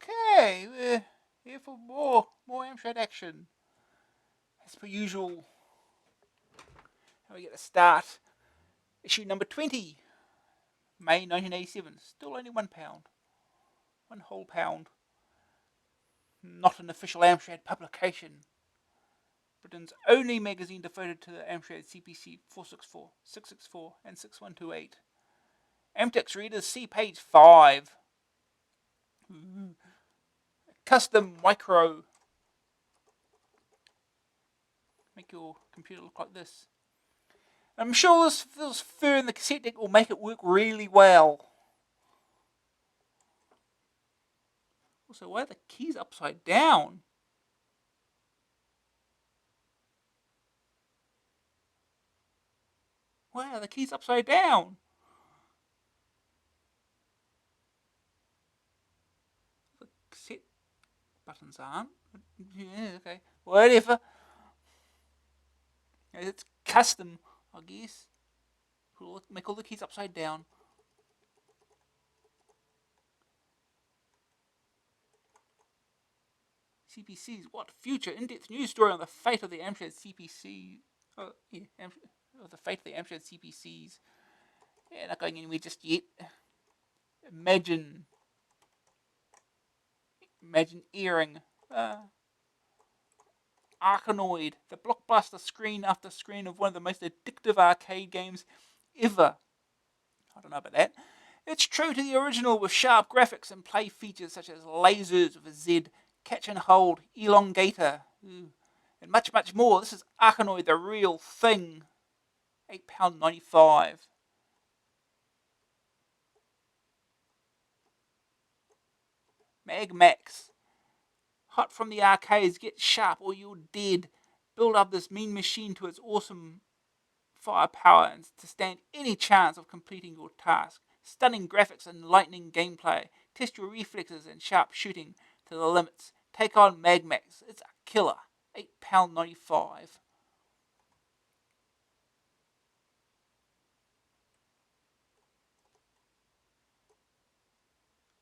Okay, we're here for more Amstrad Action. As per usual, how we get to start. Issue number 20, May 1987. Still only £1. One whole pound. Not an official Amstrad publication. Britain's only magazine devoted to the Amstrad CPC 464, 664, and 6128. Amtex readers see page 5. Custom micro. Make your computer look like this. I'm sure this fur in the cassette deck will make it work really well. Also, why are the keys upside down? Why are the keys upside down? The cassette buttons aren't. Yeah, okay. Whatever. It's custom, I guess. Make all the keys upside down. CPCs. What future in-depth news story on the fate of the Amstrad CPC? Of the fate of the Amstrad CPCs. Yeah, not going anywhere just yet. Imagine Earring. Arkanoid, the blockbuster screen after screen of one of the most addictive arcade games ever. I don't know about that. It's true to the original with sharp graphics and play features such as lasers with a Z, catch and hold, elongator, and much, much more. This is Arkanoid, the real thing. £8.95. Mag Max. Hot from the arcades, get sharp or you're dead. Build up this mean machine to its awesome firepower and to stand any chance of completing your task. Stunning graphics and lightning gameplay. Test your reflexes and sharp shooting to the limits. Take on Mag Max. It's a killer. £8.95.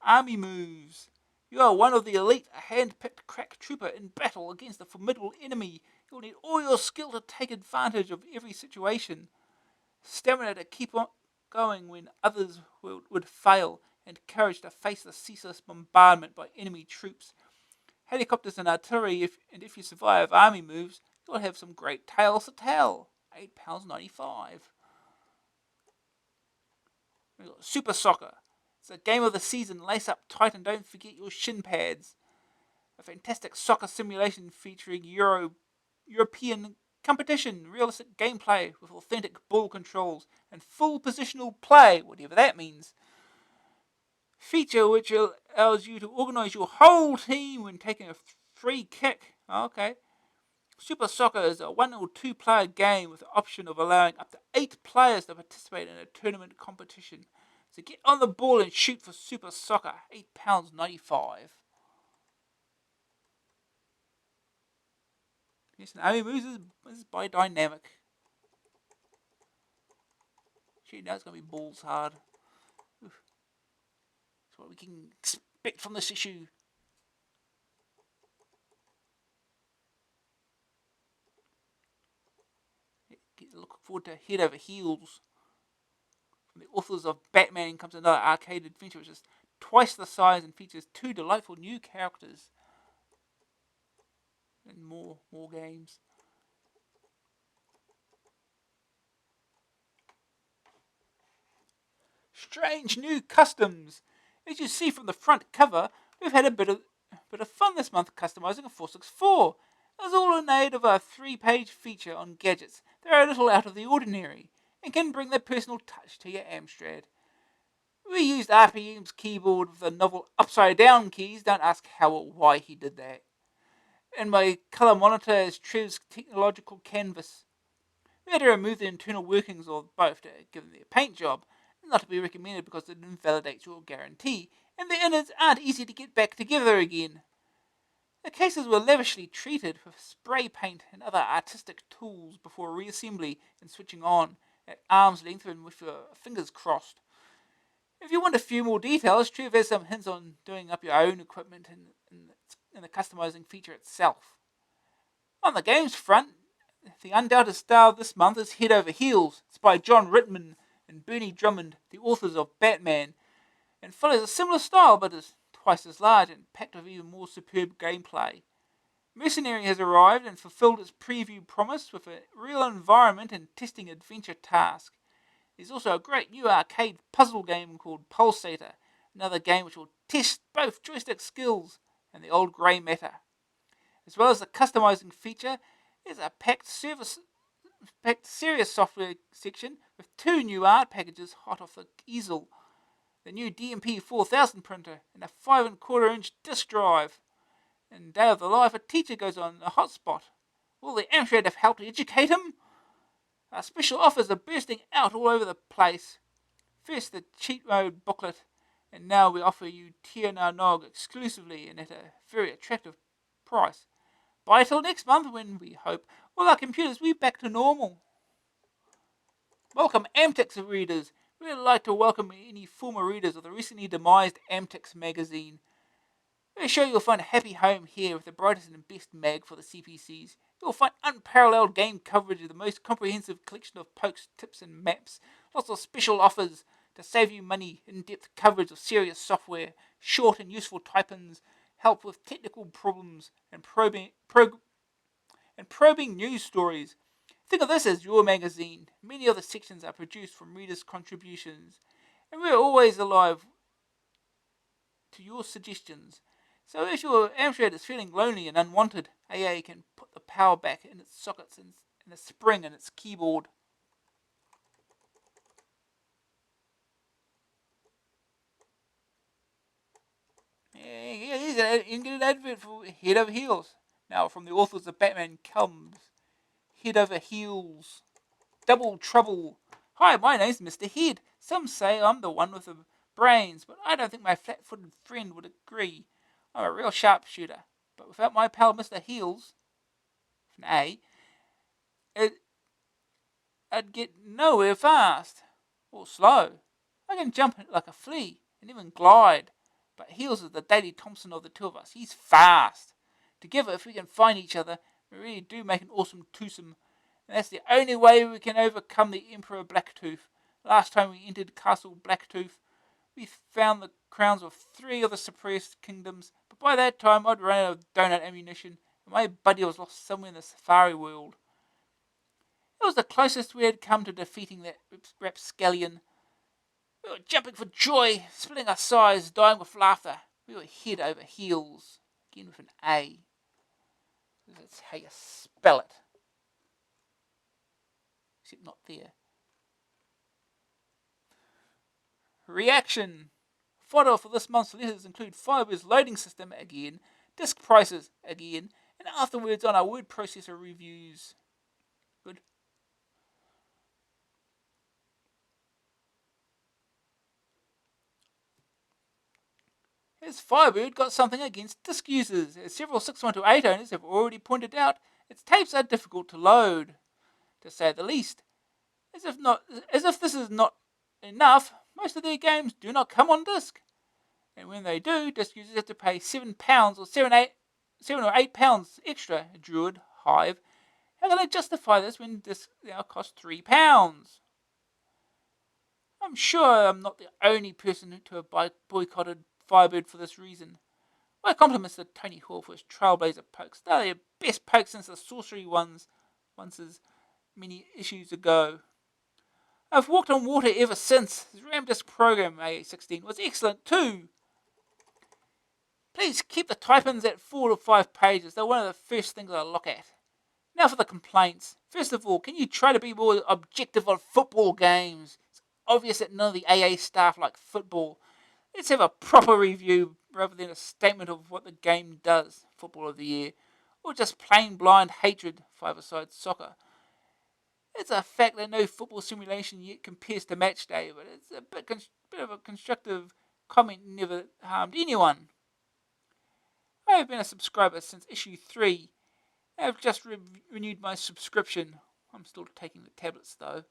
Army moves. You are one of the elite, a hand-picked crack trooper in battle against a formidable enemy. You'll need all your skill to take advantage of every situation. Stamina to keep on going when others would fail, and courage to face the ceaseless bombardment by enemy troops. Helicopters and artillery, if you survive army moves, you'll have some great tales to tell. £8.95. Super Soccer. It's a game of the season. Lace up tight and don't forget your shin pads. A fantastic soccer simulation featuring European competition, realistic gameplay with authentic ball controls and full positional play, whatever that means. Feature which allows you to organise your whole team when taking a free kick. Okay. Super Soccer is a 1 or 2 player game with the option of allowing up to 8 players to participate in a tournament competition. So get on the ball and shoot for Super Soccer. £8.95. Yes, and Army Moves is by Dynamic. Gee, now it's going to be balls hard. Oof. That's what we can expect from this issue. Look forward to Head Over Heels. From the authors of Batman comes another arcade adventure which is twice the size and features 2 delightful new characters. And more games. Strange new customs. As you see from the front cover, we've had a bit of fun this month customizing a 464. It was all in aid of our 3-page feature on gadgets that are a little out of the ordinary and can bring their personal touch to your Amstrad. We used RPM's keyboard with the novel upside down keys. Don't ask how or why he did that. And my colour monitor is Trev's technological canvas. We had to remove the internal workings of both to give them their paint job, not to be recommended because it invalidates your guarantee, and the innards aren't easy to get back together again. The cases were lavishly treated with spray paint and other artistic tools before reassembly and switching on at arm's length and with your fingers crossed. If you want a few more details, Trev has some hints on doing up your own equipment in the customizing feature itself. On the games front, the undoubted star this month is Head Over Heels. It's by John Rittman and Bernie Drummond, the authors of Batman, and follows a similar style but is twice as large and packed with even more superb gameplay. Mercenary has arrived and fulfilled its preview promise with a real environment and testing adventure task. There's also a great new arcade puzzle game called Pulsator, another game which will test both joystick skills and the old grey matter. As well as the customizing feature, there's a packed serious software section with 2 new art packages hot off the easel. The new DMP 4000 printer and a 5¼ inch disk drive. And Day of the Life, a teacher goes on a hotspot. Will the Amstrad have helped educate him? Our special offers are bursting out all over the place. First the cheat mode booklet, and now we offer you Tia Na Nog exclusively and at a very attractive price. Bye till next month when we hope all our computers will be back to normal. Welcome Amtex readers. We'd like to welcome any former readers of the recently demised Amtex magazine. We're sure you'll find a happy home here with the brightest and best mag for the CPCs. You'll find unparalleled game coverage of the most comprehensive collection of pokes, tips and maps. Lots of special offers to save you money, in-depth coverage of serious software, short and useful type-ins, help with technical problems, and probing news stories. Think of this as your magazine. Many of the sections are produced from readers' contributions, and we're always alive to your suggestions. So if your Amstrad is feeling lonely and unwanted, AA can put the power back in its sockets and a spring in its keyboard. Yeah, here's an advert for Head Over Heels. Now, from the authors of Batman comes Head Over Heels. Double trouble. Hi, my name's Mr. Head. Some say I'm the one with the brains, but I don't think my flat-footed friend would agree. I'm a real sharpshooter, but without my pal Mr. Heels, I'd get nowhere fast. Or slow. I can jump like a flea, and even glide. But Heels is the Daley Thompson of the two of us. He's fast. Together, if we can find each other, we really do make an awesome twosome. And that's the only way we can overcome the Emperor Blacktooth. Last time we entered Castle Blacktooth, we found the crowns of 3 of the suppressed kingdoms, but by that time I'd run out of donut ammunition, and my buddy was lost somewhere in the safari world. It was the closest we had come to defeating that rapscallion. We were jumping for joy, splitting our sides, dying with laughter. We were head over heels, again with an A. That's how you spell it. Except not there. Reaction. Fodder for this month's letters include Firebird's loading system again, disk prices again, and afterwards on our word processor reviews. Good. Has Firebird got something against disk users? As several 6128 owners have already pointed out, its tapes are difficult to load, to say the least. As if this is not enough, most of their games do not come on disc. And when they do, disc users have to pay £7 or £7 or £8 extra. Druid, Hive. How can they justify this when discs now cost £3? I'm sure I'm not the only person to have boycotted Firebird for this reason. My compliments to Tony Hall for his Trailblazer pokes. They're the best pokes since the Sorcery ones, many issues ago. I've walked on water ever since. His RAM disk program, AA16, was excellent too. Please keep the type-ins at 4 to 5 pages. They're one of the first things I look at. Now for the complaints. First of all, can you try to be more objective on football games? It's obvious that none of the AA staff like football. Let's have a proper review rather than a statement of what the game does, Football of the Year, or just plain blind hatred, five-a-side soccer. It's a fact that no football simulation yet compares to match day, but it's a bit of a constructive comment never harmed anyone. I have been a subscriber since issue 3. I have just renewed my subscription. I'm still taking the tablets though.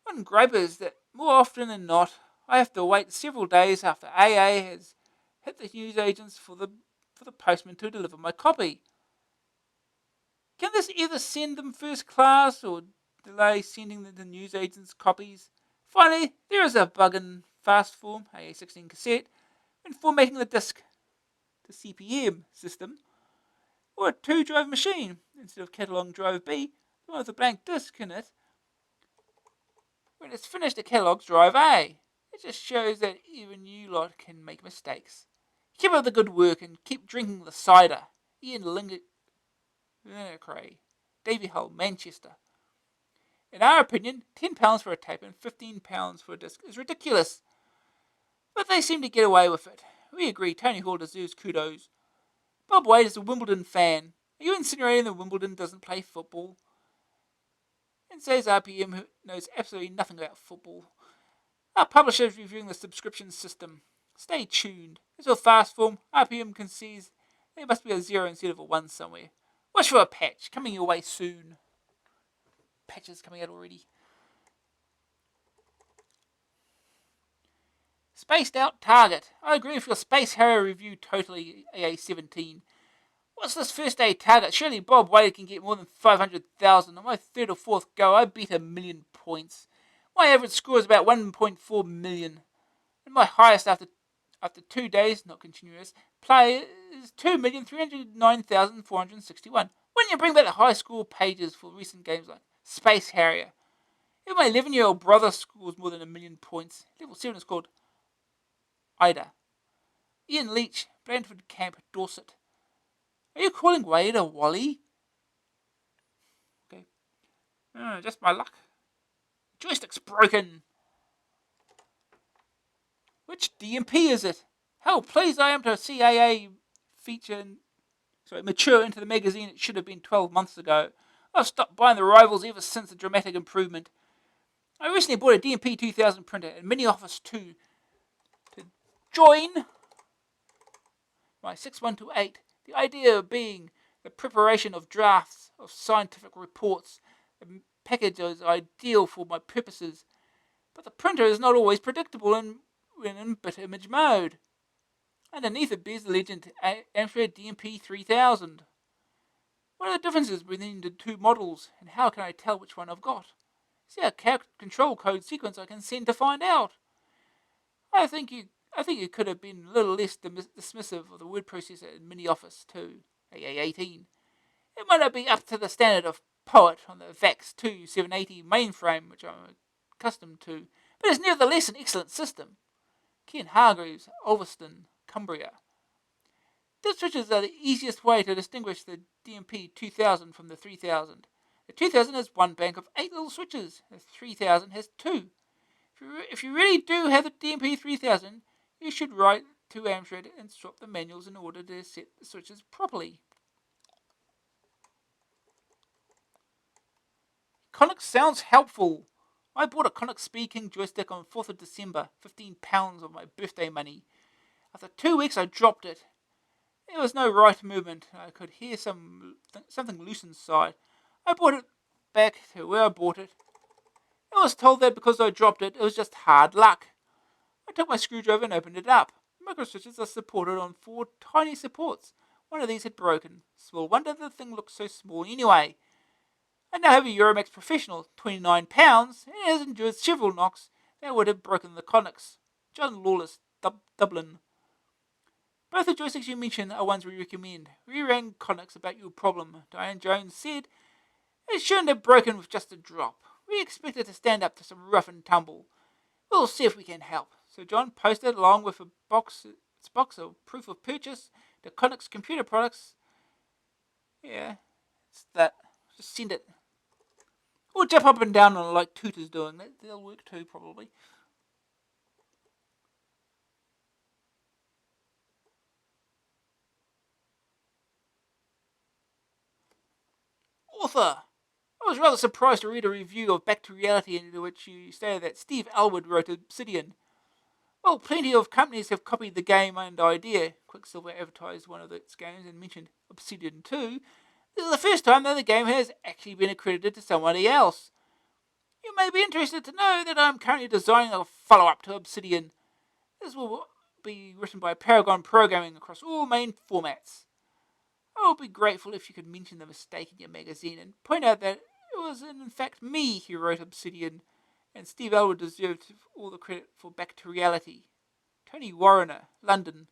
One gripe is that more often than not, I have to wait several days after AA has hit the newsagents for the postman to deliver my copy. Can this either send them first class or delay sending the newsagents copies? Finally, there is a bug in Fastform AA16 cassette when formatting the disk to CPM system or a 2-drive machine. Instead of catalog drive B, the one with a blank disk in it, when it's finished, it catalogs drive A. It just shows that even you lot can make mistakes. Keep up the good work and keep drinking the cider. Ian Lingercray, Davy Hull, Manchester. In our opinion, £10 for a tape and £15 for a disc is ridiculous. But they seem to get away with it. We agree Tony Hall deserves kudos. Bob Wade is a Wimbledon fan. Are you insinuating that Wimbledon doesn't play football? And says RPM, who knows absolutely nothing about football. Our publisher is reviewing the subscription system. Stay tuned. As for Fastform, RPM concedes there must be a 0 instead of a 1 somewhere. Watch for a patch coming your way soon. Patches coming out already. Spaced out target. I agree with your Space Harrier review totally, AA17. What's this first day target? Surely Bob Wade can get more than 500,000. On my third or fourth go, I beat 1,000,000 points. My average score is about 1.4 million. And my highest after 2 days, not continuous, play is 2,309,461. When you bring back the high score pages for recent games like Space Harrier. If my 11-year-old brother scores more than 1,000,000 points, level 7 is called Ida. Ian Leach, Blandford Camp, Dorset. Are you calling Wade a Wally? Okay. Just my luck. Joystick's broken. Which DMP is it? How pleased I am to see AA mature into the magazine it should have been 12 months ago. I've stopped buying the rivals ever since the dramatic improvement. I recently bought a DMP 2000 printer and Mini Office 2 to join my 6128. The idea being the preparation of drafts of scientific reports. The package is ideal for my purposes, but the printer is not always predictable when in bit image mode. Underneath it bears the legend Amstrad DMP 3000. What are the differences between the two models, and how can I tell which one I've got? Is there a control code sequence I can send to find out? I think you could have been a little less dismissive of the word processor in Mini Office 2, AA18. It might not be up to the standard of Poet on the VAX 2 780 mainframe, which I'm accustomed to, but it's nevertheless an excellent system. Ken Hargreaves, Ulverston, Cumbria. Dip switches are the easiest way to distinguish the DMP 2000 from the 3000. The 2000 has one bank of 8 little switches. The 3000 has 2. If you really do have the DMP 3000, you should write to Amstrad and swap the manuals in order to set the switches properly. Conic sounds helpful. I bought a Conic Speed King joystick on 4th of December, £15 of my birthday money. After 2 weeks I dropped it. There was no right movement. I could hear something loose inside. I brought it back to where I bought it. I was told that because I dropped it, it was just hard luck. I took my screwdriver and opened it up. Micro switches are supported on 4 tiny supports. One of these had broken. Small wonder the thing looked so small anyway. I now have a Euromax Professional, £29, and it has endured several knocks that would have broken the Conics. John Lawless, Dublin. Both the joysticks you mentioned are ones we recommend. We rang Conics about your problem. Diane Jones said it shouldn't have broken with just a drop. We expect it to stand up to some rough and tumble. We'll see if we can help. So John posted along with its box of proof of purchase to Conics Computer Products. Yeah, it's that. Just send it. Or jump up and down on it like Tooter's doing. They'll work too, probably. Author. I was rather surprised to read a review of Back to Reality in which you stated that Steve Elwood wrote Obsidian. Well, plenty of companies have copied the game and idea. Quicksilver advertised one of its games and mentioned Obsidian 2. This is the first time that the game has actually been accredited to somebody else. You may be interested to know that I'm currently designing a follow-up to Obsidian. This will be written by Paragon Programming across all main formats. I would be grateful if you could mention the mistake in your magazine and point out that it was in fact me who wrote Obsidian, and Steve Elwood deserved all the credit for Back to Reality. Tony Warrener, London.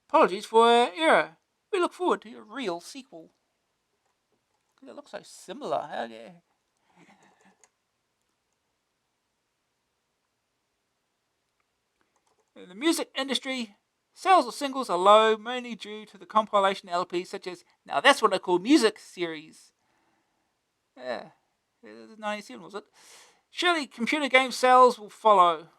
Apologies for our error. We look forward to a real sequel. They look so similar. Hell yeah. In the music industry, sales of singles are low, mainly due to the compilation LPs such as Now That's What I Call Music series. Yeah, it was 97, was it? Surely computer game sales will follow.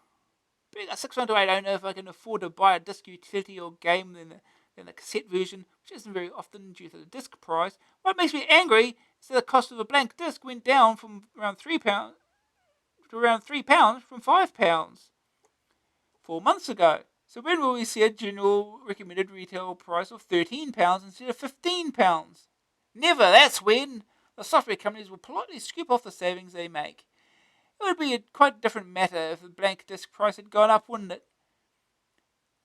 Being a 612, I don't know if I can afford to buy a disc utility or game than the cassette version, which isn't very often due to the disc price. What makes me angry is that the cost of a blank disc went down from around £3 to around £3 from £5 4 months ago. So when will we see a general recommended retail price of £13 instead of £15? Never, that's when. The software companies will politely scoop off the savings they make. It would be a quite different matter if the blank disc price had gone up, wouldn't it?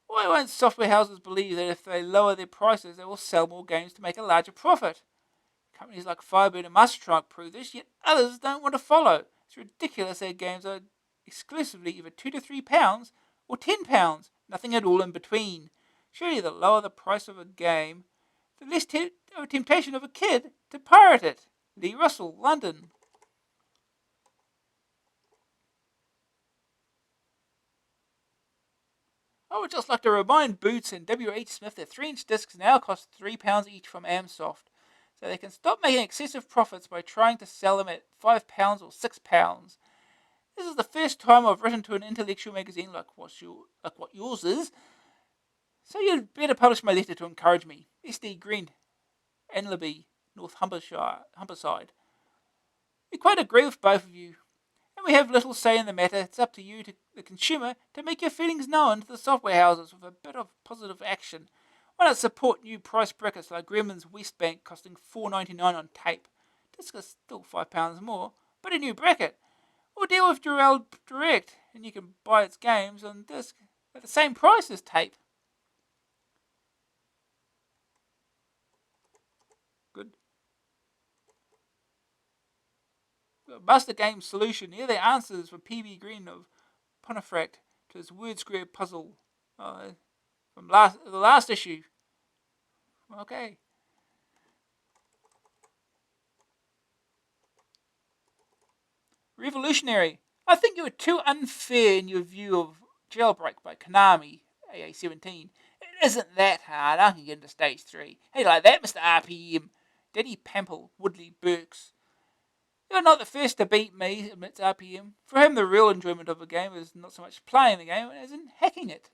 Why won't software houses believe that if they lower their prices, they will sell more games to make a larger profit? Companies like Firebird and Mastertronic prove this, yet others don't want to follow. It's ridiculous their games are exclusively either £2 to £3 or £10, nothing at all in between. Surely the lower the price of a game, the less of a temptation of a kid to pirate it. Lee Russell, London. I would just like to remind Boots and W.H. Smith that 3-inch discs now cost £3 each from Amsoft, so they can stop making excessive profits by trying to sell them at £5 or £6. This is the first time I've written to an intellectual magazine like what yours is, so you'd better publish my letter to encourage me. S.D. Green, Enderby, North Humberside. We quite agree with both of you, and we have little say in the matter. It's up to you, the consumer, to make your feelings known to the software houses with a bit of positive action. Why not support new price brackets like Gremlin's Westbank costing $4.99 on tape? Disc is still £5 more, but a new bracket. Or deal with Durell Direct, and you can buy its games on disc at the same price as tape. Good. Master Game Solution. Here are the answers for PB Green of Pontefract to his word square puzzle from the last issue. Okay. Revolutionary. I think you were too unfair in your view of Jailbreak by Konami, AA17. It isn't that hard. I can get into stage 3. Hey, like that, Mr. RPM. Daddy Pample, Woodley Burks. You're not the first to beat me, admits RPM. For him, the real enjoyment of a game is not so much playing the game as in hacking it.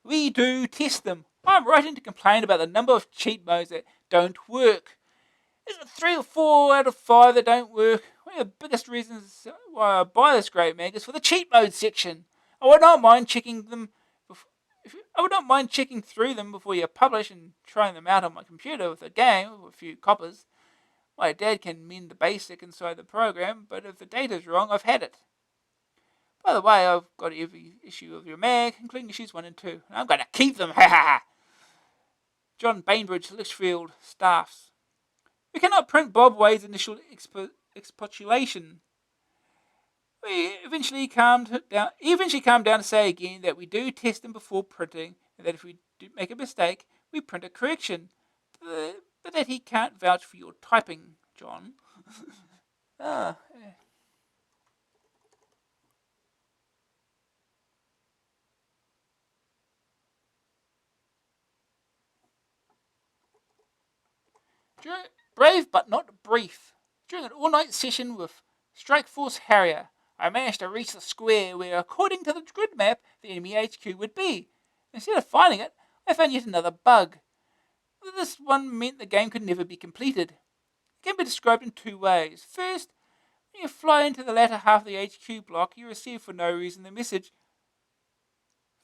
We do test them. I'm writing to complain about the number of cheat modes that don't work. Is it 3 or 4 out of 5 that don't work? One of the biggest reasons why I buy this great mag is for the cheat mode section. I would not mind checking through them before you publish and trying them out on my computer with a game with a few coppers. My dad can mend the basic inside the program, but if the data's wrong, I've had it. By the way, I've got every issue of your mag, including issues 1 and 2, and I'm going to keep them. Ha ha ha! John Bainbridge, Litchfield, Staffs. We cannot print Bob Wade's initial expostulation. He eventually calmed down to say again that we do test them before printing, and that if we do make a mistake, we print a correction. But that he can't vouch for your typing, John. Yeah. Brave but not brief. During an all-night session with Strike Force Harrier, I managed to reach the square where, according to the grid map, the enemy HQ would be. Instead of finding it, I found yet another bug. This one meant the game could never be completed. It can be described in 2 ways. First, when you fly into the latter half of the HQ block, you receive for no reason the message,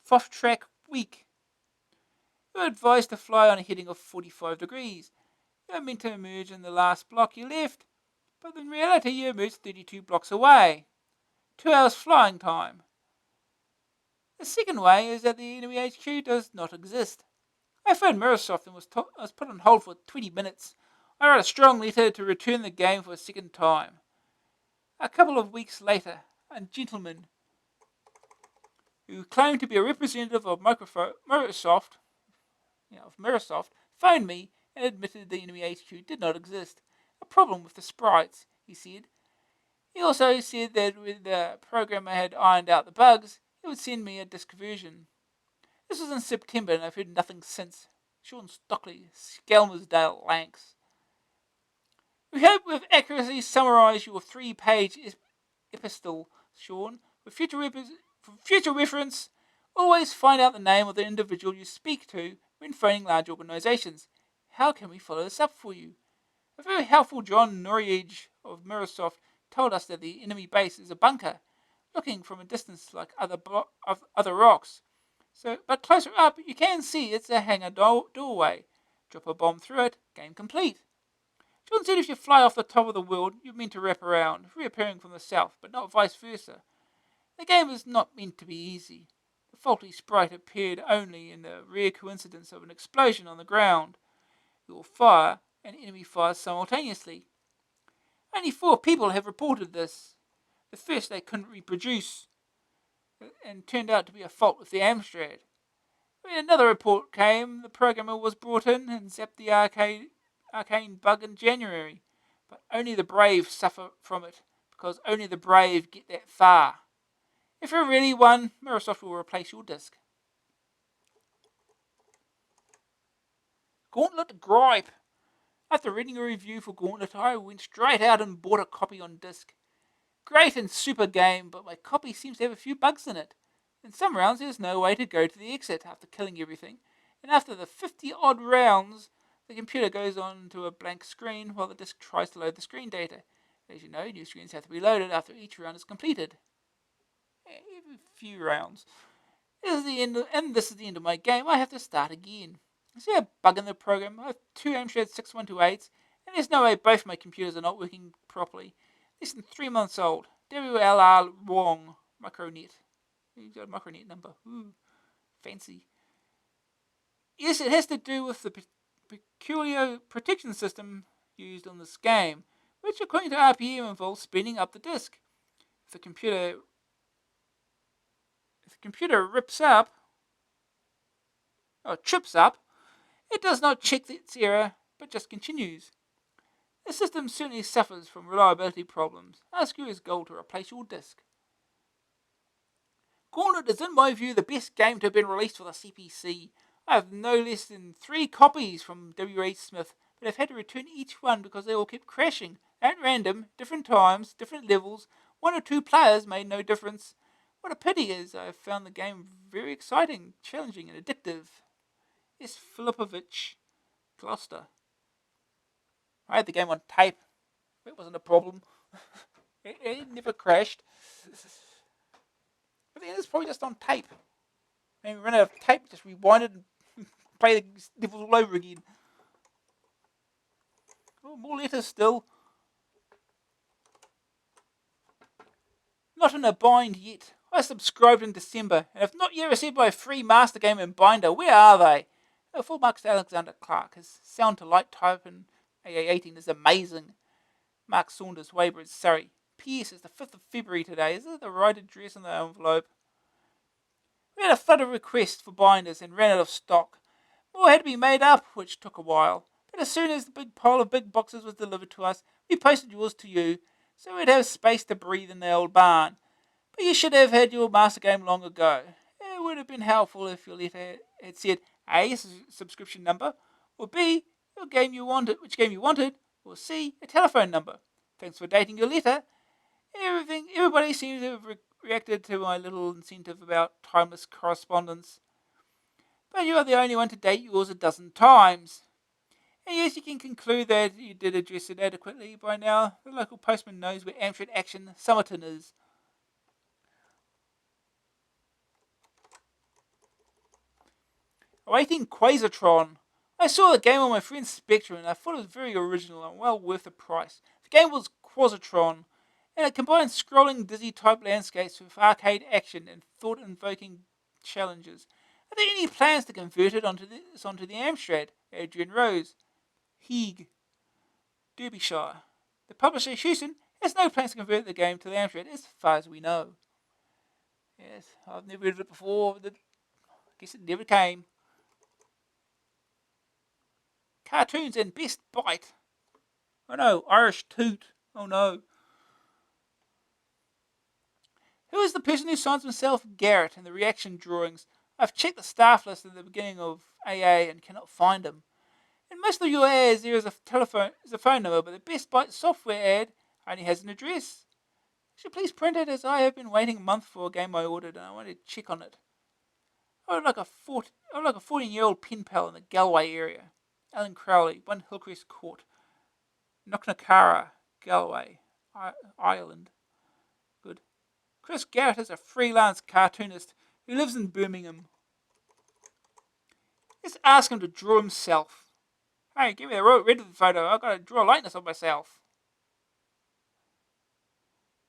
FOF track weak. You are advised to fly on a heading of 45 degrees. You are meant to emerge in the last block you left, but in reality you emerged 32 blocks away. 2 hours flying time. The second way is that the enemy HQ does not exist. I phoned Microsoft and was put on hold for 20 minutes. I wrote a strong letter to return the game for a second time. A couple of weeks later, a gentleman who claimed to be a representative of Microsoft, phoned me and admitted the enemy HQ did not exist. A problem with the sprites, he said. He also said that when the programmer had ironed out the bugs, he would send me a disk version. This was in September and I've heard nothing since. Sean Stockley, Skelmersdale, Lancs. We hope with accuracy summarise your 3-page epistle, Sean. For future reference, always find out the name of the individual you speak to when phoning large organisations. How can we follow this up for you? A very helpful John Norridge of Microsoft told us that the enemy base is a bunker, looking from a distance like other rocks. But closer up, you can see it's a hangar doorway. Drop a bomb through it, game complete. John said if you fly off the top of the world, you're meant to wrap around, reappearing from the south, but not vice versa. The game is not meant to be easy. The faulty sprite appeared only in the rare coincidence of an explosion on the ground. You will fire and enemy fires simultaneously. Only 4 people have reported this. The first they couldn't reproduce and turned out to be a fault with the Amstrad. When another report came, the programmer was brought in and zapped the arcane bug in January. But only the brave suffer from it, because only the brave get that far. If you're really one, Microsoft will replace your disk. Gauntlet Gripe. After reading a review for Gauntlet, I went straight out and bought a copy on disc. Great and super game, but my copy seems to have a few bugs in it. In some rounds there's no way to go to the exit after killing everything, and after the 50 odd rounds, the computer goes on to a blank screen while the disk tries to load the screen data. As you know, new screens have to be loaded after each round is completed. Every few rounds. This is the end of my game. I have to start again. I see a bug in the program. I have 2 Amstrad 6128s, and there's no way both my computers are not working properly. Less than 3 months old. WLR Wong. Micronet. He's got a micronet number. Ooh, fancy. Yes, it has to do with the peculiar protection system used on this game, which according to RPM involves speeding up the disk. If the computer trips up, it does not check its error, but just continues. The system certainly suffers from reliability problems. Ask US Gold to replace your disk. Gauntlet is, in my view, the best game to have been released for the CPC. I have no less than 3 copies from W.H. Smith, but I've had to return each one because they all kept crashing. At random, different times, different levels, 1 or 2 players made no difference. What a pity is I have found the game very exciting, challenging and addictive. S. Filipovich, Gloucester. I had the game on tape. It wasn't a problem. it never crashed. I think it's probably just on tape. And we ran out of tape, just rewind it and play the levels all over again. Oh, more letters still. Not in a bind yet. I subscribed in December and have not yet received my free master game and binder. Where are they? Full marks to Alexander Clark. His sound to light type in AA18 is amazing. Mark Saunders, Weybridge, Surrey. P.S. It's the 5th of February today. Is it the right address in the envelope? We had a flood of requests for binders and ran out of stock. More had to be made up, which took a while. But as soon as the big pile of big boxes was delivered to us, we posted yours to you, so we'd have space to breathe in the old barn. But you should have had your master game long ago. It would have been helpful if your letter had said A, subscription number, or B, which game you wanted, or C, a telephone number. Thanks for dating your letter. Everybody seems to have reacted to my little incentive about timeless correspondence. But you are the only one to date yours 12 times. And yes, you can conclude that you did address it adequately by now. The local postman knows where Amstrad Action, Somerton is. Awaiting Quasatron. I saw the game on my friend's Spectrum and I thought it was very original and well worth the price. The game was Quasitron, and it combined scrolling dizzy type landscapes with arcade action and thought invoking challenges. Are there any plans to convert it onto the Amstrad? Adrian Rose, Heeg, Derbyshire. The publisher Houston has no plans to convert the game to the Amstrad as far as we know. Yes, I've never heard of it before. I guess it never came. Cartoons and Best Bite. Oh no, Irish Toot. Oh no. Who is the person who signs himself Garrett in the reaction drawings? I've checked the staff list at the beginning of AA and cannot find him. In most of your ads, there is a phone number, but the Best Bite software ad only has an address. Could you please print it, as I have been waiting a month for a game I ordered and I want to check on it. I would like a 14-year-old pen pal in the Galway area. Alan Crowley, 1 Hillcrest Court, Knocknacara, Galway, Ireland. Good. Chris Garrett is a freelance cartoonist who lives in Birmingham. Let's ask him to draw himself. Hey, give me the red of the photo. I've got to draw a likeness of myself.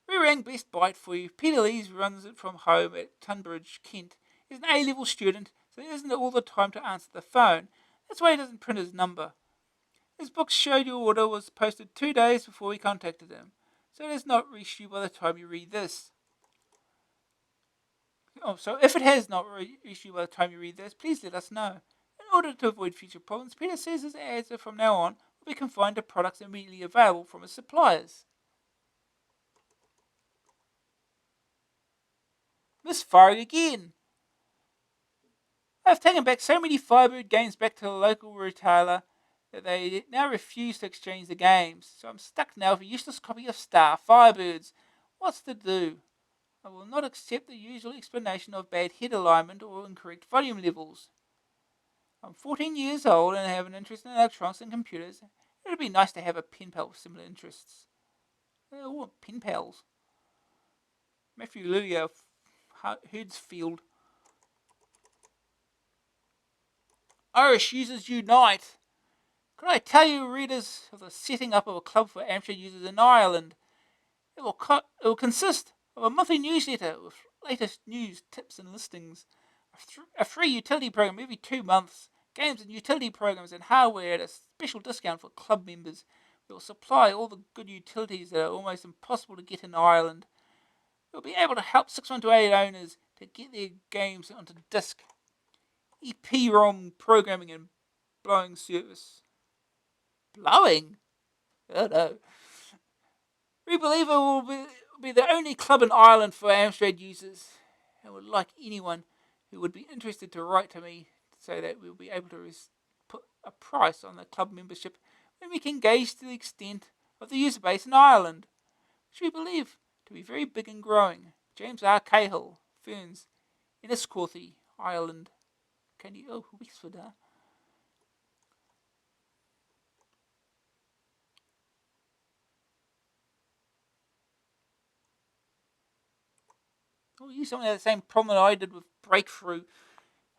We rang Best Bite for you. Peter Lees runs it from home at Tunbridge, Kent. He's an A-level student, so he isn't all the time to answer the phone. That's why he doesn't print his number. His book showed your order was posted 2 days before we contacted him, so it has not reached you by the time you read this. So if it has not reached you by the time you read this, please let us know. In order to avoid future problems, Peter says his ads are from now on will be confined to products immediately available from his suppliers. Misfiring again. I've taken back so many Firebird games back to the local retailer that they now refuse to exchange the games, so I'm stuck now with a useless copy of Star Firebirds. What's to do? I will not accept the usual explanation of bad head alignment or incorrect volume levels. I'm 14 years old and have an interest in electronics and computers. It would be nice to have a pen pal with similar interests. Oh, pen pals. Matthew Lulia of Herdsfield. Irish Users Unite. Could I tell you, readers, of the setting up of a club for Amstrad users in Ireland? It will consist of a monthly newsletter with latest news, tips and listings, a free utility program every 2 months, games and utility programs and hardware at a special discount for club members. We will supply all the good utilities that are almost impossible to get in Ireland. We'll be able to help 6128 owners to get their games onto disc. EPROM programming and blowing service. Blowing? Oh no. We believe it will be the only club in Ireland for Amstrad users, and would like anyone who would be interested to write to me so that we'll be able to put a price on the club membership when we can gauge to the extent of the user base in Ireland, which we believe to be very big and growing. James R. Cahill, Ferns, Enniscorthy, Ireland. Wexford, huh? Oh, you something had the same problem that I did with Breakthrough.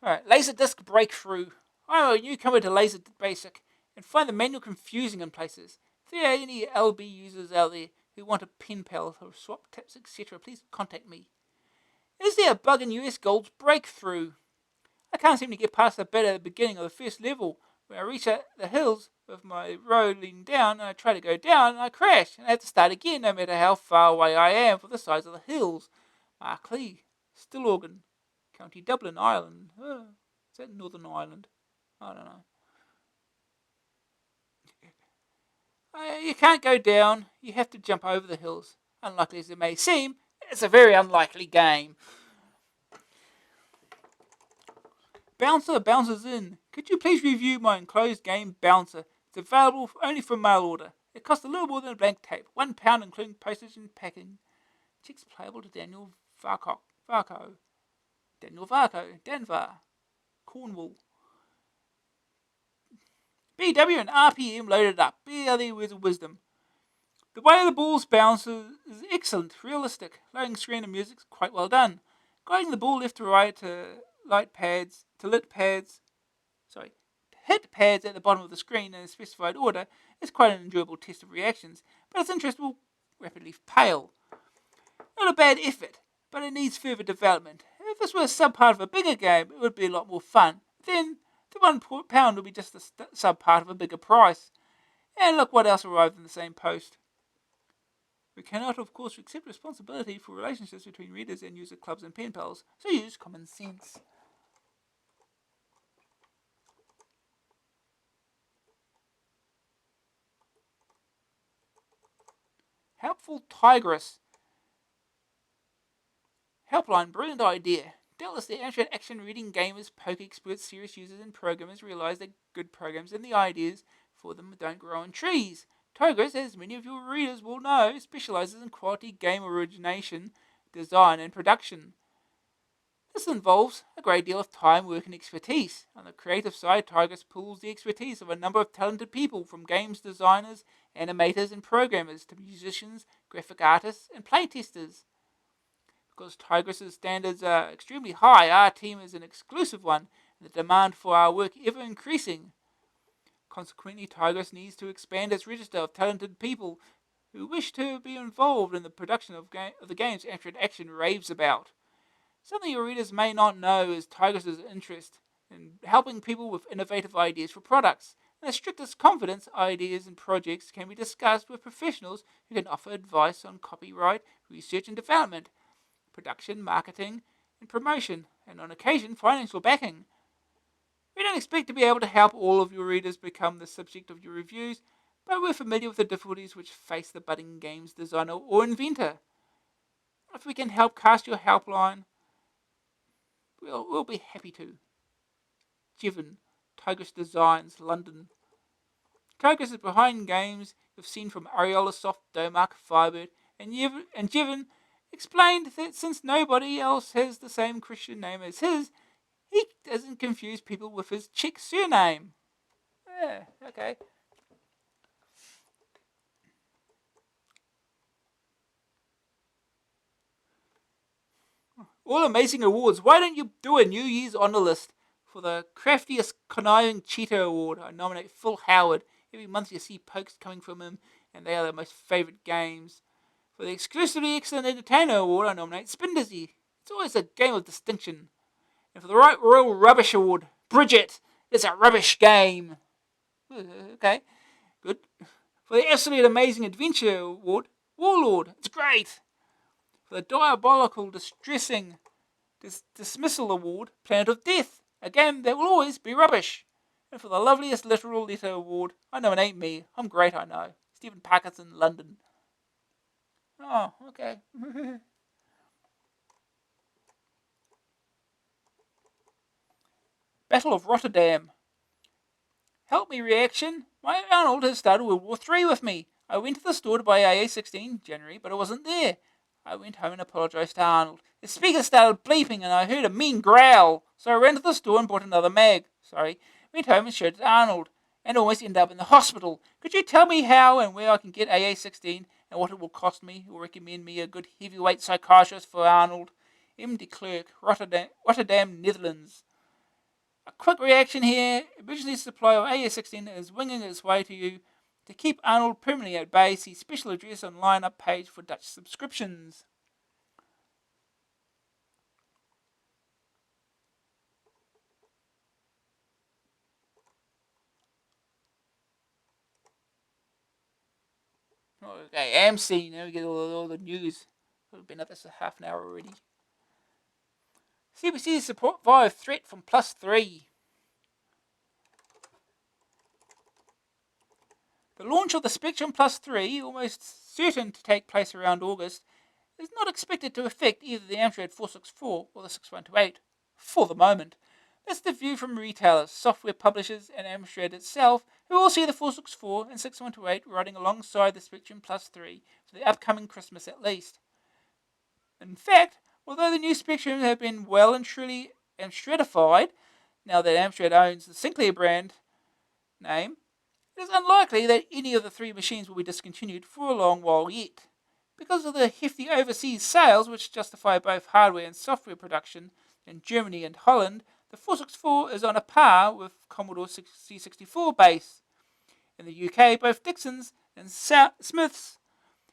Alright, Laserdisc Breakthrough. I'm a newcomer to Laser Basic and find the manual confusing in places. If there are any LB users out there who want a pen pal or swap tips, etc., please contact me. Is there a bug in US Gold's Breakthrough? I can't seem to get past the bit at the beginning of the first level. When I reach the hills with my road leading down and I try to go down, I crash and I have to start again no matter how far away I am for the size of the hills. Mark Lee, Stillorgan, County Dublin, Ireland. Is that Northern Ireland? I don't know. You can't go down, you have to jump over the hills. Unlikely as it may seem, it's a very unlikely game. Bouncer bounces in. Could you please review my enclosed game Bouncer? It's available only for mail order. It costs a little more than a blank tape. £1 including postage and packing. Checks playable to Daniel Varco. Daniel Varco. Danvar. Cornwall. BW and RPM loaded up. Be other words of wisdom. The way the balls bounce is excellent, realistic. Loading screen and music's quite well done. Guiding the ball left to right to lit pads, hit pads at the bottom of the screen in a specified order is quite an enjoyable test of reactions, but its interest will rapidly pale. Not a bad effort, but it needs further development. If this were a sub-part of a bigger game, it would be a lot more fun. Then, the £1 would be just a sub-part of a bigger price. And look what else arrived in the same post. We cannot, of course, accept responsibility for relationships between readers and user clubs and pen pals, so use common sense. Helpful Tigress. Helpline, brilliant idea. Doubtless the Amstrad Action reading gamers, poke experts, serious users, and programmers realize that good programs and the ideas for them don't grow on trees. Tigress, as many of your readers will know, specializes in quality game origination, design, and production. This involves a great deal of time, work, and expertise. On the creative side, Tigress pools the expertise of a number of talented people, from games designers, animators, and programmers to musicians, graphic artists, and playtesters. Because Tigress's standards are extremely high, our team is an exclusive one, and the demand for our work ever increasing. Consequently, Tigress needs to expand its register of talented people who wish to be involved in the production of the games Amstrad Action raves about. Something your readers may not know is Tigress's interest in helping people with innovative ideas for products. In the strictest confidence, ideas and projects can be discussed with professionals who can offer advice on copyright, research and development, production, marketing, and promotion, and on occasion, financial backing. We don't expect to be able to help all of your readers become the subject of your reviews, but we're familiar with the difficulties which face the budding games designer or inventor. If we can help cast your helpline, we'll be happy to. Jiven, Tigress Designs, London. Tigress is behind games you've seen from Ariola Soft, Domark, Firebird, and Jiven explained that since nobody else has the same Christian name as his, he doesn't confuse people with his Czech surname. Yeah, okay. All amazing awards. Why don't you do a New Year's honor list? For the craftiest conniving cheater award, I nominate Phil Howard. Every month you see pokes coming from him, and they are the most favourite games. For the exclusively excellent entertainer award, I nominate Spin Dizzy. It's always a game of distinction. And for the right royal rubbish award, Bridget. It's a rubbish game. Okay, good. For the absolute amazing adventure award, Warlord. It's great. For the diabolical distressing dismissal award, Planet of Death. A game that will always be rubbish. And for the loveliest literal letter award, I nominate me. I'm great, I know. Stephen Parkinson, London. Oh, okay. Battle of Rotterdam. Help me, reaction. My Arnold has started World War III with me. I went to the store to buy AA-16 January, but it wasn't there. I went home and apologised to Arnold. The speaker started bleeping and I heard a mean growl, so I ran to the store and bought another mag. Went home and showed it to Arnold, and almost ended up in the hospital. Could you tell me how and where I can get AA-16 and what it will cost me, or recommend me a good heavyweight psychiatrist for Arnold? M. de Klerk, Rotterdam, Netherlands. A quick reaction here. Emergency supply of AA-16 is winging its way to you. To keep Arnold permanently at bay, see special address on line-up page for Dutch subscriptions. Okay, AMC. Now we get all the news. We've been at this for half an hour already. CBC support via threat from +3. The launch of the Spectrum +3, almost certain to take place around August, is not expected to affect either the Amstrad 464 or the 6128, for the moment. That's the view from retailers, software publishers, and Amstrad itself, who all see the 464 and 6128 riding alongside the Spectrum +3 for the upcoming Christmas at least. In fact, although the new Spectrum have been well and truly Amstradified, now that Amstrad owns the Sinclair brand name, it is unlikely that any of the three machines will be discontinued for a long while yet. Because of the hefty overseas sales which justify both hardware and software production in Germany and Holland, The 464 is on a par with Commodore C64 base. In the UK, both Dixon's and Smith's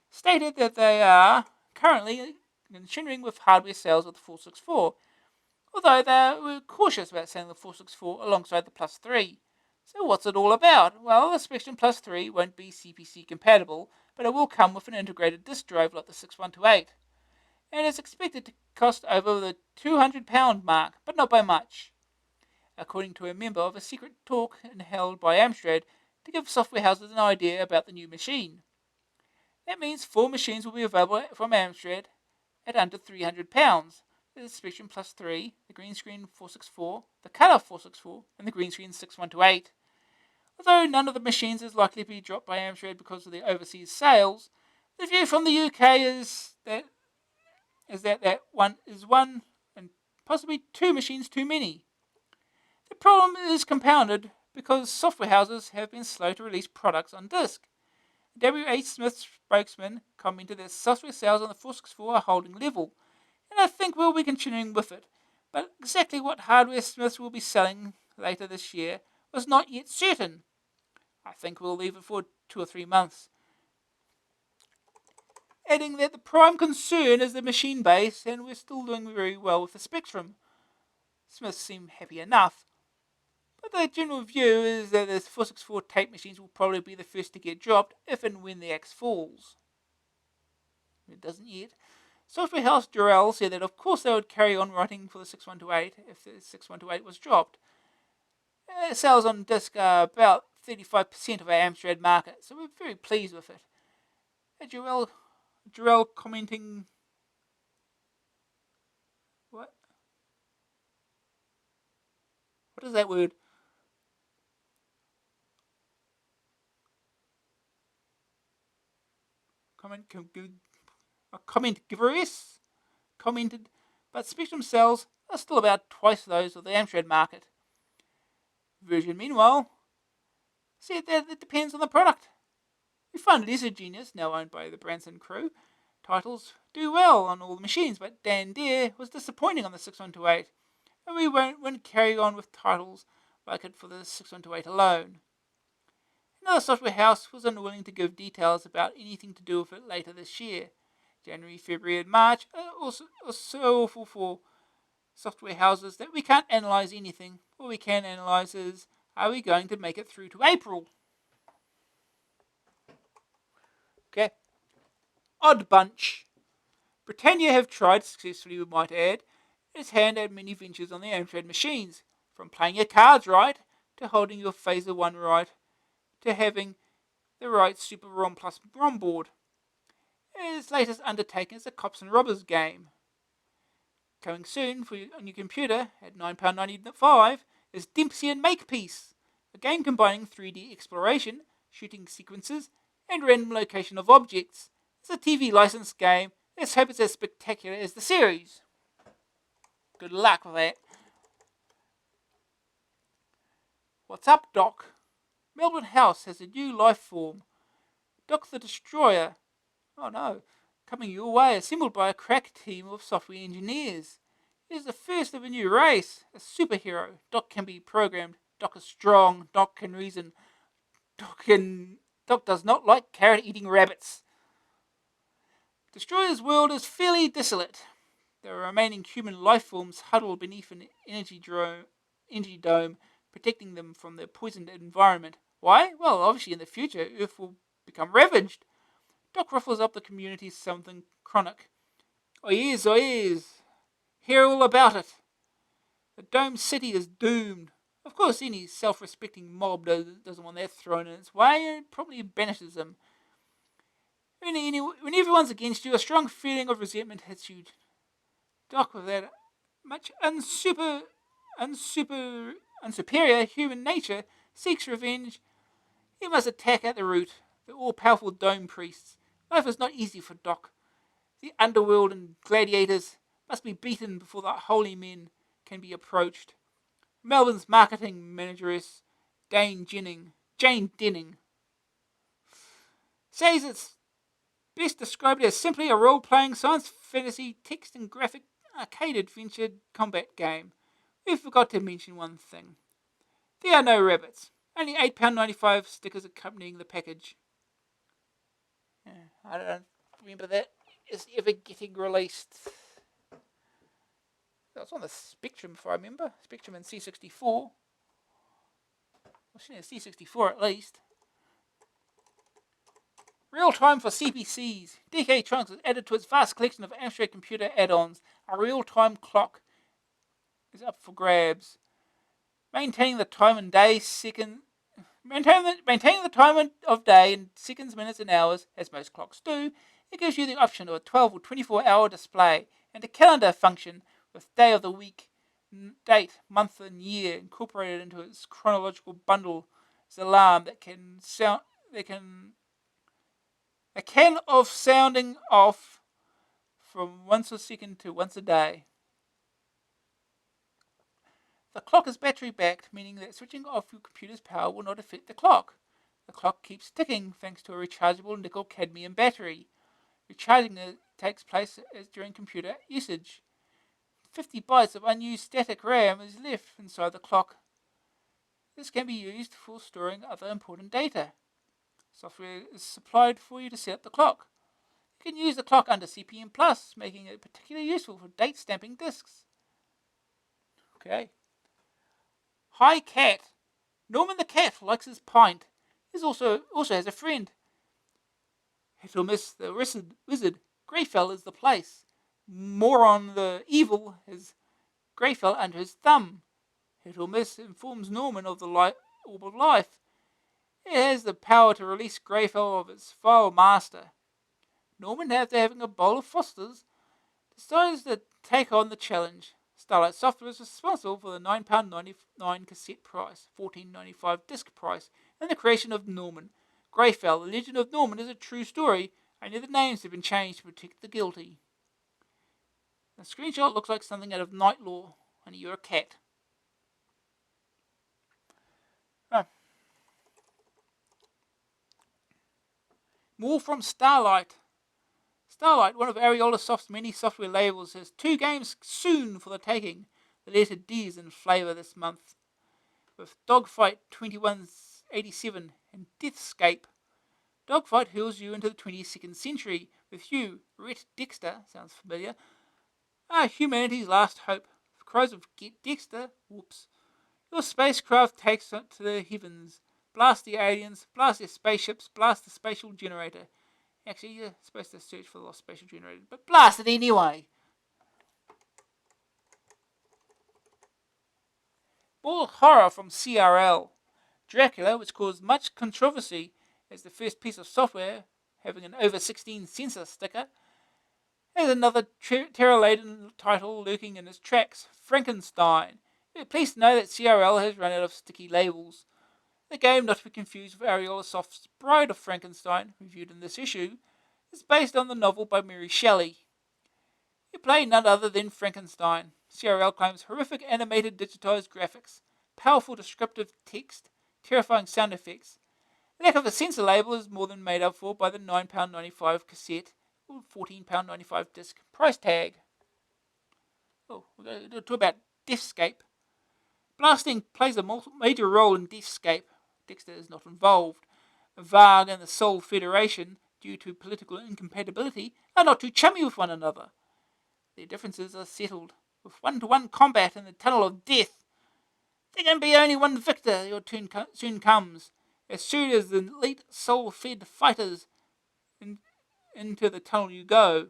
stated that they are currently continuing with hardware sales of the 464, although they were cautious about selling the 464 alongside the Plus 3. So what's it all about? Well, the Spectrum Plus 3 won't be CPC compatible, but it will come with an integrated disk drive like the 6128, and is expected to cost over the £200 mark, but not by much, according to a member of a secret talk held by Amstrad to give software houses an idea about the new machine. That means 4 machines will be available from Amstrad at under £300. The Spectrum Plus 3, the green screen 464, the colour 464, and the green screen 6128. Although none of the machines is likely to be dropped by Amstrad because of their overseas sales, the view from the UK is that one is one and possibly 2 machines too many. The problem is compounded because software houses have been slow to release products on disk. W.H. Smith's spokesman commented that software sales on the 464 are holding level, and I think we'll be continuing with it. But exactly what hardware Smiths will be selling later this year was not yet certain. I think we'll leave it for 2 or 3 months. Adding that the prime concern is the machine base, and we're still doing very well with the Spectrum. Smiths seem happy enough, but the general view is that the 464 tape machines will probably be the first to get dropped if and when the axe falls. It doesn't yet. Software house Durrell said that of course they would carry on writing for the 6128 if the 6128 was dropped. Sales on disk are about 35% of our Amstrad market, so we're very pleased with it. Durrell commenting... What? What is that word? Comment giverous commented, but Spectrum sales are still about twice those of the Amstrad market. Virgin, meanwhile, said that it depends on the product. We find Lesser Genius, now owned by the Branson crew, titles do well on all the machines, but Dan Dare was disappointing on the 6128, and we won't carry on with titles like it for the 6128 alone. Another software house was unwilling to give details about anything to do with it later this year. January, February, and March are so awful for software houses that we can't analyse anything. All we can analyse is, are we going to make it through to April? Okay. Odd bunch. Britannia have tried successfully, we might add, its hand at many ventures on the Amstrad machines, from playing your cards right, to holding your Phaser 1 right, to having the right Super ROM Plus ROM board. Its latest undertaking is a Cops and Robbers game. Coming soon on your computer at £9.95 is Dempsey and Makepeace, a game combining 3D exploration, shooting sequences, and random location of objects. It's a TV licensed game. Let's hope it's as spectacular as the series. Good luck with that. What's up, Doc? Melbourne House has a new life form. Doc the Destroyer. Oh no. Coming your way, assembled by a crack team of software engineers. It is the first of a new race. A superhero. Doc can be programmed. Doc is strong. Doc can reason. Doc does not like carrot-eating rabbits. Destroyer's world is fairly desolate. The remaining human life forms huddle beneath an energy dome, protecting them from the poisoned environment. Why? Well, obviously in the future, Earth will become ravaged. Doc ruffles up the community something chronic. Oh yes. Hear all about it. The dome city is doomed. Of course, any self-respecting mob doesn't want that thrown in its way, and it probably banishes them. When everyone's against you, a strong feeling of resentment hits you. Doc, with that much unsuperior human nature, seeks revenge. He must attack at the root, the all-powerful dome priests. Life is not easy for Doc. The underworld and gladiators must be beaten before the holy men can be approached. Melbourne's marketing manageress, Jane Denning, says it's best described as simply a role-playing science fantasy text and graphic arcade adventure combat game We forgot to mention one thing. There are no rabbits. Only £8.95 stickers accompanying the package. I don't remember that is ever getting released. That was on the Spectrum, if I remember. Spectrum and C64. Well, C64 at least. Real time for CPCs. DK Trunks has added to its vast collection of Amstrad computer add-ons. A real-time clock is up for grabs. Maintaining the time and day, maintaining the time of day in seconds, minutes, and hours, as most clocks do. It gives you the option of a 12 or 24-hour display and a calendar function with day of the week, date, month, and year incorporated into its chronological bundle. It's an alarm that can sounding off from once a second to once a day. The clock is battery backed, meaning that switching off your computer's power will not affect the clock. The clock keeps ticking thanks to a rechargeable nickel-cadmium battery. Recharging it takes place during computer usage. 50 bytes of unused static RAM is left inside the clock. This can be used for storing other important data. Software is supplied for you to set up the clock. You can use the clock under CPM+, making it particularly useful for date stamping disks. Okay. Hi Cat. Norman the cat likes his pint. He also has a friend. Hit or miss the wizard. Greyfell is the place. Moron the evil has Greyfell under his thumb. Hit or miss informs Norman of the orb of life. It has the power to release Greyfell of its foul master. Norman, after having a bowl of Fosters, decides to take on the challenge. Starlight Software is responsible for the £9.99 cassette price, $14.95 disc price, and the creation of Norman. Greyfell, the legend of Norman, is a true story, only the names have been changed to protect the guilty. The screenshot looks like something out of Night Law, only you're a cat. Oh. More from Starlight. Starlight, one of Ariolasoft's many software labels, has 2 games soon for the taking. The letter D is in flavour this month, with Dogfight 2187 and Deathscape. Dogfight hurls you into the 22nd century, with you, Rhett Dexter, sounds familiar, humanity's last hope. For cries of Get Dexter, whoops. Your spacecraft takes it to the heavens. Blast the aliens, blast their spaceships, blast the spatial generator. Actually, you're supposed to search for the lost spatial generator, but blast it anyway. More horror from CRL. Dracula, which caused much controversy as the first piece of software having an over 16 censor sticker, has another terror-laden title lurking in its tracks, Frankenstein. We're pleased to know that CRL has run out of sticky labels. The game, not to be confused with Ariolasoft's Bride of Frankenstein, reviewed in this issue, is based on the novel by Mary Shelley. You play none other than Frankenstein. CRL claims horrific animated digitized graphics, powerful descriptive text, terrifying sound effects. Lack of a censor label is more than made up for by the £9.95 cassette or £14.95 disc price tag. Oh, we're going to talk about Deathscape. Blasting plays a major role in Deathscape. Dexter is not involved. Varg and the Soul Federation, due to political incompatibility, are not too chummy with one another. Their differences are settled with one-to-one combat in the Tunnel of Death. There can be only one victor. Your turn soon comes. As soon as the elite soul-fed fighters into the tunnel you go.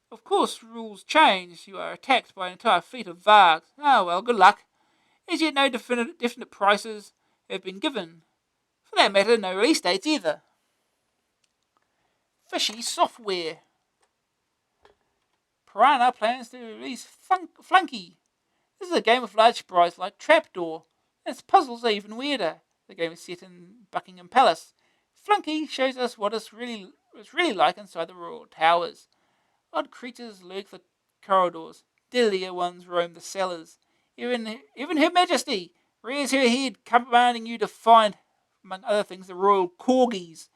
Of course, rules change. You are attacked by an entire fleet of Vargs. Ah, well, good luck. As yet, no definite prices have been given. For that matter, no release dates either. Fishy software. Piranha plans to release Flunky. This is a game with large sprites like Trapdoor. And its puzzles are even weirder. The game is set in Buckingham Palace. Flunky shows us what it's really like inside the royal towers. Odd creatures lurk the corridors. Deadlier ones roam the cellars. Even Her Majesty rears her head, commanding you to find, among other things, the royal corgis.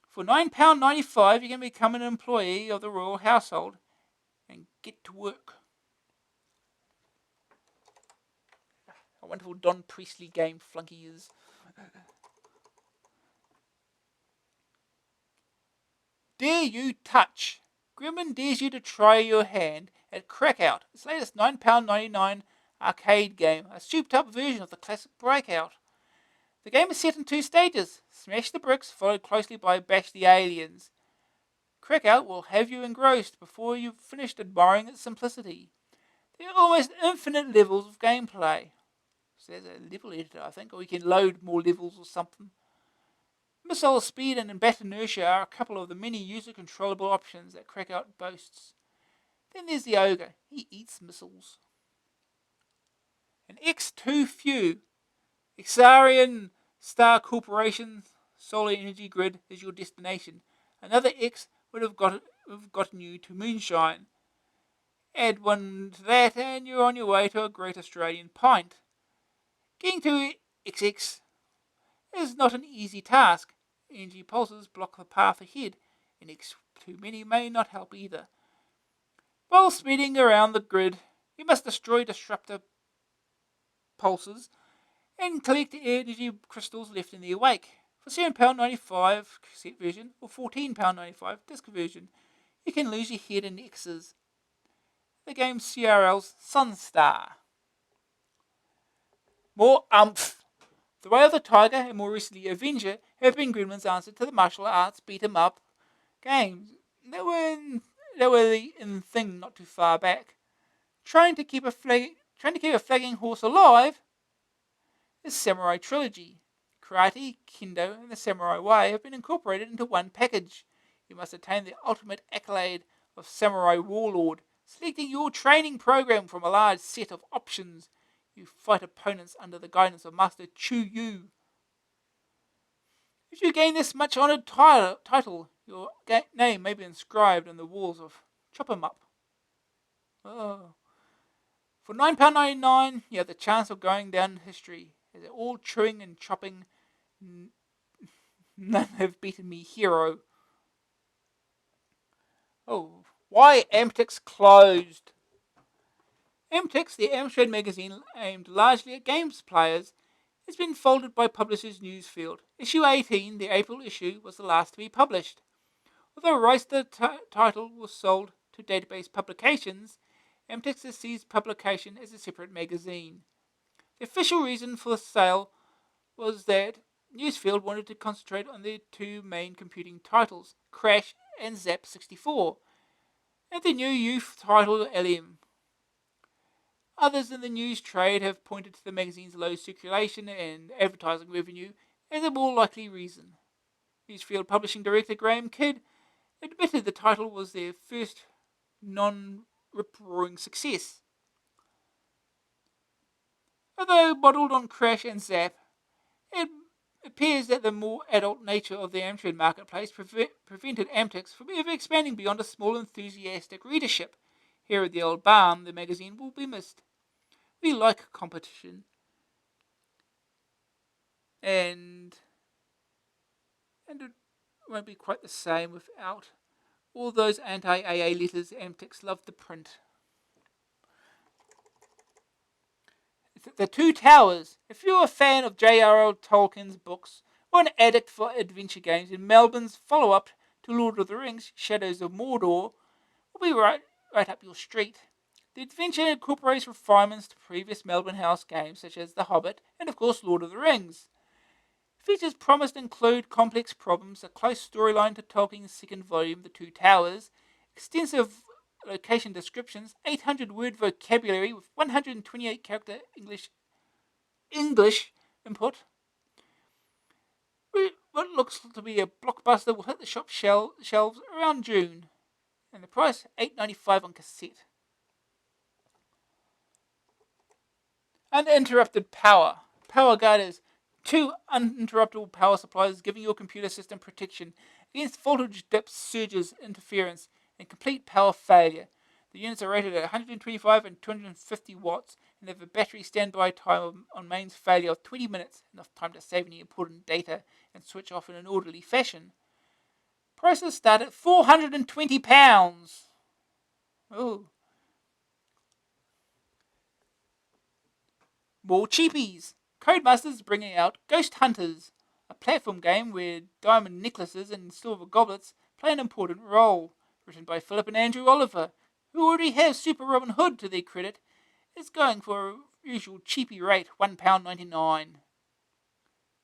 For £9.95, you can become an employee of the royal household and get to work. A wonderful Don Priestley game Flunky is. Dare You Touch. Grimman dares you to try your hand at Crackout, its latest £9.99 arcade game, a souped-up version of the classic Breakout. The game is set in 2 stages: Smash the Bricks, followed closely by Bash the Aliens. Crackout will have you engrossed before you've finished admiring its simplicity. There are almost infinite levels of gameplay. So there's a level editor, I think, or you can load more levels or something. Missile speed and bat inertia are a couple of the many user-controllable options that Crackout boasts. Then there's the ogre. He eats missiles. An X2 Few. Xarian Star Corporation Solar Energy Grid is your destination. Another X would have gotten you to moonshine. Add one to that and you're on your way to a great Australian pint. Getting to XX is not an easy task. Energy pulses block the path ahead, and X2 many may not help either. While speeding around the grid, you must destroy disruptor pulses and collect energy crystals left in their wake. For £7.95 cassette version or £14.95 disc version, you can lose your head in X's. The game CRL's Sunstar. More umph. The Way of the Tiger and more recently Avenger have been Gremlin's answer to the martial arts beat-em-up games. They were in thing not too far back. Trying to keep a flagging horse alive is Samurai Trilogy. Karate, Kendo, and the Samurai Way have been incorporated into one package. You must attain the ultimate accolade of Samurai Warlord, selecting your training program from a large set of options. You fight opponents under the guidance of Master Chu Yu. If you gain this much honoured title, your name may be inscribed on the walls of Chop 'em Up. Oh. For £9.99, you have the chance of going down in history. As they're all chewing and chopping, none have beaten me, hero. Oh, why Amtix closed? Amtix, the Amstrad magazine aimed largely at games players, has been folded by Publishers Newsfield. Issue 18, the April issue, was the last to be published. Although rights to the title was sold to database publications, Amtix has ceased publication as a separate magazine. The official reason for the sale was that Newsfield wanted to concentrate on their 2 main computing titles, Crash and Zap 64, and the new youth title LM. Others in the news trade have pointed to the magazine's low circulation and advertising revenue as a more likely reason. Newsfield publishing director Graham Kidd admitted the title was their first non-rip-roaring success. Although modelled on Crash and Zap, it appears that the more adult nature of the Amstrad marketplace prevented Amtix from ever expanding beyond a small enthusiastic readership. Here at the Old Barn, the magazine will be missed. We like competition. And it won't be quite the same without all those anti-AA letters Amtix loved to print. The Two Towers. If you're a fan of J.R.R. Tolkien's books or an addict for adventure games, in Melbourne's follow-up to Lord of the Rings, Shadows of Mordor, will be right up your street. The adventure incorporates refinements to previous Melbourne House games such as The Hobbit and of course Lord of the Rings. Features promised to include complex problems, a close storyline to Tolkien's second volume, The Two Towers, extensive location descriptions, 800-word vocabulary with 128 character English input. What looks to be a blockbuster will hit the shop shelves around June. And the price, $8.95 on cassette. Uninterrupted power. PowerGuard is 2 uninterruptible power supplies giving your computer system protection against voltage dips, surges, interference, and complete power failure. The units are rated at 125 and 250 watts and have a battery standby time on mains failure of 20 minutes, enough time to save any important data and switch off in an orderly fashion. Prices start at £420. Oh. More cheapies. Codemasters bringing out Ghost Hunters, a platform game where diamond necklaces and silver goblets play an important role. Written by Philip and Andrew Oliver, who already have Super Robin Hood to their credit, is going for a usual cheapy rate, £1.99.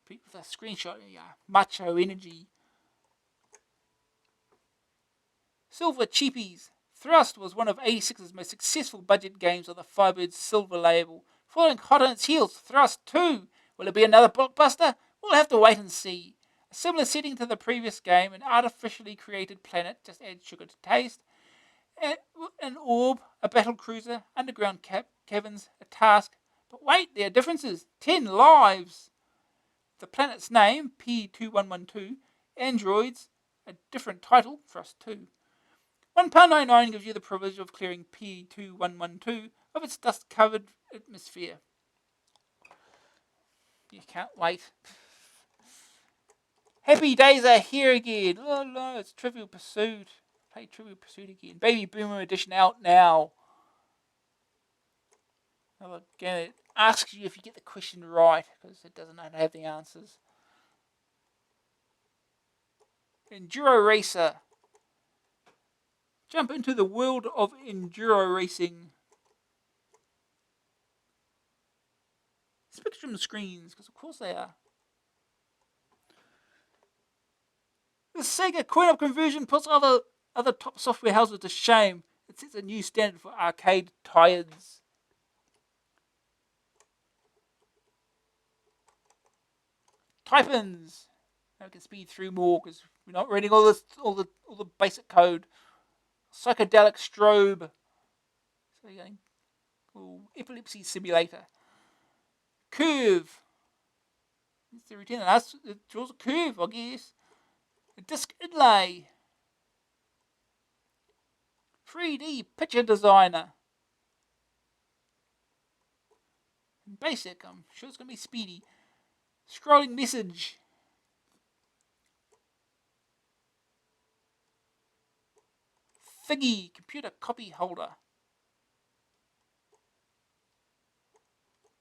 With a screenshot, yeah, macho energy. Silver cheapies. Thrust was one of 86's most successful budget games on the Firebird Silver label. Following hot on its heels, Thrust 2. Will it be another blockbuster? We'll have to wait and see. A similar setting to the previous game, an artificially created planet, just add sugar to taste. An orb, a battle cruiser, underground caverns, a task. But wait, there are differences. 10 lives. The planet's name, P2112. Androids, a different title, Thrust 2. £1.99 gives you the privilege of clearing P2112 of its dust-covered atmosphere. You can't wait. Happy days are here again. Oh no, it's Trivial Pursuit. Play Trivial Pursuit again. Baby Boomer Edition out now. Again, it asks you if you get the question right, because it doesn't have the answers. Enduro Racer. Jump into the world of enduro racing. Spectrum screens, because of course they are. The Sega coin-op conversion puts other top software houses to shame. It sets a new standard for arcade tie-ins. Type-ins. Now we can speed through more because we're not reading all the basic code. Psychedelic strobe. So you're going, epilepsy simulator. Curve. It's the routine. It draws a curve, I guess. A disc inlay. 3D picture designer. Basic, I'm sure it's going to be speedy. Scrolling message. Figgy, computer copy holder.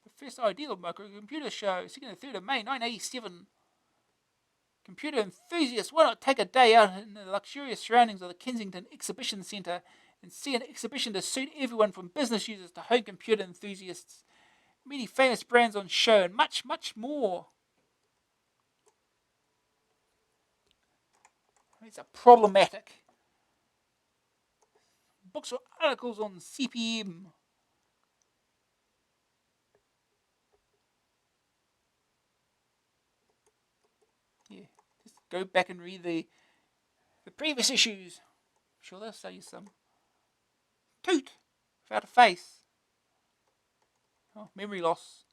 The first ideal microcomputer show, 2nd and 3rd of May 1987. Computer enthusiasts, why not take a day out in the luxurious surroundings of the Kensington Exhibition Centre and see an exhibition to suit everyone from business users to home computer enthusiasts. Many famous brands on show and much, much more. It's a problematic. Books or articles on CPM. Yeah, just go back and read the previous issues. I'm sure they'll sell you some. Toot, without a face. Oh, memory loss.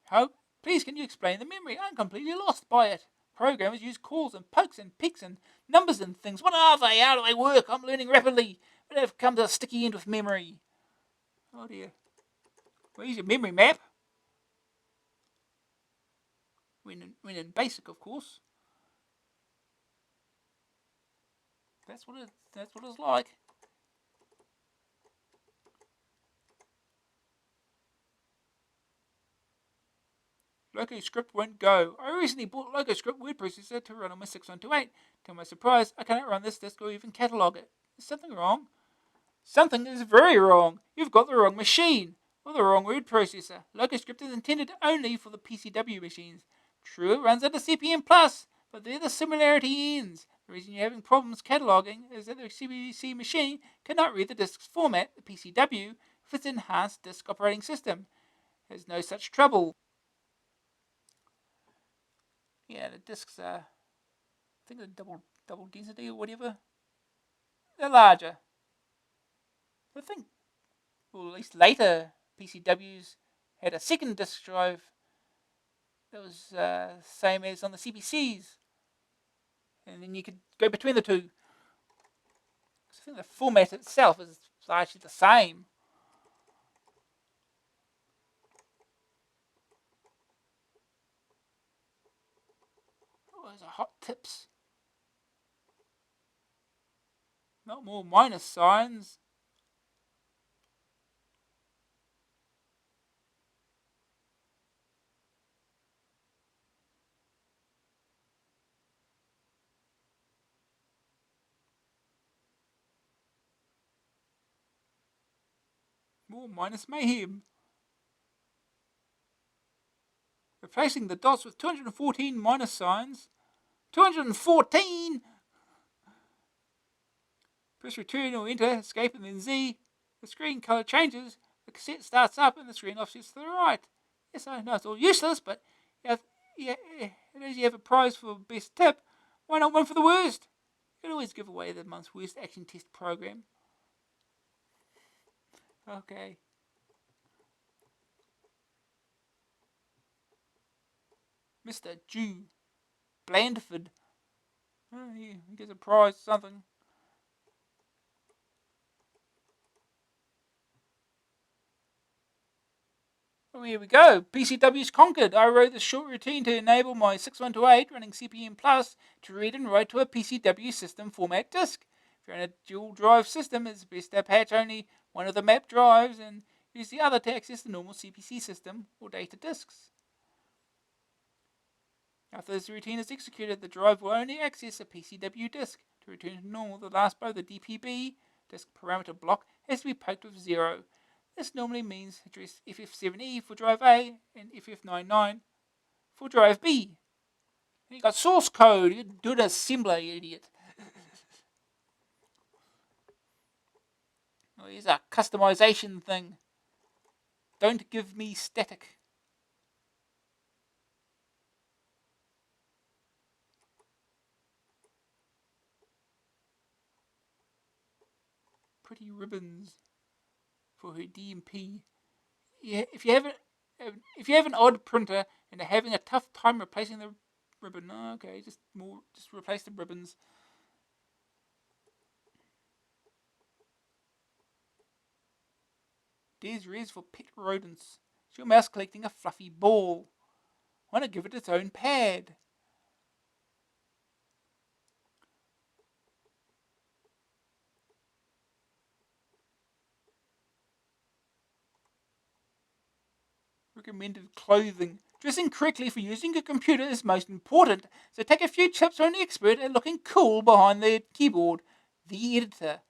How? Please, can you explain the memory? I'm completely lost by it. Programmers use calls and pokes and peeks and numbers and things. What are they? How do they work? I'm learning rapidly, but I've come to a sticky end with memory. Oh dear. Where's your memory map? When in basic, of course. That's what it's like. LocoScript won't go. I recently bought LocoScript word processor to run on my 6128. To my surprise, I cannot run this disk or even catalog it. Is something wrong? Something is very wrong. You've got the wrong machine. Or the wrong word processor. LocoScript is intended only for the PCW machines. True, it runs under CPM+, but there the similarity ends. The reason you're having problems cataloging is that the CPC machine cannot read the disk's format, the PCW, with its enhanced disk operating system. There's no such trouble. Yeah, the discs are, I think they're double density or whatever. They're larger. I think, well, at least later PCWs had a second disk drive that was same as on the CPCs, and then you could go between the two. So I think the format itself is largely the same. Oh, those are hot tips. Not more minus signs. More minus mayhem. Replacing the dots with 214 minus signs. 214! Press return or enter, escape, and then Z. The screen colour changes, the cassette starts up, and the screen offsets to the right. Yes, I know it's all useless, but as you have a prize for best tip, why not one for the worst? You can always give away the month's worst action test program. Okay. Mr. Jew Blandford. Oh, he gets a prize, something. Oh, here we go. PCW's conquered. I wrote this short routine to enable my 6128 running CPM Plus to read and write to a PCW system format disk. If you're in a dual drive system, it's best to patch only one of the map drives and use the other to access the normal CPC system or data disks. After this routine is executed, the drive will only access a PCW disk. To return to normal, the last byte of the DPB disk parameter block has to be poked with 0. This normally means address FF7E for drive A and FF99 for drive B. And you got source code. You do an assembler, you idiot. Oh, here's a customization thing. Don't give me static. Pretty ribbons for her DMP. Yeah, if you have an odd printer and are having a tough time replacing the ribbon, okay, just replace the ribbons. Des res for pet rodents. Is your mouse collecting a fluffy ball? Why not give it its own pad? Recommended clothing. Dressing correctly for using a computer is most important, so take a few tips from an expert at looking cool behind the keyboard, the editor.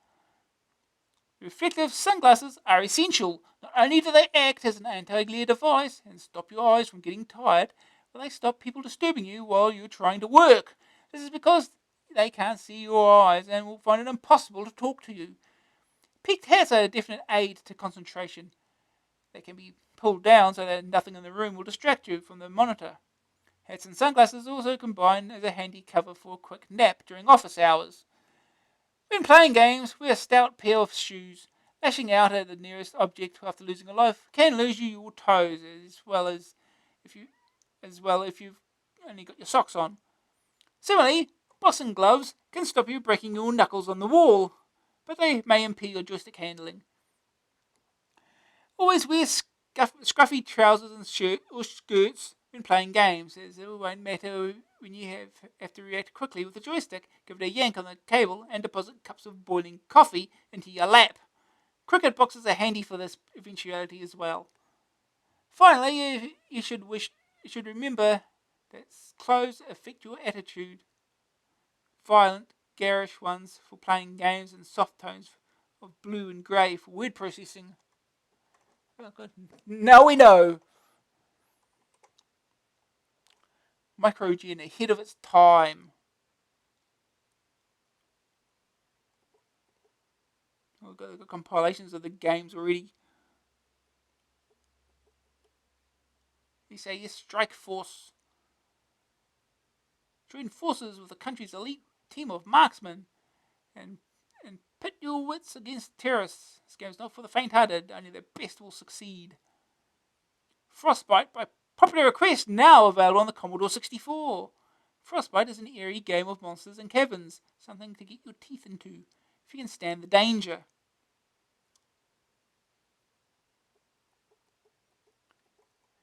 Reflective sunglasses are essential. Not only do they act as an anti-glare device and stop your eyes from getting tired, but they stop people disturbing you while you're trying to work. This is because they can't see your eyes and will find it impossible to talk to you. Peaked hats are a definite aid to concentration. They can be pulled down so that nothing in the room will distract you from the monitor. Hats and sunglasses also combine as a handy cover for a quick nap during office hours. When playing games, wear a stout pair of shoes. Lashing out at the nearest object after losing a life can lose you your toes, as well if you've only got your socks on. Similarly, boxing gloves can stop you breaking your knuckles on the wall, but they may impede your joystick handling. Always wear scruffy trousers and skirts when playing games, as it won't matter when you have to react quickly with the joystick. Give it a yank on the cable and deposit cups of boiling coffee into your lap. Cricket boxes are handy for this eventuality as well. Finally, you should remember that clothes affect your attitude. Violent, garish ones for playing games and soft tones of blue and grey for word processing. Oh, good. Now we know. Microgen ahead of its time. We've got compilations of the games already. We say yes, strike force. Join forces with the country's elite team of marksmen and pit your wits against terrorists. This game's not for the faint-hearted. Only the best will succeed. Frostbite, by popular request, now available on the Commodore 64. Frostbite is an eerie game of monsters and caverns, something to get your teeth into, if you can stand the danger.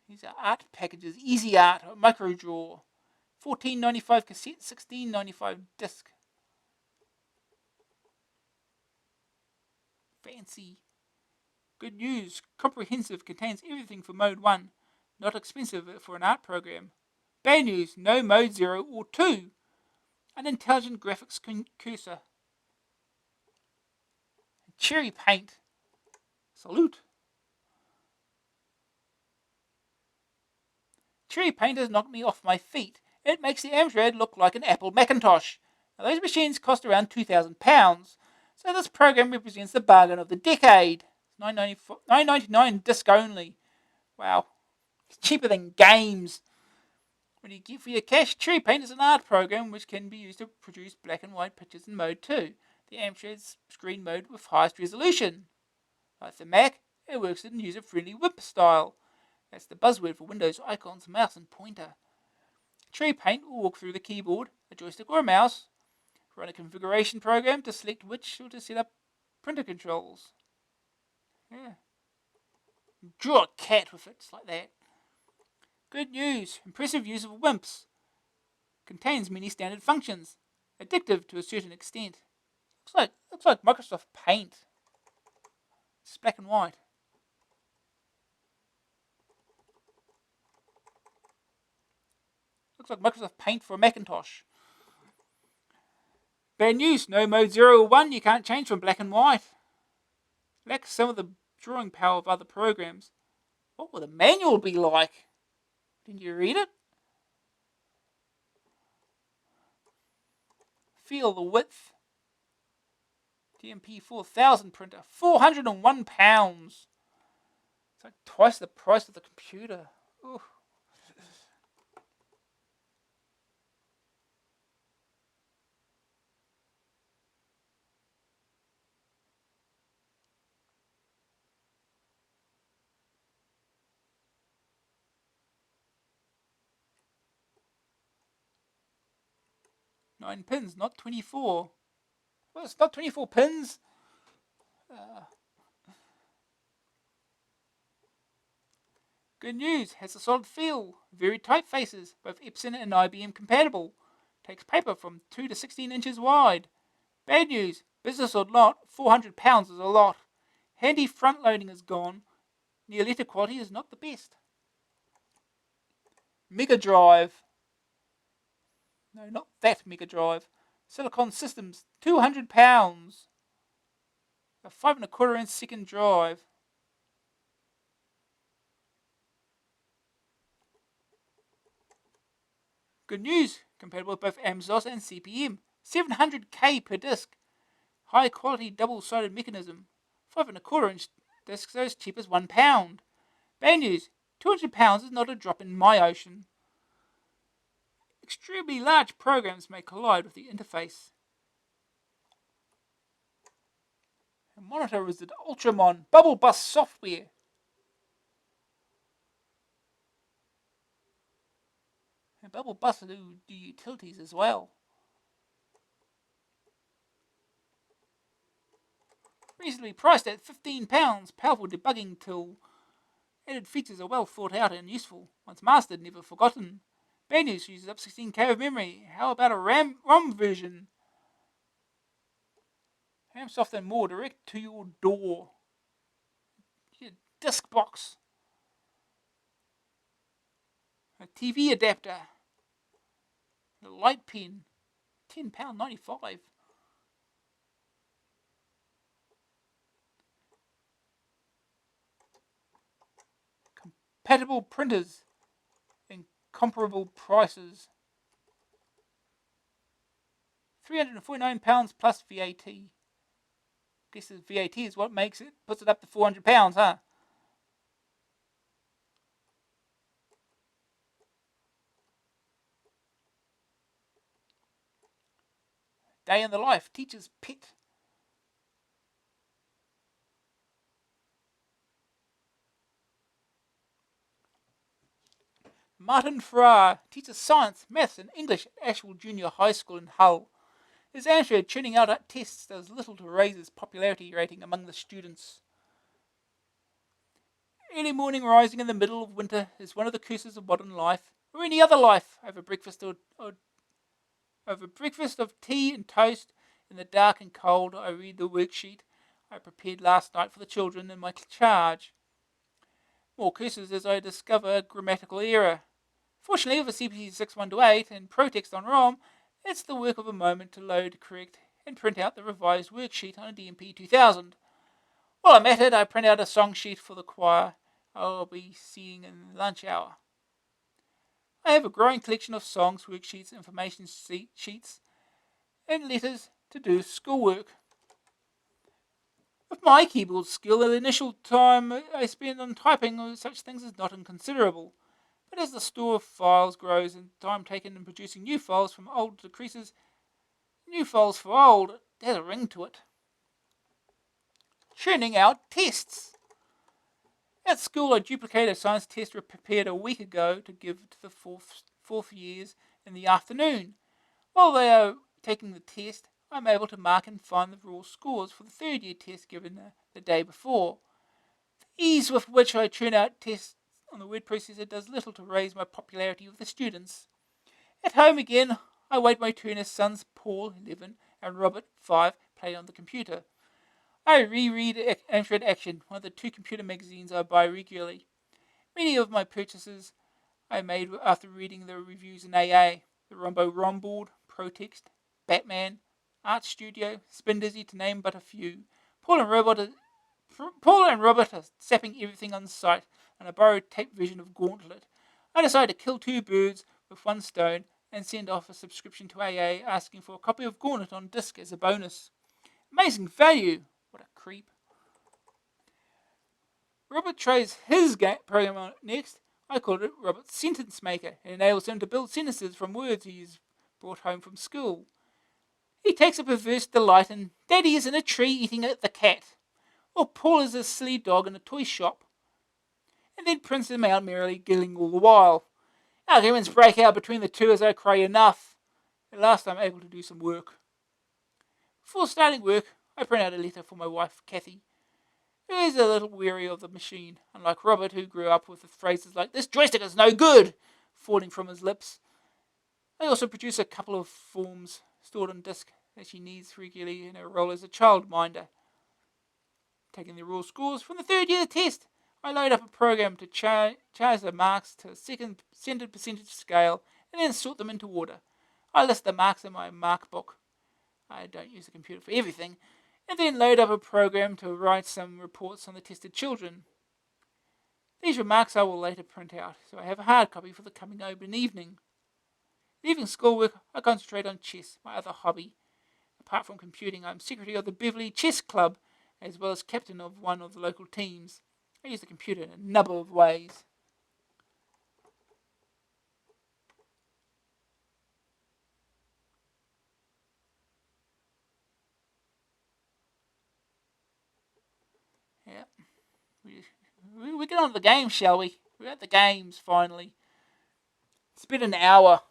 These are art packages. Easy Art, Microdraw. $14.95 cassette, $16.95 disc. Fancy. Good news. Comprehensive, contains everything for Mode 1. Not expensive for an art program. Bad news. No Mode 0 or 2. An intelligent graphics cursor. Cherry paint. Salute. Cherry Paint has knocked me off my feet. It makes the Amstrad look like an Apple Macintosh. Now, those machines cost around £2,000, so this program represents the bargain of the decade. $9.99 disc only. Wow, it's cheaper than games. What do you get for your cash? Cherry Paint is an art program which can be used to produce black and white pictures in Mode 2, the Amstrad's screen mode with highest resolution. Like the Mac, it works in user-friendly WIMP style. That's the buzzword for Windows icons, mouse and pointer. Cherry Paint will walk through the keyboard, a joystick or a mouse, run a configuration program to select which or to set up printer controls. Yeah. Draw a cat with it, just like that. Good news, impressive use of WIMPs. Contains many standard functions. Addictive to a certain extent. Looks like Microsoft Paint. It's black and white. Looks like Microsoft Paint for a Macintosh. Bad news, no mode 0 or 1, you can't change from black and white. Lacks some of the drawing power of other programs. What will the manual be like? Didn't you read it? Feel the width. DMP 4000 printer, £401. It's like twice the price of the computer. Ooh. Nine pins, not 24. Well, it's not 24 pins. Good news, has a solid feel. Very tight faces, both Epson and IBM compatible. Takes paper from 2 to 16 inches wide. Bad news, business or not, £400 is a lot. Handy front loading is gone. Near letter quality is not the best. Mega Drive. No, not that Mega Drive. Silicon Systems, £200. A 5 1/4 inch second drive. Good news, compatible with both MS-DOS and CP/M. 700K per disc. High quality double-sided mechanism. 5 1/4 inch discs are as cheap as £1. Bad news, £200 is not a drop in my ocean. Extremely large programs may collide with the interface. The monitor is the Ultramon Bubble Bus software. And Bubble Bus do utilities as well. Reasonably priced at £15. Powerful debugging tool. Added features are well thought out and useful. Once mastered, never forgotten. Bad news, uses up 16K of memory. How about a ROM version? Hamsoft and more direct to your door. Your disc box. A TV adapter. A light pen. £10.95. Compatible printers. And comparable prices. £349 plus VAT. Guess the VAT is what makes it, puts it up to £400, huh? Day in the life, teacher's pet. Martin Farrar teaches science, maths, and English at Ashwell Junior High School in Hull. His Amstrad churning out tests does little to raise his popularity rating among the students. Early morning rising in the middle of winter is one of the curses of modern life, or any other life. Over breakfast of tea and toast, in the dark and cold, I read the worksheet I prepared last night for the children in my charge. More curses as I discover a grammatical error. Fortunately, with a CPC 6128 and ProText on ROM, it's the work of a moment to load, correct, and print out the revised worksheet on a DMP 2000. While I'm at it, I print out a song sheet for the choir I'll be seeing in lunch hour. I have a growing collection of songs, worksheets, information sheets, and letters to do schoolwork. With my keyboard skill, the initial time I spend on typing such things is not inconsiderable. But as the store of files grows and time taken in producing new files from old decreases, new files for old, there's a ring to it. Churning out tests. At school, I duplicated a science test prepared a week ago to give to the fourth years in the afternoon. While they are taking the test, I'm able to mark and find the raw scores for the third year test given the day before. The ease with which I churn out tests on the word processor does little to raise my popularity with the students. At home again, I wait my turn as sons Paul, 11, and Robert, 5, play on the computer. I reread Amstrad Action, one of the 2 computer magazines I buy regularly. Many of my purchases I made after reading the reviews in AA, the Rumbo Romboard, ProText, Batman, Art Studio, Spin Dizzy, to name but a few. Paul and Robert are sapping everything on sight, and a borrowed tape version of Gauntlet. I decided to kill 2 birds with 1 stone and send off a subscription to AA asking for a copy of Gauntlet on disc as a bonus. Amazing value! What a creep. Robert tries his program on next. I called it Robert's Sentence Maker. It enables him to build sentences from words he's brought home from school. He takes a perverse delight in Daddy is in a tree eating at the cat, or Paul is a silly dog in a toy shop, and then prints them out merrily, giggling all the while. Arguments break out between the two as I cry enough. At last I'm able to do some work. Before starting work, I print out a letter for my wife, Kathy, who is a little weary of the machine, unlike Robert, who grew up with the phrases like, "This joystick is no good," falling from his lips. I also produce a couple of forms stored on disk that she needs regularly in her role as a childminder. Taking the raw scores from the third year test, I load up a program to charge the marks to a second percentage scale and then sort them into order. I list the marks in my mark book. I don't use the computer for everything, and then load up a program to write some reports on the tested children. These remarks I will later print out, so I have a hard copy for the coming open evening. Leaving schoolwork, I concentrate on chess, my other hobby. Apart from computing, I'm secretary of the Beverley Chess Club, as well as captain of one of the local teams. I use the computer in a number of ways. Yeah. We get on to the games, shall we? We're at the games, finally. It's been an hour.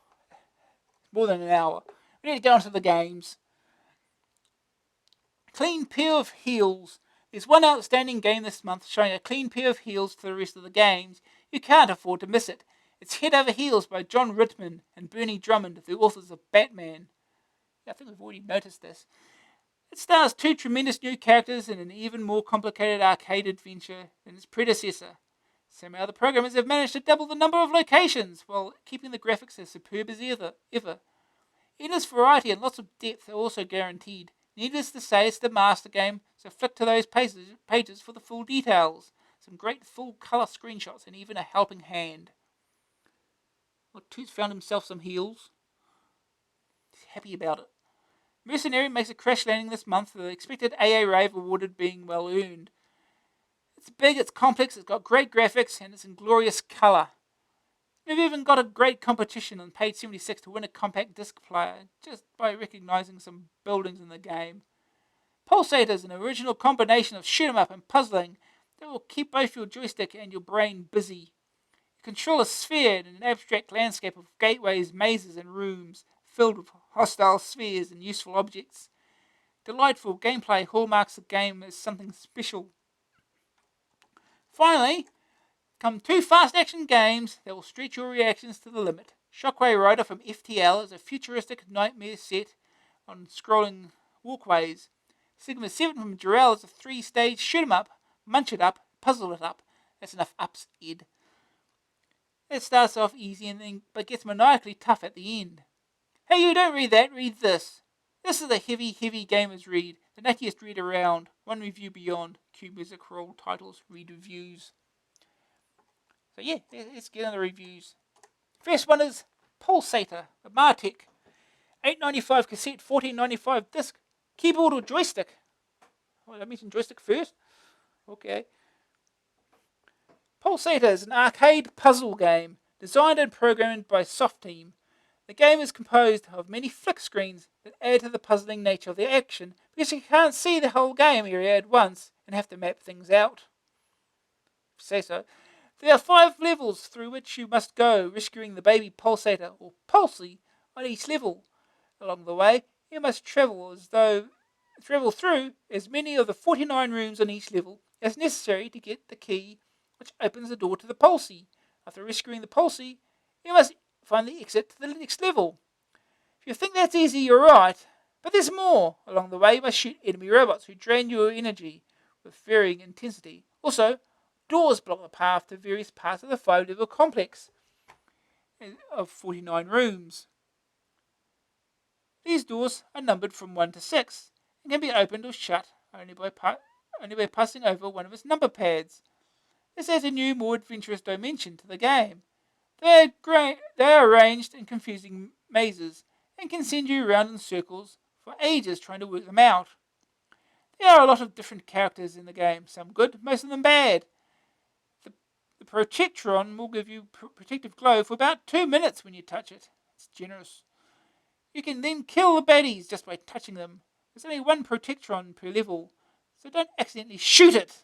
More than an hour. We need to get on to the games. Clean pair of heels. There's one outstanding game this month showing a clean pair of heels to the rest of the games. You can't afford to miss it. It's Head Over Heels by John Rittman and Bernie Drummond, the authors of Batman. I think we've already noticed this. It stars 2 tremendous new characters in an even more complicated arcade adventure than its predecessor. Somehow the programmers have managed to double the number of locations while keeping the graphics as superb as ever. Endless variety and lots of depth are also guaranteed. Needless to say, it's the master game, so flick to those pages for the full details. Some great full colour screenshots and even a helping hand. Well, Toots found himself some heels. He's happy about it. Mercenary makes a crash landing this month, with the expected AA rave awarded being well earned. It's big, it's complex, it's got great graphics, and it's in glorious colour. We've even got a great competition on page 76 to win a compact disc player, just by recognising some buildings in the game. Pulsator is an original combination of shoot 'em up and puzzling that will keep both your joystick and your brain busy. You control a sphere in an abstract landscape of gateways, mazes, and rooms, filled with hostile spheres and useful objects. Delightful gameplay hallmarks the game as something special. Finally, come 2 fast action games that will stretch your reactions to the limit. Shockwave Rider from FTL is a futuristic nightmare set on scrolling walkways. Sigma 7 from Jarrell is a 3-stage shoot 'em up, munch it up, puzzle it up. That's enough ups, Ed. It starts off easy but gets maniacally tough at the end. Hey, you don't read that, read this. This is a heavy gamers read, the nuttiest read around. One review beyond. Cue music roll titles, read reviews. So yeah, let's get on the reviews. First one is Pulsator, a Martech. $8.95 cassette, $14.95 disc, keyboard or joystick. Well, I mentioned joystick first. Okay. Pulsator is an arcade puzzle game designed and programmed by Softeam. The game is composed of many flick screens that add to the puzzling nature of the action because you can't see the whole game area at once and have to map things out. If you say so. There are 5 levels through which you must go, rescuing the baby Pulsator or Pulsey on each level. Along the way, you must travel through as many of the 49 rooms on each level as necessary to get the key which opens the door to the Pulsey. After rescuing the Pulsey, you must find the exit to the next level. If you think that's easy, you're right. But there's more. Along the way, you must shoot enemy robots who drain your energy with varying intensity. Also, doors block the path to various parts of the 5-level complex of 49 rooms. These doors are numbered from 1 to 6 and can be opened or shut only by passing over one of its number pads. This adds a new, more adventurous dimension to the game. They are arranged in confusing mazes and can send you around in circles for ages trying to work them out. There are a lot of different characters in the game, some good, most of them bad. The Protectron will give you protective glow for about 2 minutes when you touch it. It's generous. You can then kill the baddies just by touching them. There's only 1 Protectron per level, so don't accidentally shoot it.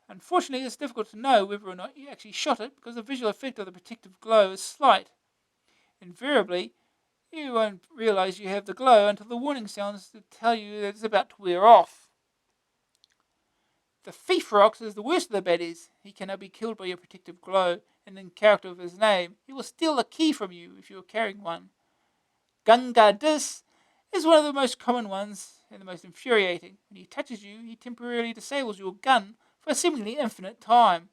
Unfortunately, it's difficult to know whether or not you actually shot it because the visual effect of the protective glow is slight. Invariably, you won't realise you have the glow until the warning sounds to tell you that it's about to wear off. The Thiefrox is the worst of the baddies. He cannot be killed by your protective glow, and in character of his name, he will steal a key from you if you are carrying one. Gunga Dis is one of the most common ones and the most infuriating. When he touches you, he temporarily disables your gun for a seemingly infinite time.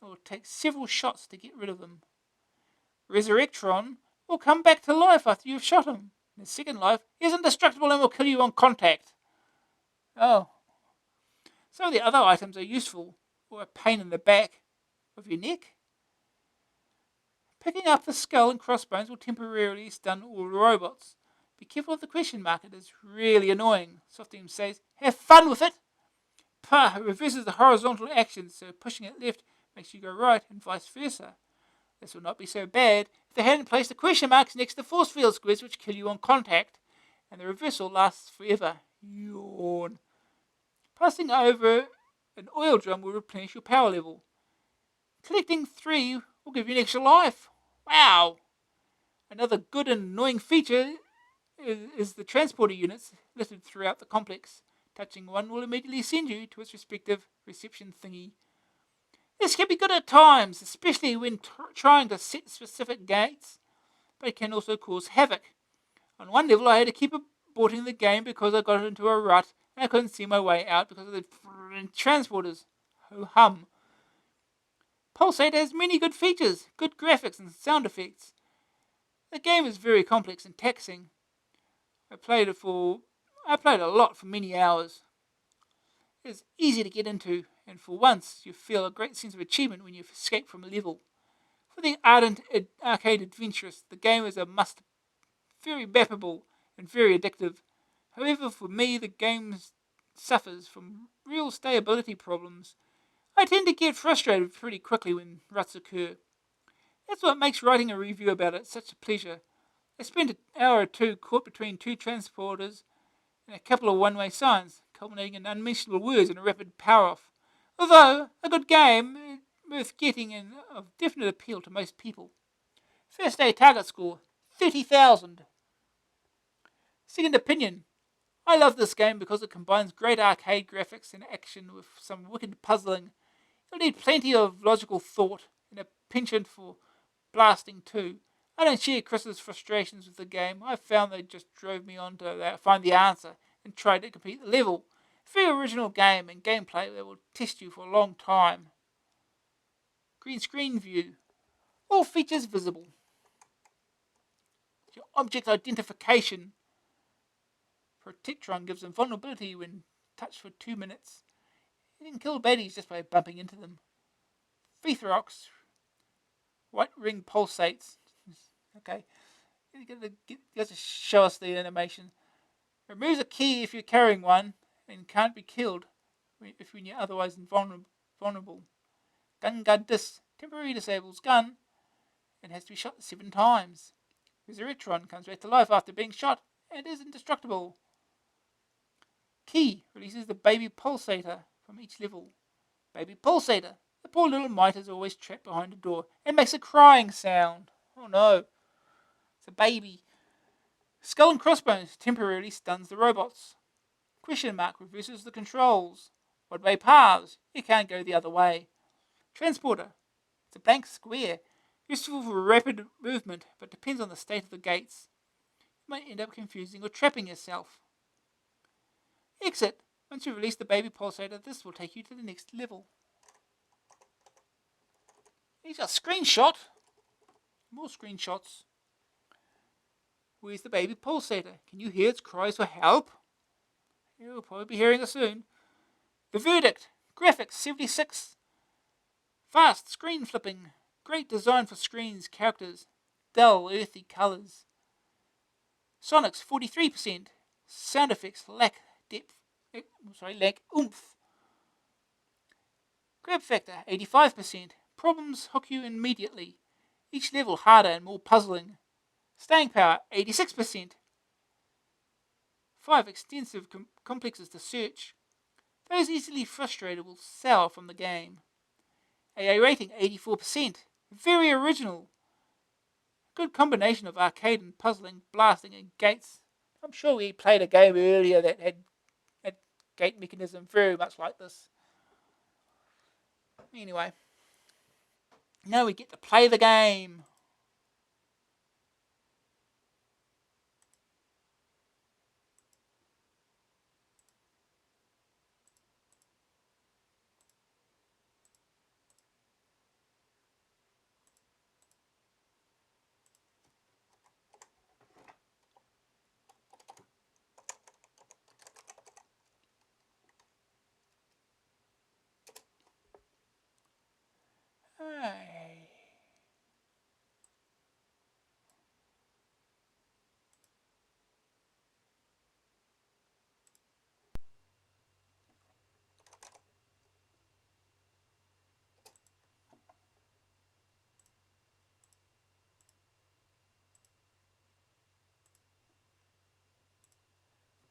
It will take several shots to get rid of him. Resurrectron will come back to life after you've shot him. In his second life, he is indestructible and will kill you on contact. Oh. Some of the other items are useful, or a pain in the back of your neck. Picking up the skull and crossbones will temporarily stun all the robots. Be careful of the question mark, it is really annoying. Softeam says, have fun with it! It reverses the horizontal action, so pushing it left makes you go right and vice versa. This will not be so bad if they hadn't placed the question marks next to force field squids which kill you on contact, and the reversal lasts forever. Yawn. Passing over an oil drum will replenish your power level. Collecting 3 will give you an extra life. Wow! Another good and annoying feature is the transporter units littered throughout the complex. Touching one will immediately send you to its respective reception thingy. This can be good at times, especially when trying to set specific gates, but it can also cause havoc. On one level, I had to keep aborting the game because I got into a rut and I couldn't see my way out because of the transporters. Ho-hum. Pulsator has many good features, good graphics and sound effects. The game is very complex and taxing. I played a lot for many hours. It is easy to get into, and for once you feel a great sense of achievement when you escape from a level. For the ardent arcade adventurist, the game is a must. Very mappable and very addictive. However, for me, the game suffers from real stability problems. I tend to get frustrated pretty quickly when ruts occur. That's what makes writing a review about it such a pleasure. I spent an hour or 2 caught between 2 transporters and a couple of one-way signs, culminating in unmentionable words and a rapid power-off. Although, a good game, worth getting and of definite appeal to most people. First day target score, 30,000. Second opinion. I love this game because it combines great arcade graphics and action with some wicked puzzling. You'll need plenty of logical thought and a penchant for blasting too. I don't share Chris's frustrations with the game. I found they just drove me on to find the answer and try to complete the level. Very original game and gameplay that will test you for a long time. Green screen view. All features visible. Your object identification. Protectron gives them vulnerability when touched for 2 minutes. You can kill baddies just by bumping into them. Thiefrox White ring pulsates. Okay. You have to show us the animation. Removes a key if you're carrying one and can't be killed if you're otherwise vulnerable. Gun guard disc. Temporarily disables gun and has to be shot 7 times. Resurrectron comes back to life after being shot and is indestructible. Key releases the baby pulsator from each level. Baby pulsator. The poor little mite is always trapped behind a door and makes a crying sound. Oh no. It's a baby. Skull and crossbones temporarily stuns the robots. Question mark reverses the controls. One-way paths. You can't go the other way. Transporter. It's a blank square. Useful for rapid movement, but depends on the state of the gates. You might end up confusing or trapping yourself. Exit. Once you release the baby pulsator, this will take you to the next level. Here's a screenshot. More screenshots. Where's the baby pulsator? Can you hear its cries for help? You'll probably be hearing it soon. The verdict. Graphics 76. Fast screen flipping. Great design for screens, characters. Dull, earthy colours. Sonics 43%. Sound effects lack oomph. Grab factor 85%. Problems hook you immediately. Each level harder and more puzzling. Staying power 86%. 5 extensive complexes to search. Those easily frustrated will sour from the game. AA rating 84%. Very original. Good combination of arcade and puzzling, blasting and gates. I'm sure we played a game earlier that had a gate mechanism very much like this. Anyway. Now we get to play the game. Hey.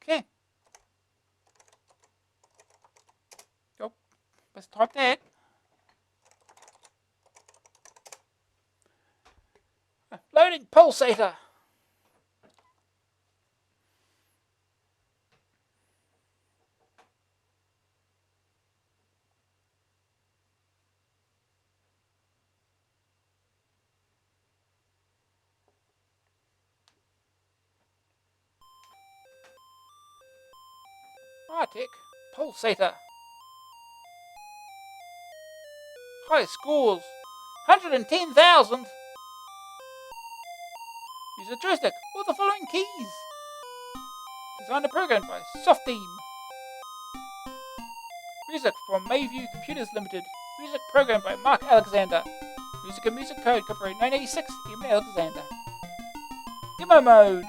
Okay. Go. Let's type that. Loading pulsator. Arctic pulsator. High scores. 110,000. Use a joystick or the following keys. Designed and programmed by Softeam. Music from Mayview Computers Limited. Music programmed by Mark Alexander. Music and music code copyright 986 M. Alexander. Demo mode.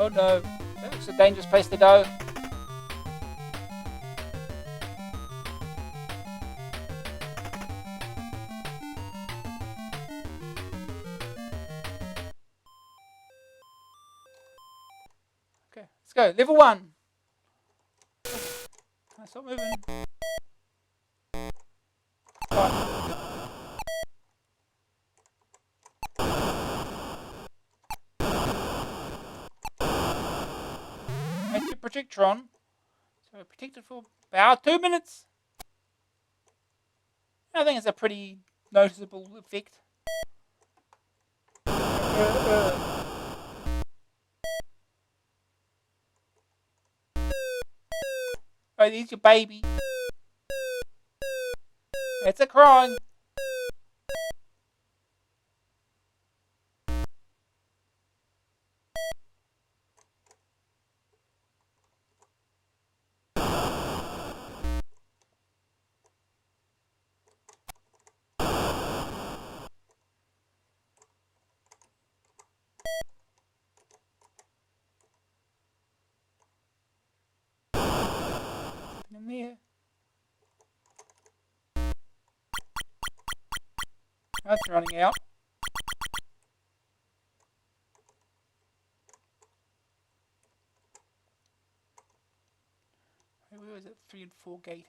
Oh no, that looks a dangerous place to go. Let's go. Level 1. Can I stop moving? Right. Anti-projectron. So protected for about 2 minutes. I think it's a pretty noticeable effect. Oh, there's your baby. It's a crying. In there. That's running out. Where was it? 3 and 4 gate.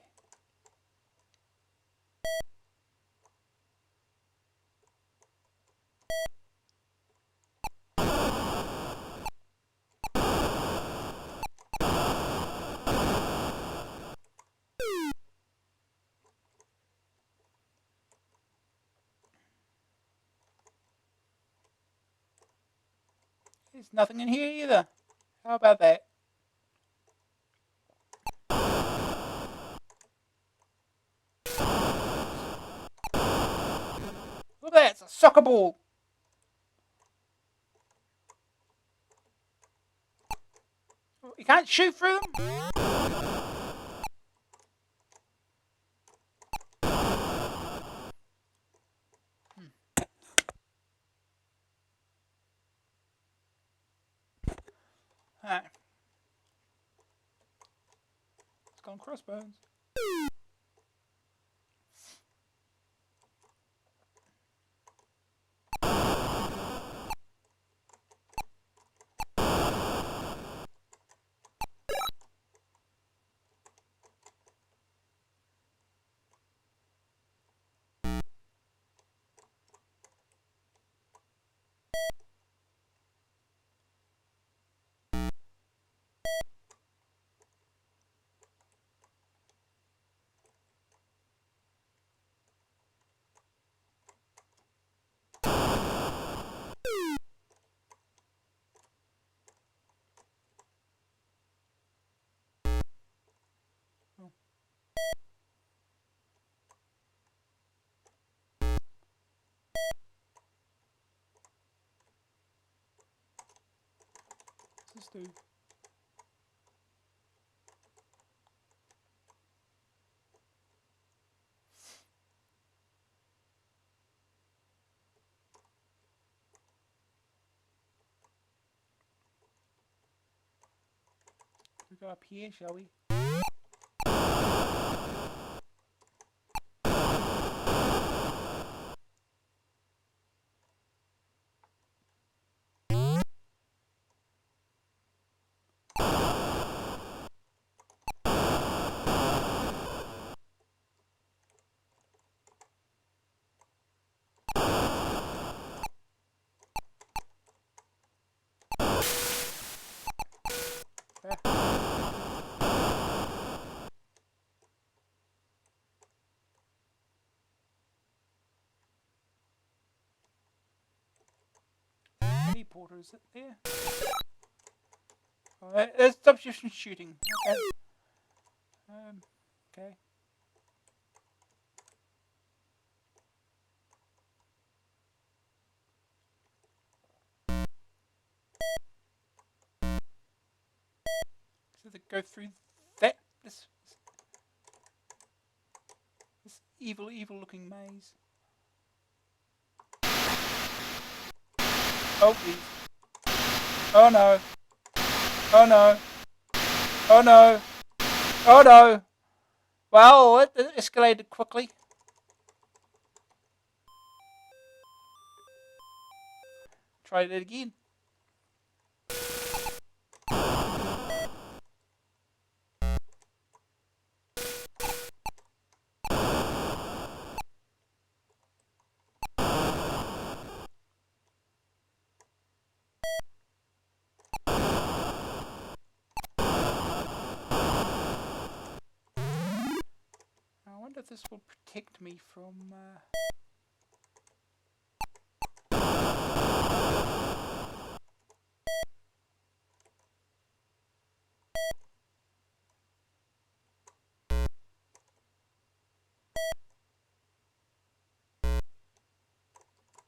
There's nothing in here either. How about that? Look at that, it's a soccer ball. You can't shoot through them? Alright. It's gone crossbones. What's this do? We go up here, shall we? Teleporter, is it there? Oh, that stops you from shooting. Okay. Okay. So they go through that this evil looking maze. Oh please. Oh no. Oh no. Oh no. Oh no. Well, it escalated quickly. Try it again. if this will protect me from...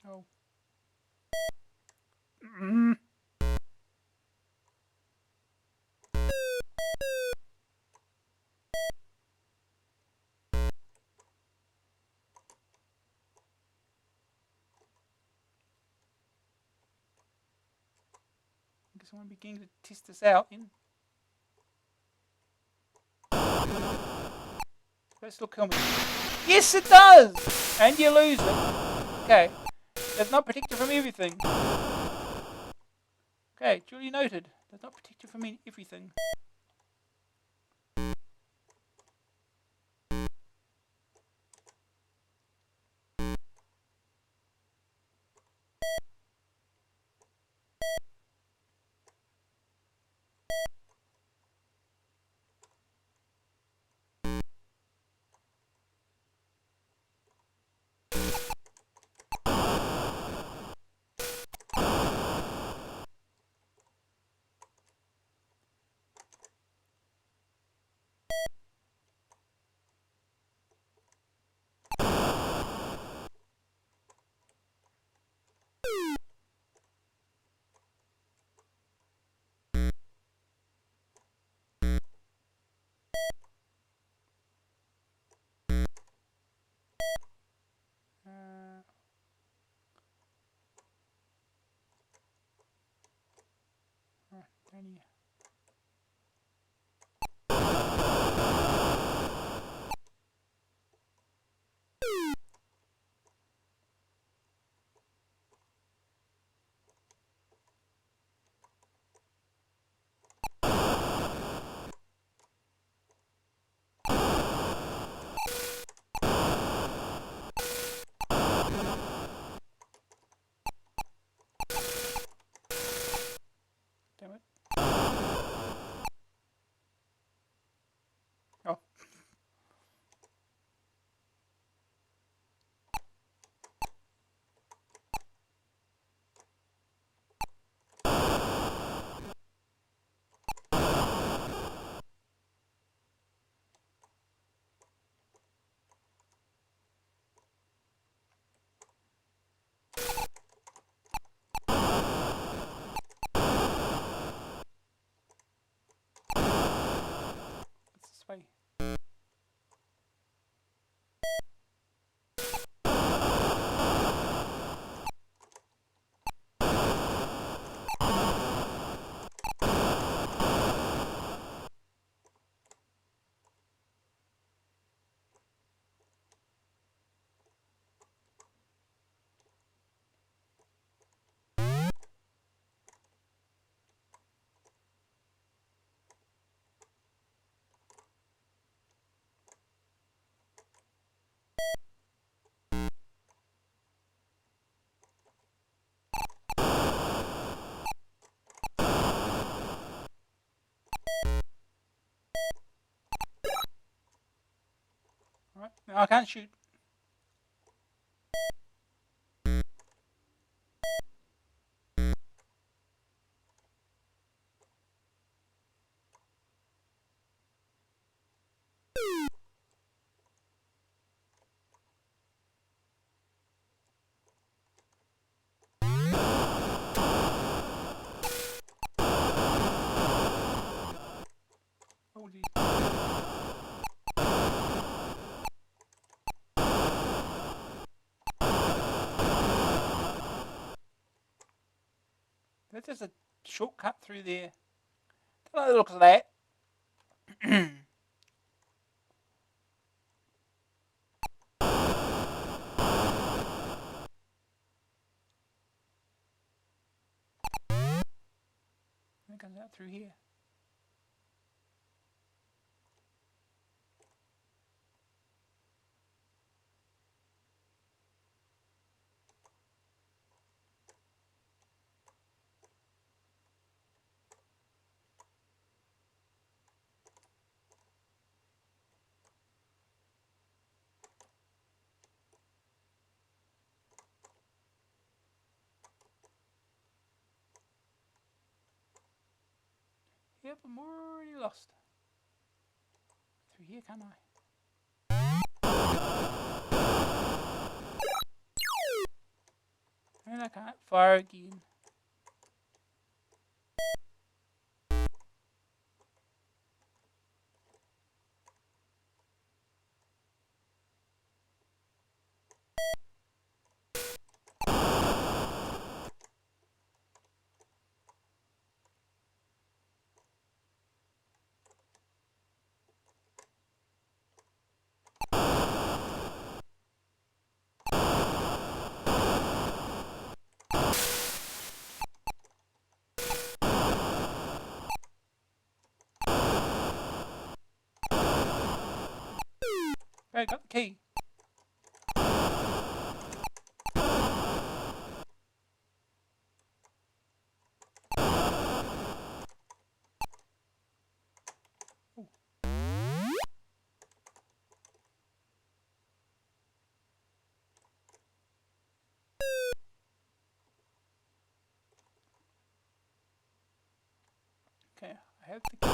Oh. I guess I'm beginning to test this out then. Does still kill me? Yes, it does! And you lose it. Okay. Does not protect you from everything. Okay, duly noted. Does not protect you from everything. Right, down here. Damn it. Oh. What's this way? Alright, now I can't shoot. Oh, geez. That's just a shortcut through there. Don't like the looks of that. It comes out through here. Yep, I'm already lost. Through here, can't I? And I can't fire again. Right, got the key. Ooh. Okay, I have the key.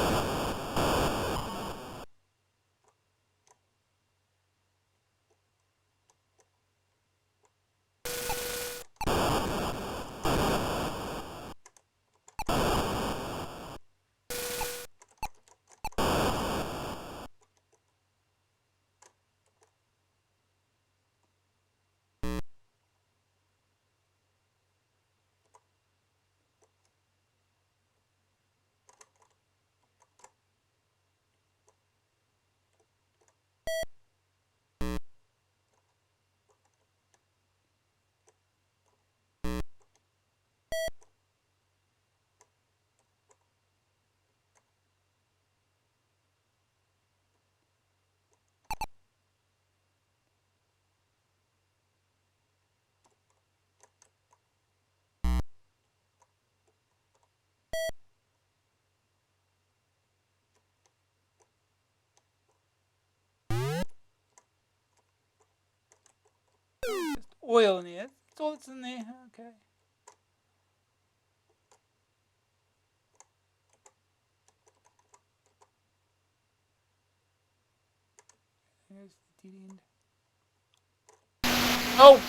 Just oil in here. That's all that's in there. Okay. There's the dead end. Oh!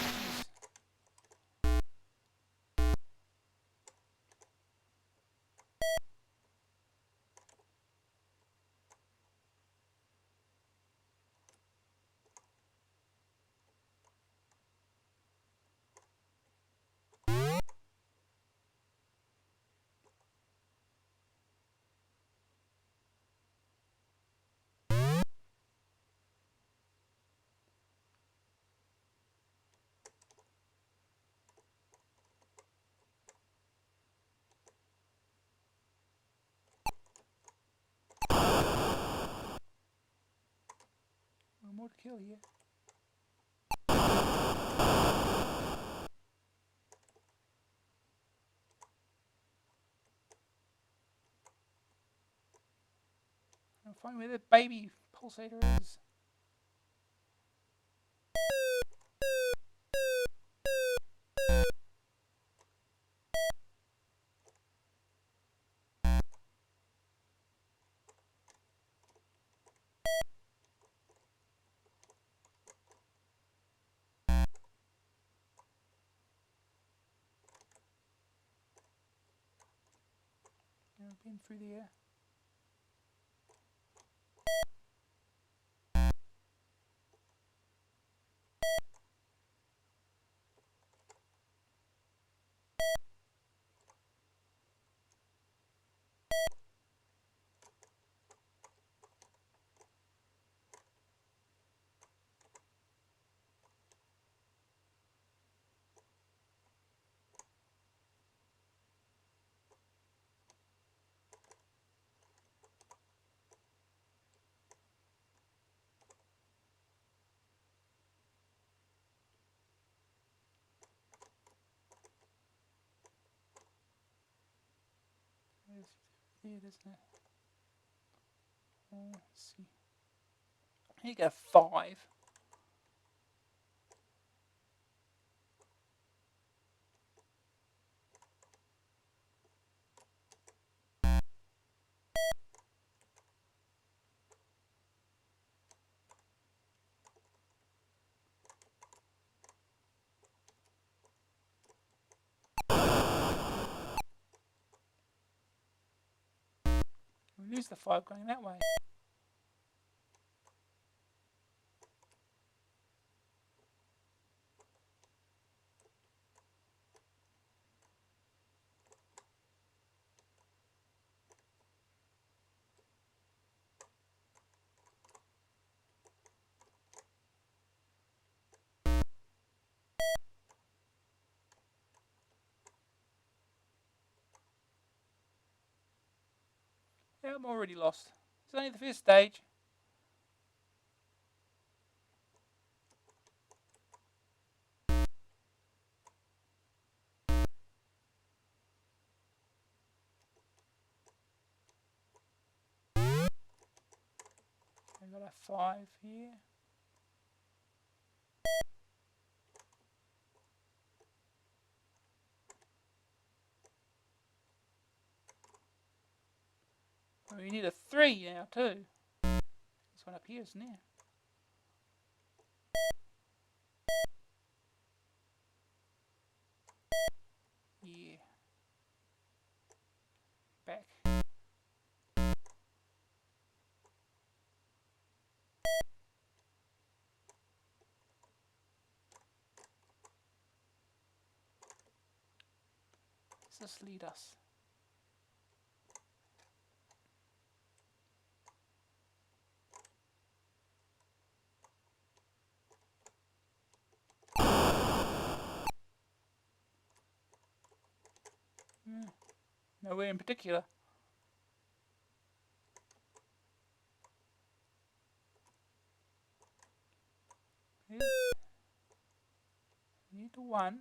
One more to kill here. I'll find where the baby pulsator is. I've been through there. There it is now. Let's see. Here you go, 5. lose the 5 going that way. Yeah, I'm already lost. It's only the first stage. I've got a 5 here. We need a 3 now too. This one up here, isn't there? Yeah. Back. Does this lead us? Nowhere in particular. Need the 1.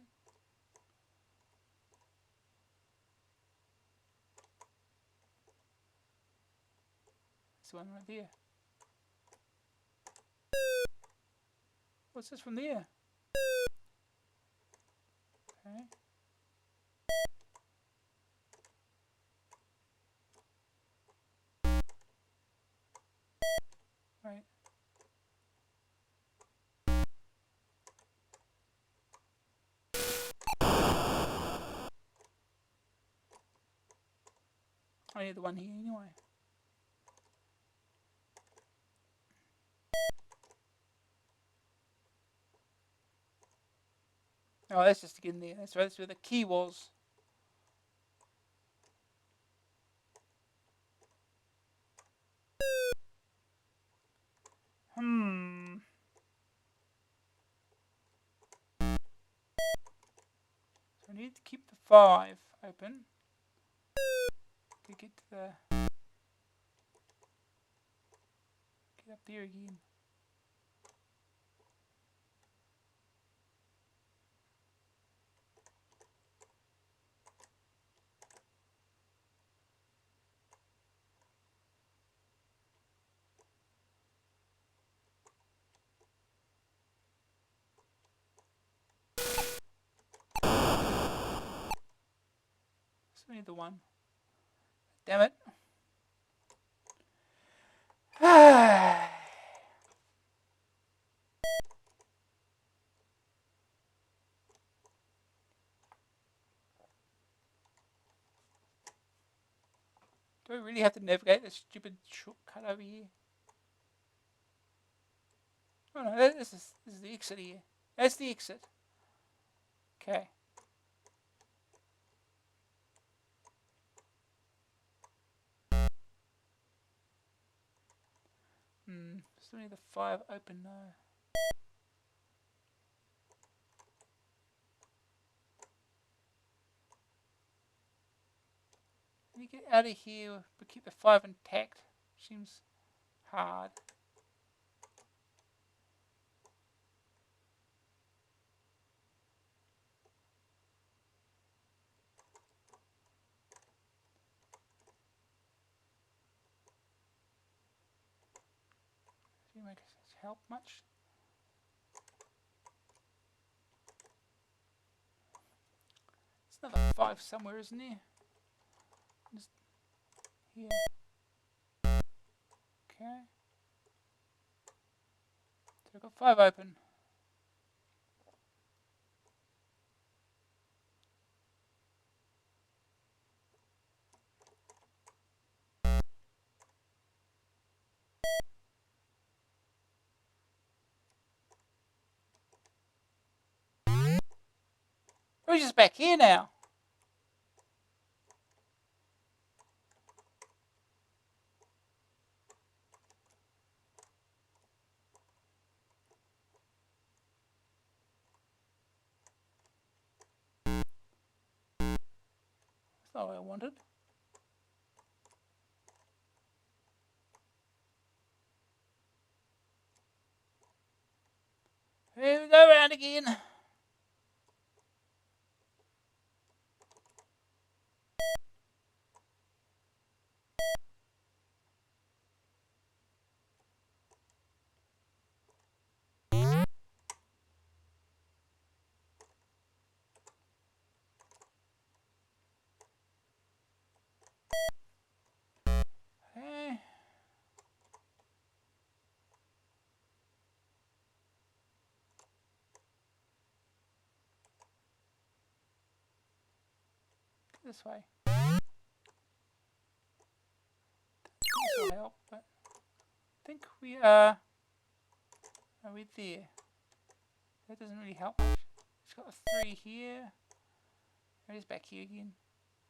This one right there. What's this from there? Okay. Right. I need the 1 here anyway. Oh, that's just to get in there. That's right. That's where the key was. So I need to keep the 5 open to get to the get up there again. Still need the 1. Damn it. Do I really have to navigate this stupid shortcut over here? Oh no, this is the exit here. That's the exit. Okay. Still need the 5 open now. Can you get out of here but keep the 5 intact? Seems hard. Does it help much? There's another 5 somewhere, isn't there? Just here. Okay. So I've got 5 open. We're just back here now. That's not what I wanted. Here we go around again. Okay. This way. This will help, but I think we are we there? That doesn't really help much. It's got a 3 here. It is back here again.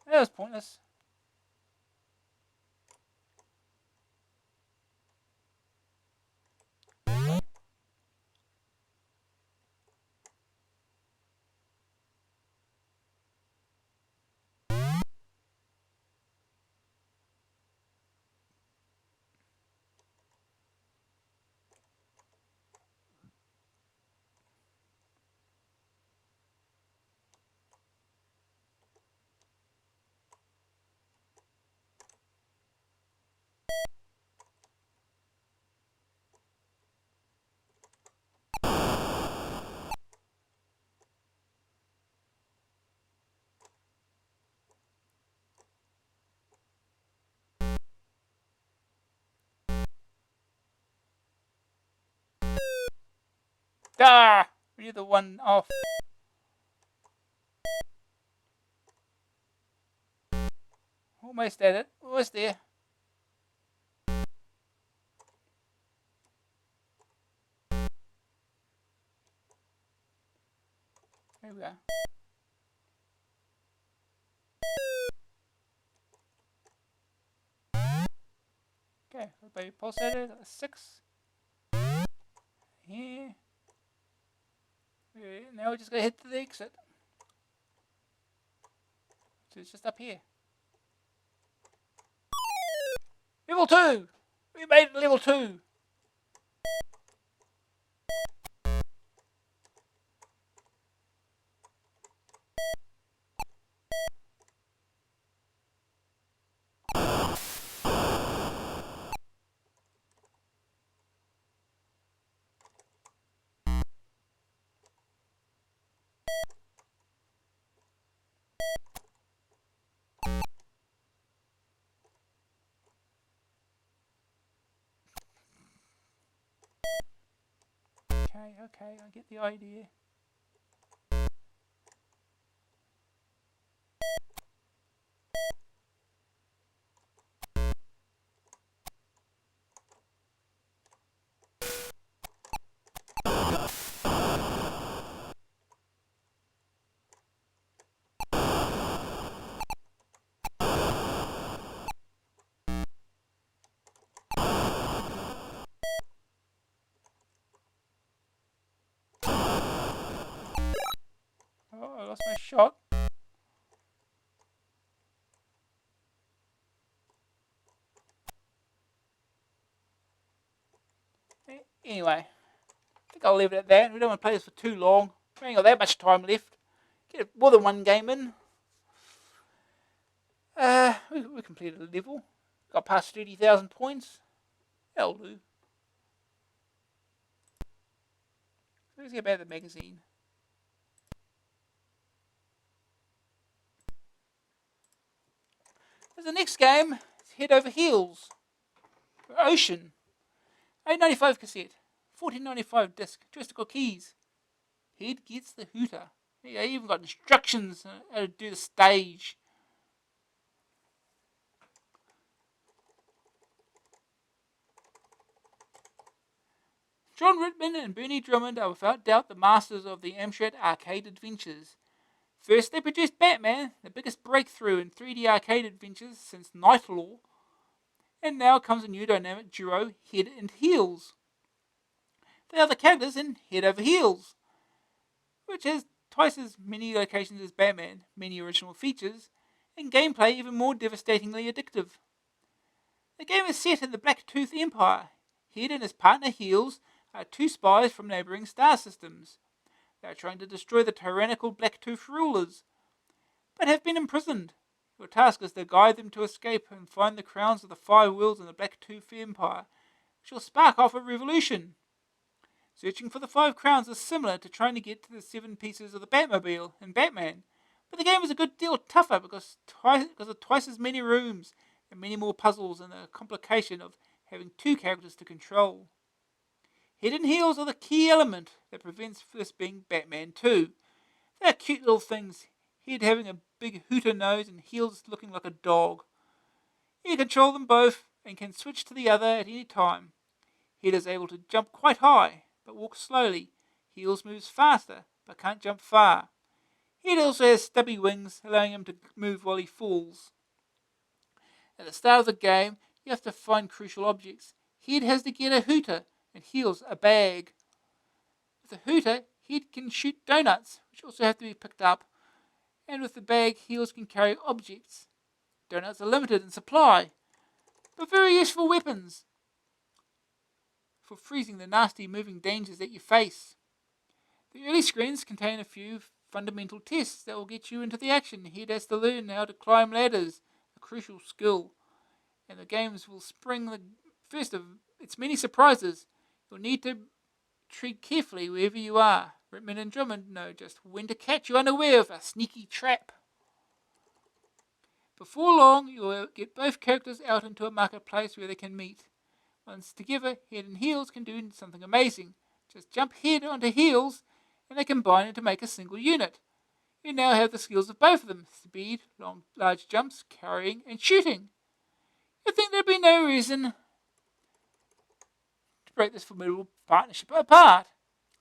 That was pointless. Ah! We're the one off. Almost at it. Almost there. There we go. Okay, baby Pulsator, 6. Here. Now we're just going to hit the exit. So it's just up here. Level 2! We made it level 2! Okay, I get the idea. Oh, I lost my shot. Anyway, I think I'll leave it at that. We don't want to play this for too long. We ain't got that much time left. Get more than one game in. We completed a level. Got past 30,000 points. That'll do. Let's get back to the magazine. There's the next game. It's Head Over Heels. Ocean. 895 cassette. 1495 disc. Joystick keys. Head gets the hooter. I even got instructions on how to do the stage. John Rittman and Bernie Drummond are without doubt the masters of the Amstrad arcade adventures. First, they produced Batman, the biggest breakthrough in 3D arcade adventures since Nightlaw, and now comes a new dynamic duo, Head and Heels. They are the characters in Head Over Heels, which has twice as many locations as Batman, many original features, and gameplay even more devastatingly addictive. The game is set in the Blacktooth Empire. Head and his partner Heels are two spies from neighbouring star systems. They are trying to destroy the tyrannical Blacktooth rulers, but have been imprisoned. Your task is to guide them to escape and find the crowns of the 5 worlds in the Blacktooth Empire, which will spark off a revolution. Searching for the 5 crowns is similar to trying to get to the 7 pieces of the Batmobile in Batman, but the game is a good deal tougher because of twice as many rooms and many more puzzles and the complication of having 2 characters to control. Head and Heels are the key element that prevents this being Batman 2. They are cute little things, Head having a big hooter nose and Heels looking like a dog. You control them both and can switch to the other at any time. Head is able to jump quite high, but walks slowly. Heels moves faster, but can't jump far. Head also has stubby wings, allowing him to move while he falls. At the start of the game, you have to find crucial objects. Head has to get a hooter, and Heels a bag. With the hooter, Head can shoot donuts, which also have to be picked up, and with the bag, Heels can carry objects. Donuts are limited in supply, but very useful weapons for freezing the nasty moving dangers that you face. The early screens contain a few fundamental tests that will get you into the action. Head has to learn how to climb ladders, a crucial skill, and the games will spring the first of its many surprises. You'll need to tread carefully wherever you are. Rittman and Drummond know just when to catch you unaware of a sneaky trap. Before long, you'll get both characters out into a marketplace where they can meet. Once together, Head and Heels can do something amazing. Just jump Head onto Heels, and they combine to make a single unit. You now have the skills of both of them: speed, large jumps, carrying, and shooting. You'd think there'd be no reason to break this formidable partnership apart.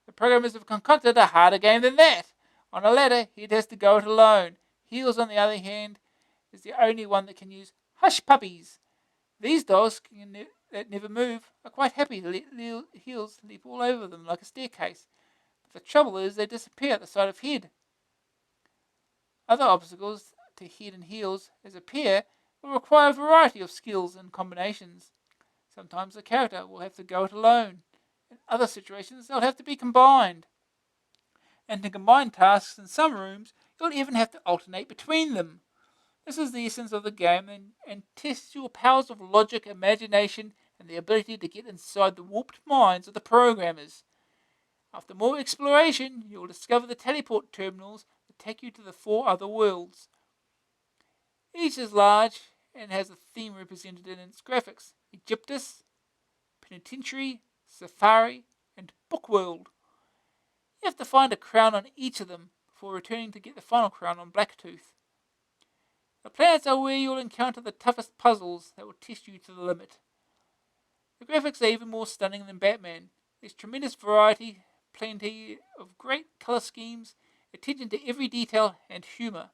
The programmers have concocted a harder game than that. On a ladder, Head has to go it alone. Heels, on the other hand, is the only one that can use hush puppies. These dogs that never move are quite happy to let Heels leap all over them like a staircase. But the trouble is they disappear at the sight of Head. Other obstacles to Head and Heels as a pair will require a variety of skills and combinations. Sometimes the character will have to go it alone. In other situations, they'll have to be combined. And to combine tasks in some rooms, you'll even have to alternate between them. This is the essence of the game and tests your powers of logic, imagination, and the ability to get inside the warped minds of the programmers. After more exploration, you will discover the teleport terminals that take you to the 4 other worlds. Each is large and has a theme represented in its graphics: Egyptus, Penitentiary, Safari, and Bookworld. You have to find a crown on each of them before returning to get the final crown on Blacktooth. The planets are where you'll encounter the toughest puzzles that will test you to the limit. The graphics are even more stunning than Batman. There's tremendous variety, plenty of great colour schemes, attention to every detail, and humour.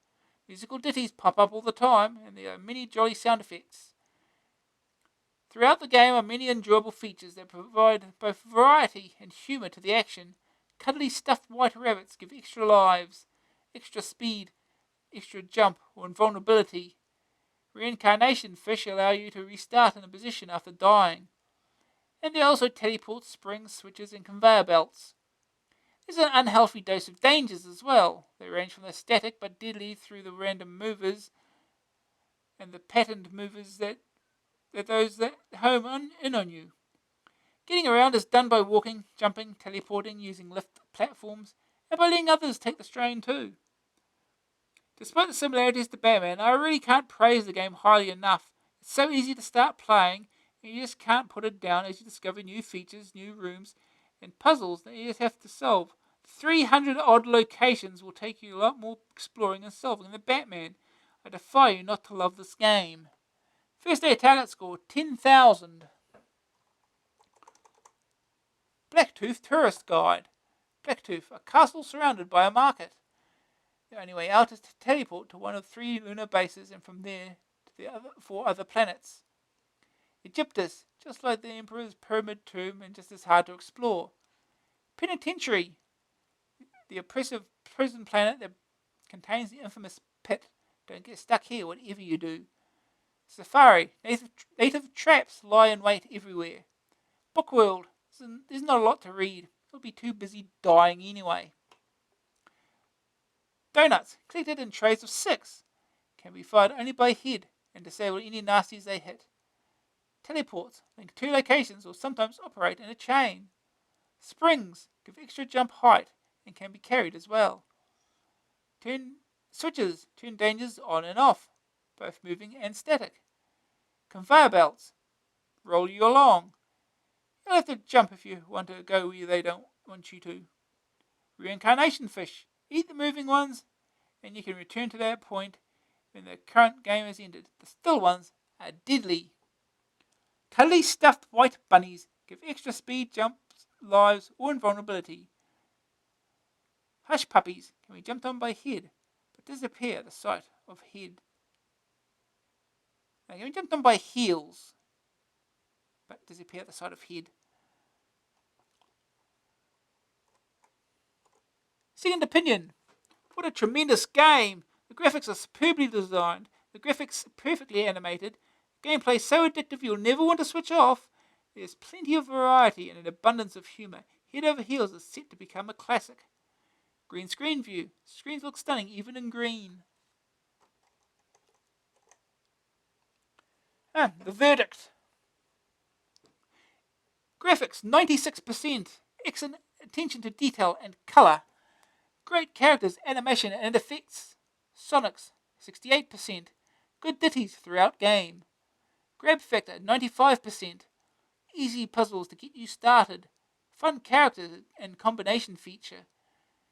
Musical ditties pop up all the time, and there are many jolly sound effects. Throughout the game are many enjoyable features that provide both variety and humour to the action. Cuddly stuffed white rabbits give extra lives, extra speed, extra jump, or invulnerability. Reincarnation fish allow you to restart in a position after dying. And there are also teleports, springs, switches, and conveyor belts. There's an unhealthy dose of dangers as well. They range from the static but deadly through the random movers and the patterned movers that those that home in on you. Getting around is done by walking, jumping, teleporting, using lift platforms, and by letting others take the strain too. Despite the similarities to Batman, I really can't praise the game highly enough. It's so easy to start playing, and you just can't put it down as you discover new features, new rooms, and puzzles that you just have to solve. 300 odd locations will take you a lot more exploring and solving than Batman. I defy you not to love this game. First day target score, 10,000. Blacktooth Tourist Guide. Blacktooth, a castle surrounded by a market. The only way out is to teleport to one of 3 lunar bases and from there to the other 4 other planets. Egyptus, just like the Emperor's Pyramid Tomb and just as hard to explore. Penitentiary, the oppressive prison planet that contains the infamous pit. Don't get stuck here, whatever you do. Safari, native traps lie in wait everywhere. Bookworld, there's not a lot to read. You'll be too busy dying anyway. Donuts, collected in trays of 6. Can be fired only by head and disable any nasties they hit. Teleports, link 2 locations or sometimes operate in a chain. Springs, give extra jump height and can be carried as well. Switches, turn dangers on and off, both moving and static. Conveyor belts, roll you along. You'll have to jump if you want to go where they don't want you to. Reincarnation fish, eat the moving ones, and you can return to that point when the current game has ended. The still ones are deadly. Cuddly stuffed white bunnies give extra speed, jumps, lives, or invulnerability. Hush puppies can be jumped on by head, but disappear at the sight of head. They can be jumped on by heels, but disappear at the sight of head. Second opinion. What a tremendous game! The graphics are superbly designed, the graphics perfectly animated, gameplay so addictive you'll never want to switch off. There's plenty of variety and an abundance of humour. Head Over Heels is set to become a classic. Green screen view. Screens look stunning even in green. The verdict. Graphics 96%. Excellent attention to detail and colour. Great characters, animation and effects. Sonics 68%. Good ditties throughout game. Grab factor 95%. Easy puzzles to get you started. Fun characters and combination feature.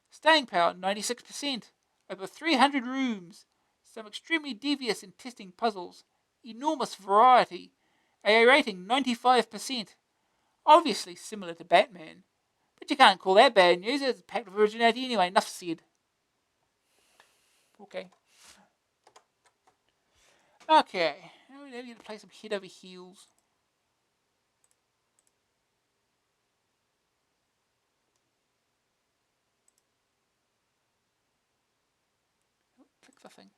Staying power 96%. Over 300 rooms. Some extremely devious and testing puzzles. Enormous variety. AA rating 95%. Obviously similar to Batman. But you can't call that bad news. It's packed with originality anyway. Enough said. Okay. Now we're going to play some Head Over Heels. Click the thing.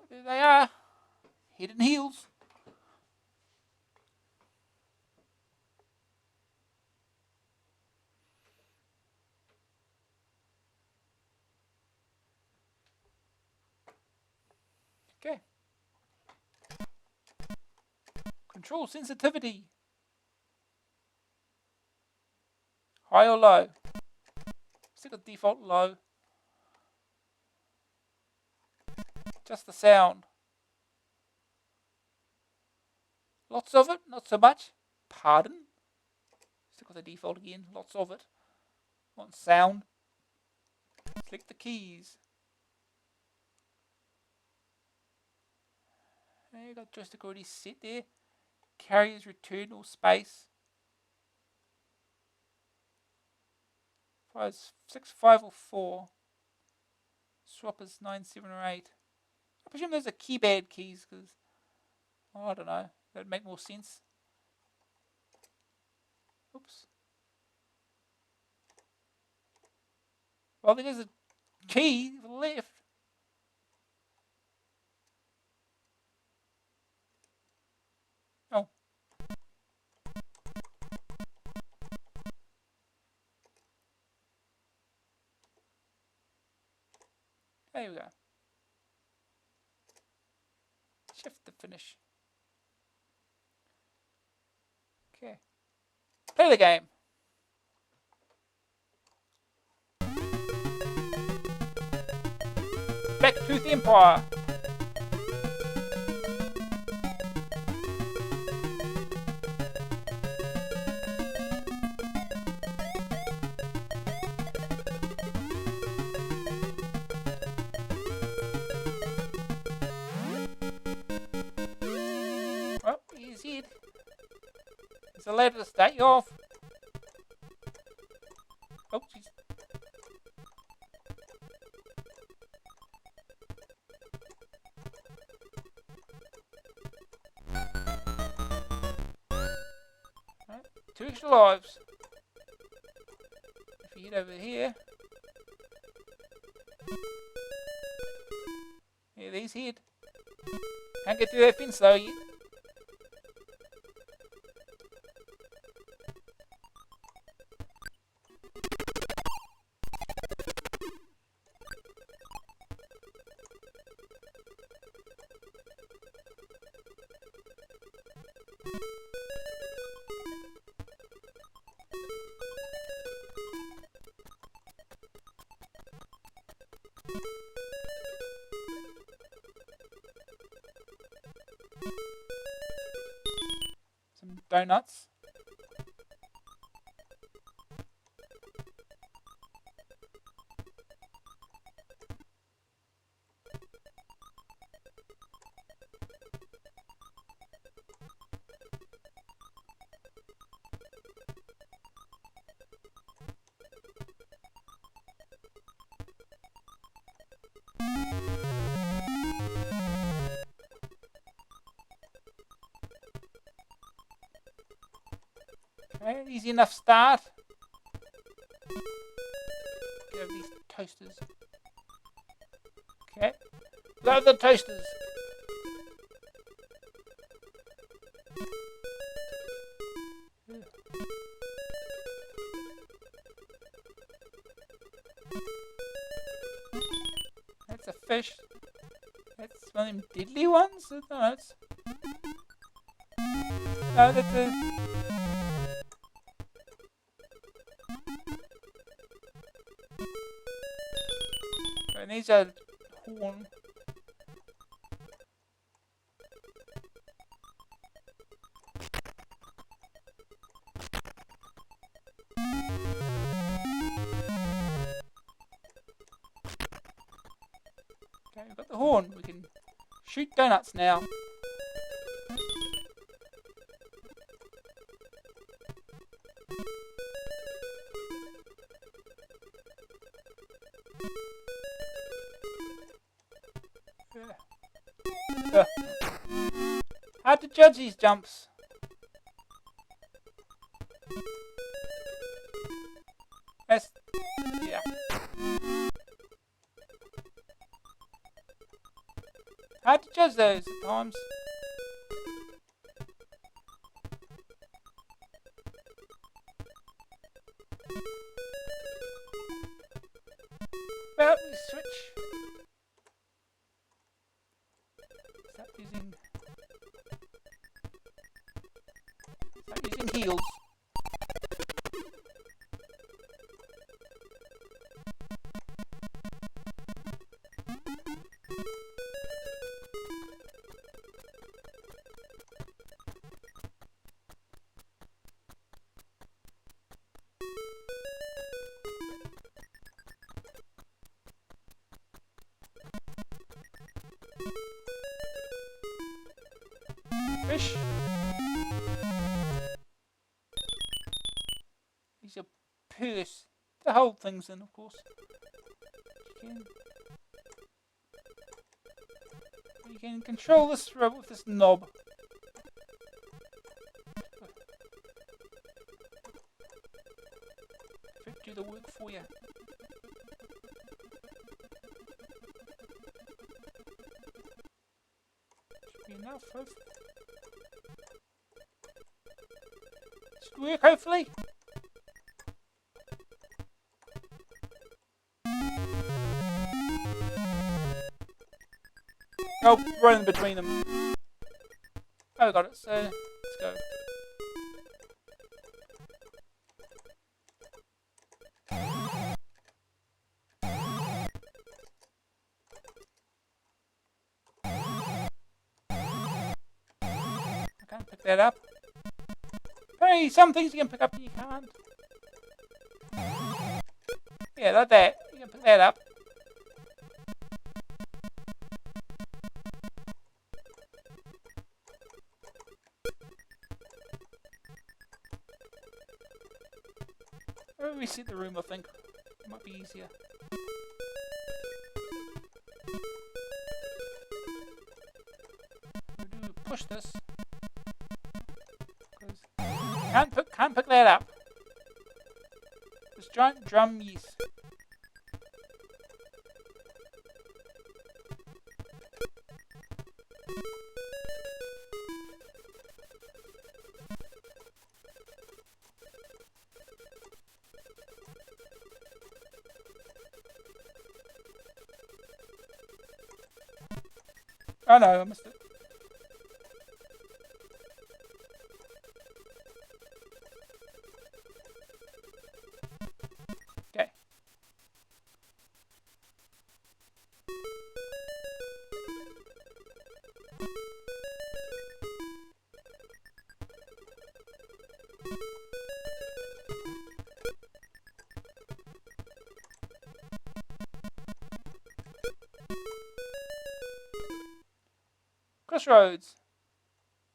There they are. Head and Heels. Okay. Control sensitivity. High or low? Stick with default low. Just the sound. Lots of it, not so much. Pardon? Stick with the default again. Lots of it. Want sound? Click the keys. There you got joystick already set there. Carrier's return or space. 6, 5 or 4. Swappers 9, 7 or 8. I presume those are keypad keys because, I don't know, that'd make more sense. Oops. Well, there's a key to the left. There we go. Shift to finish. Okay. Play the game. Back to the Empire. Oh, he's it. It's a letter to start you off. Oh, jeez. Right, 2 extra lives. If you hit over here. Yeah, these hit. Can't get through that fence though yet. Some donuts. Okay, easy enough start. Get over these toasters. Okay, load the toasters. That's a fish. That's one of them deadly ones? No, it's... No, that's a... And these are horn. Okay, we've got the horn. We can shoot donuts now. Hard to judge these jumps. That's... yeah. Hard to judge those at times. Well, we switch. Start using heals. Fish. Use your purse to hold things in, of course. You can control this throw with this knob. Do the work for you. Should be enough, hopefully. Should work, hopefully. Oh, right in between them. Oh, got it. So let's go. I can't pick that up. Hey, some things you can pick up and you can't. Yeah, like that. You can pick that up. Reset the room, I think. It might be easier. Push this. Can't pick that up. This giant drum, yes. Oh no, I missed it. Okay. Crossroads.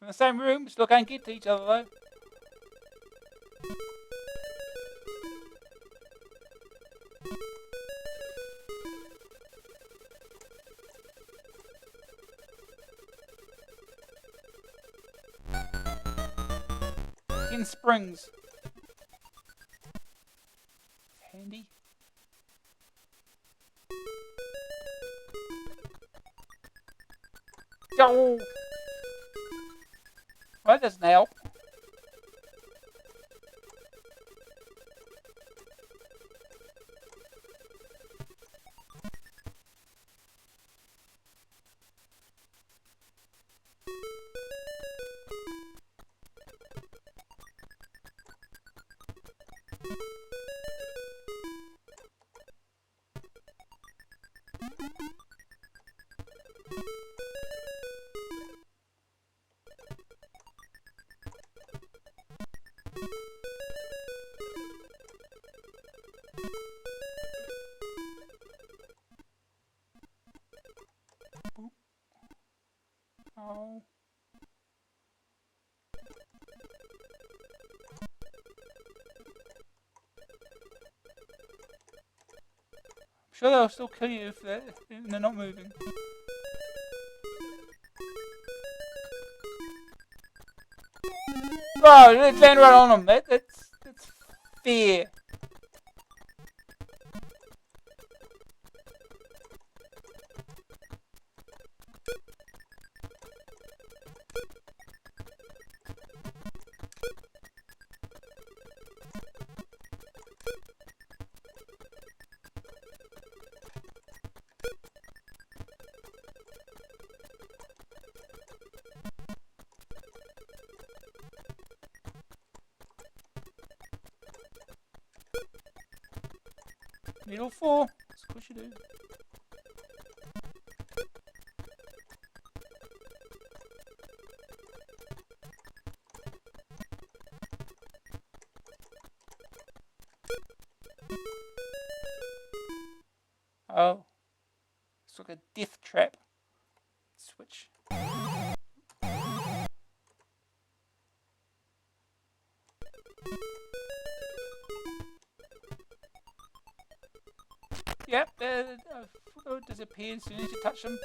In the same room, still can't get to each other though. In springs. Handy. Oh! Well, that doesn't help. Oh. I'm sure they'll still kill you if they're not moving. Oh, they land right on them. That's fair. Needle 4. Of course you do. Oh. It's like a death trap. Switch. Yep, they'll disappear as soon as you touch them.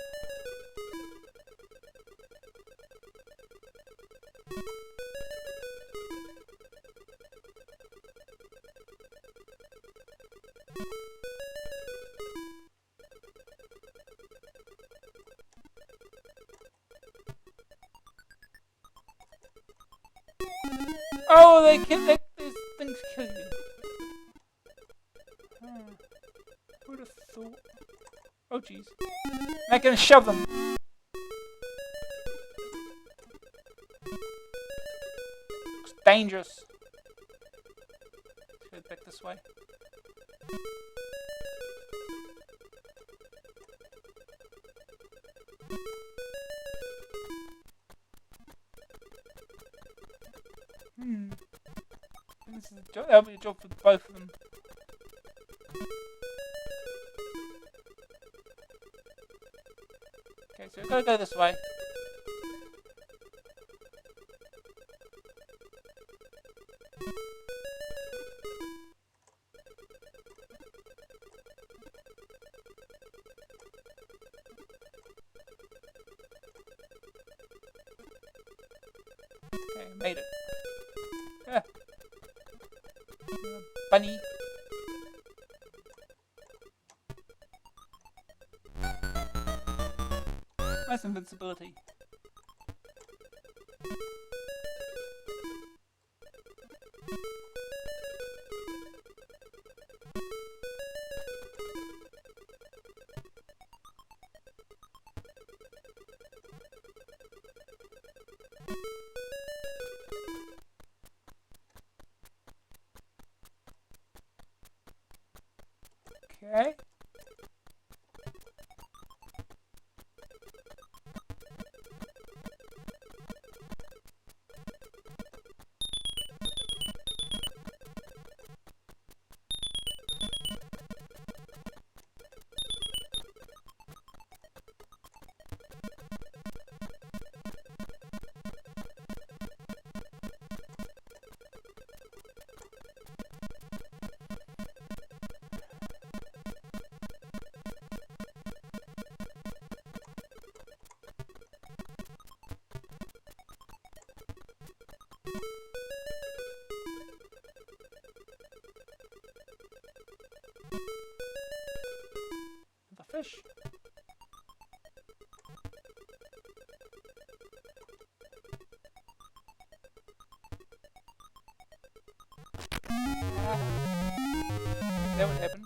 Oh, these things kill you. Who'd have thought? Oh, jeez. They're gonna shove them. dangerous. Let's go back this way. This is a job. That'll be a job for both of them. Okay, so we've got to go this way. Okay, made it. Yeah. Bunny. Nice invincibility. Okay. The fish. That would happen.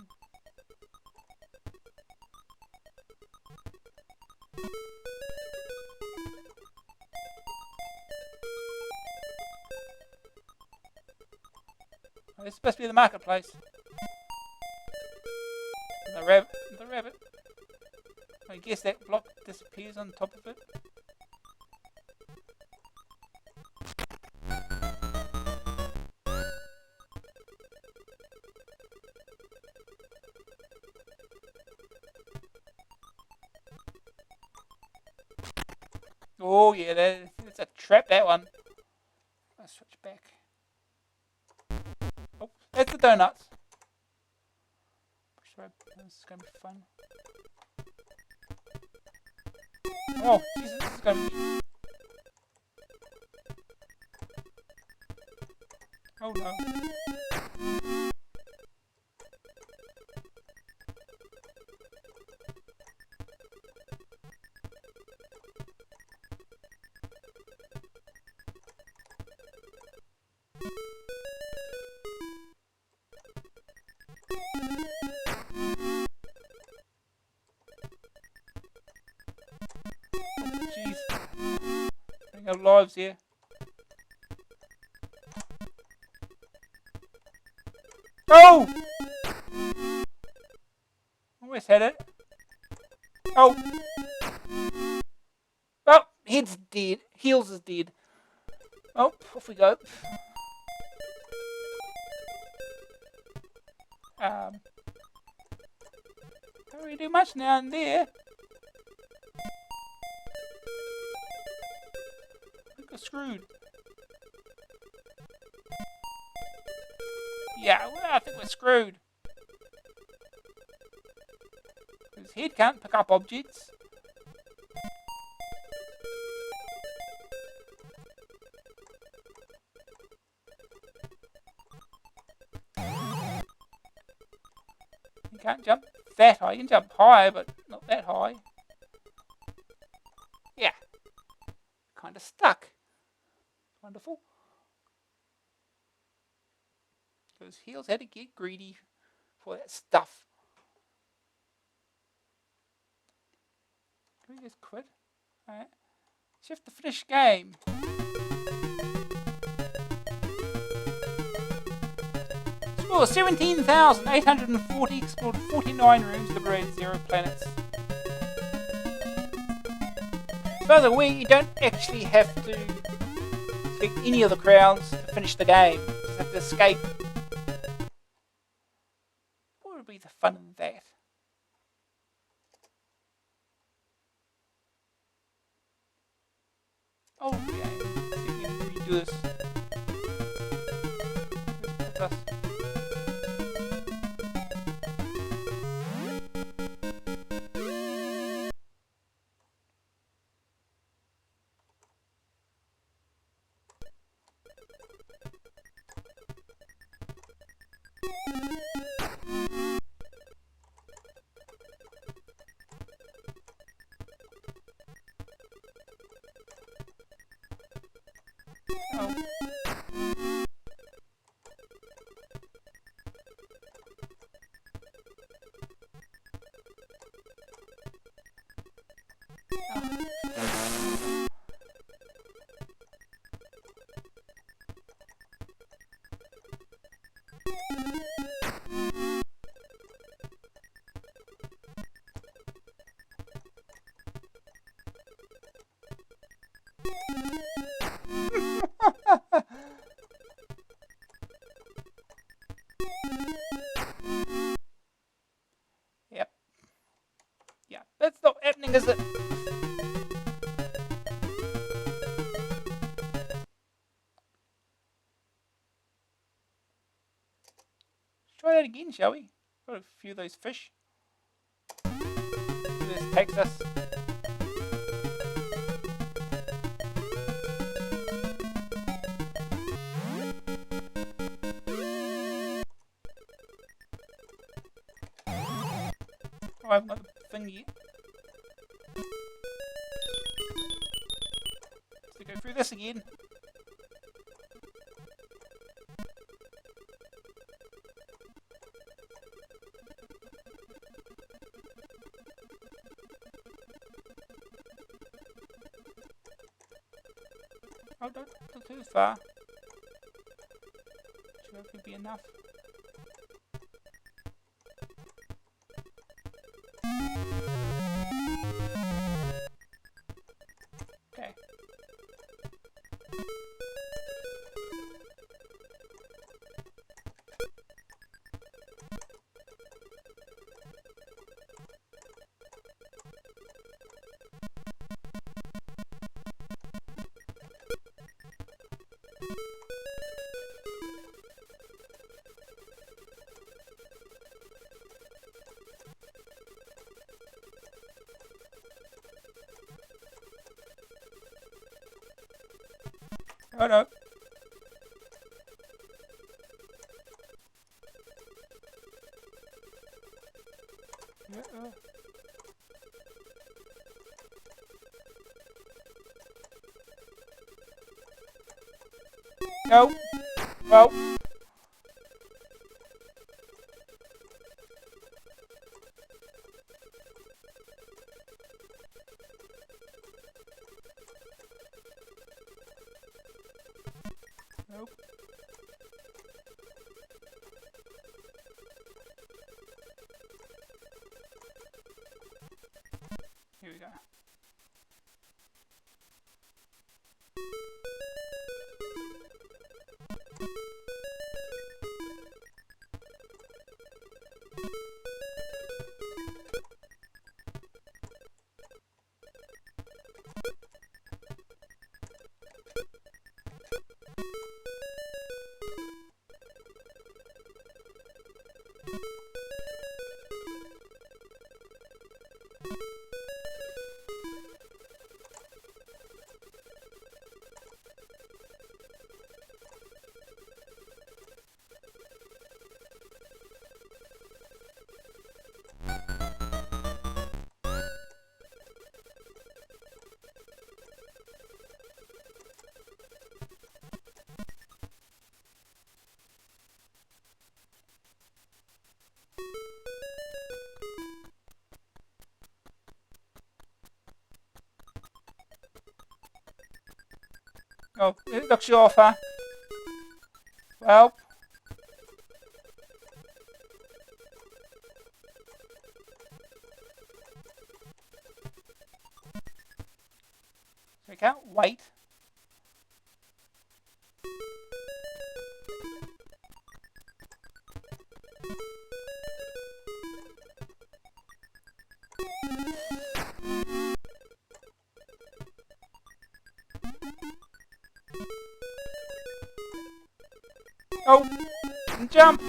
Oh, this is supposed to be the marketplace. The rabbit. I guess that block disappears on top of it. Oh yeah, that's a trap, that one. Let's switch back. Oh, that's the donuts. This is gonna be fun. Oh, Jesus, this is gonna be... Oh no. Jeez. Running out of lives here. Oh! Almost had it. Oh! Oh! Head's dead. Heels is dead. Oh, off we go. Can't really do much now and there. We got screwed. Yeah, well, I think we're screwed. His head can't pick up objects. You can't jump that high. You can jump high, but not that high. Yeah. Kind of stuck. Wonderful. Those heels had to get greedy for that stuff. Can we just quit? Alright. So you have to finish game. Sure, 17,840, explored 49 rooms, liberated 0 planets. By the way, you don't actually have to collect any of the crowns to finish the game. You just have to escape. What would be the fun in that? Oh, yeah. See if we can redo this. Let's put us. Oh. Yep. Yeah, that's not happening, is it? Let's try that again, shall we? Got a few of those fish. See where this takes us. Oh, I haven't got the thing yet. Let's go through this again. Oh, don't go too far. Should hopefully be enough. Okay. Oh no. No. Well. Nope. Here we go. Oh, it knocks you off, huh? Well. checker. Wait. Oh, jump!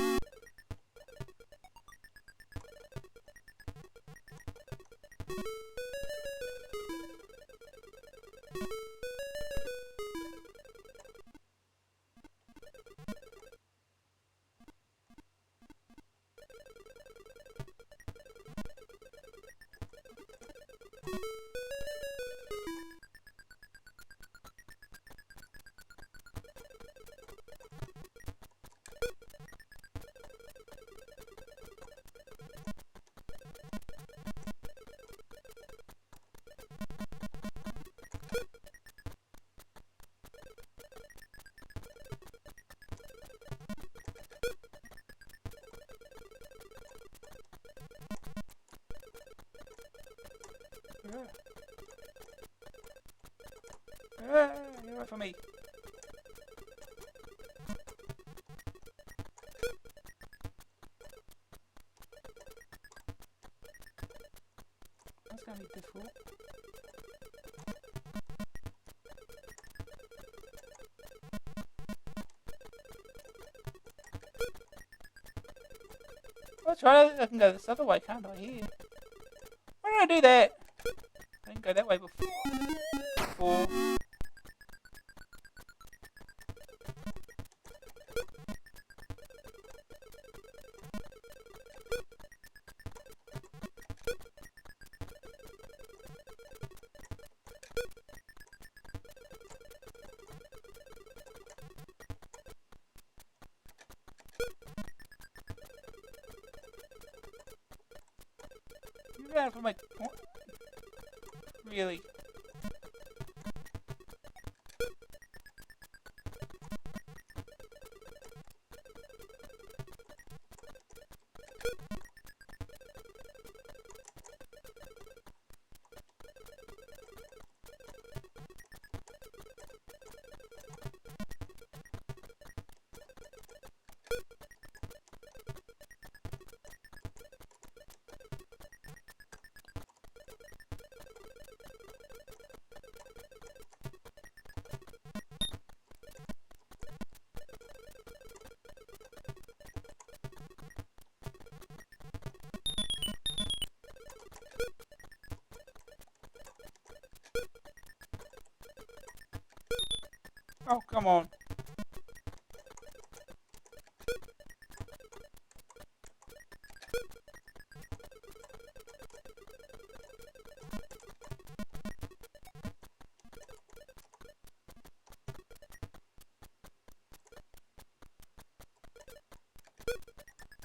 Get away from me. That's going to be difficult. I'll try. I can go this other way, can't I? Here. Why did I do that? I didn't go that way before. You ran for my point. Really? Oh, come on.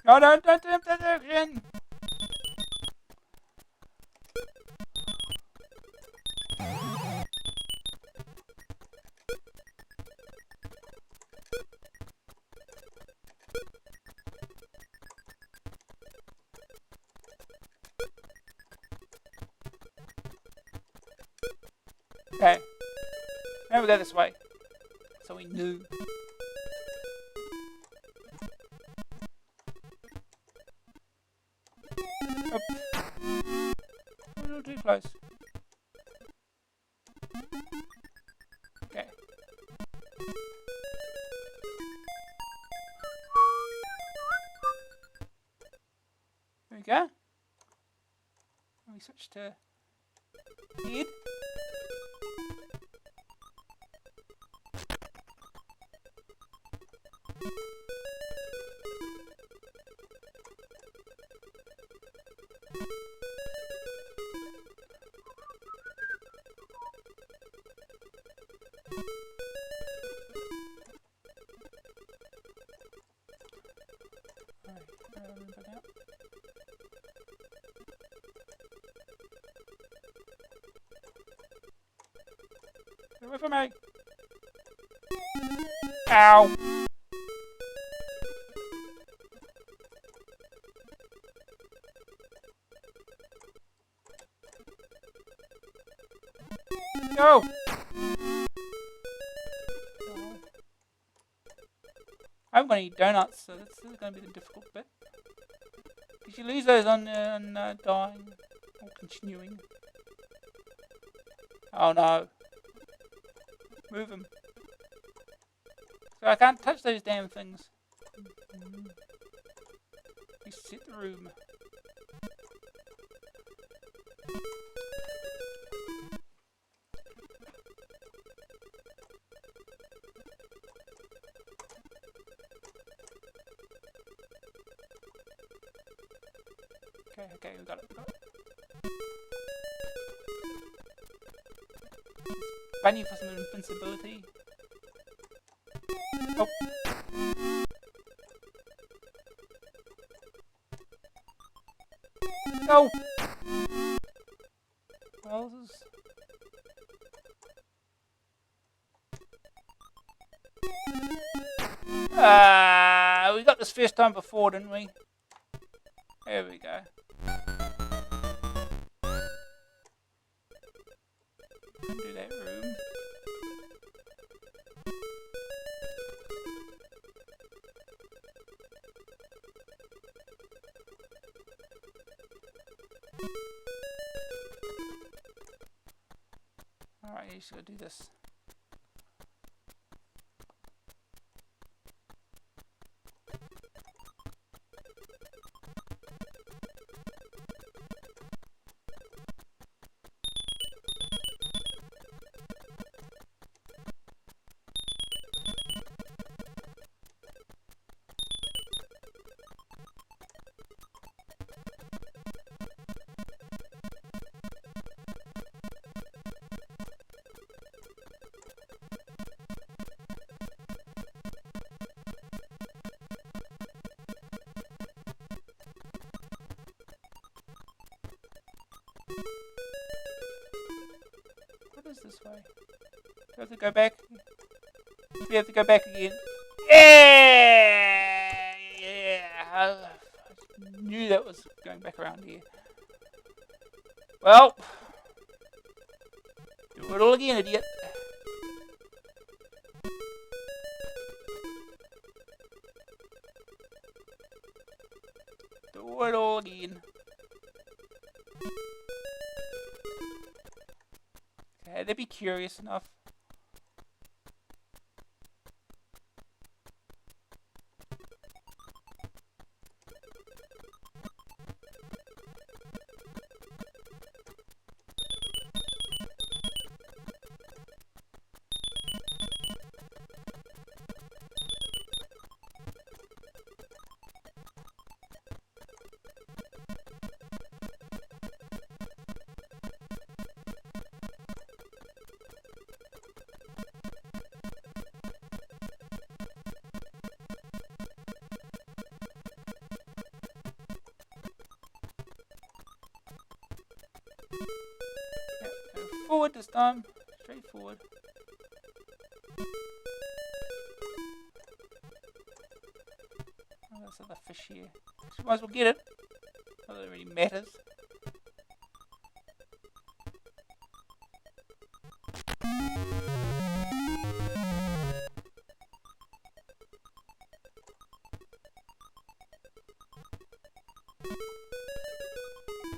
No, don't attempt that action! Okay. Now we go this way. So we knew. Oh. A little too close. Okay. There we go. And we switch to head. Get away from me! Ow! Go! I haven't got any donuts, so this is going to be the difficult bit. Because you lose those on dying or continuing. Oh no. Move them. So I can't touch those damn things. Reset the room. Okay, we got it. Bunny for some invincibility. Oh. No! Well, this is... we got this first time before, didn't we? There we go. Undo that room. Alright, you just gotta do this. What is this way? Do I have to go back? We have to go back again. Yeah! I knew that was going back around here. Well, do it all again, idiot. Do it all again. Okay, they'd be curious enough. Forward this time. Straight forward. Oh, there's other fish here. So might as well get it. Not that it really matters.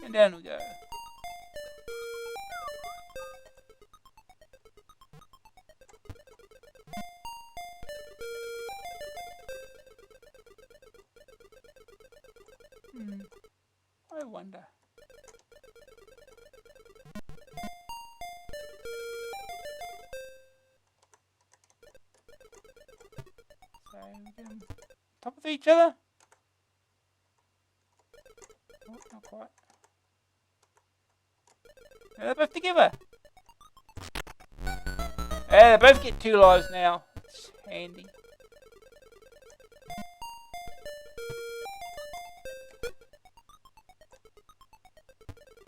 And down we go. I wonder. So we get on top of each other. Oh, not quite. They're both together. They both get 2 lives now. It's handy.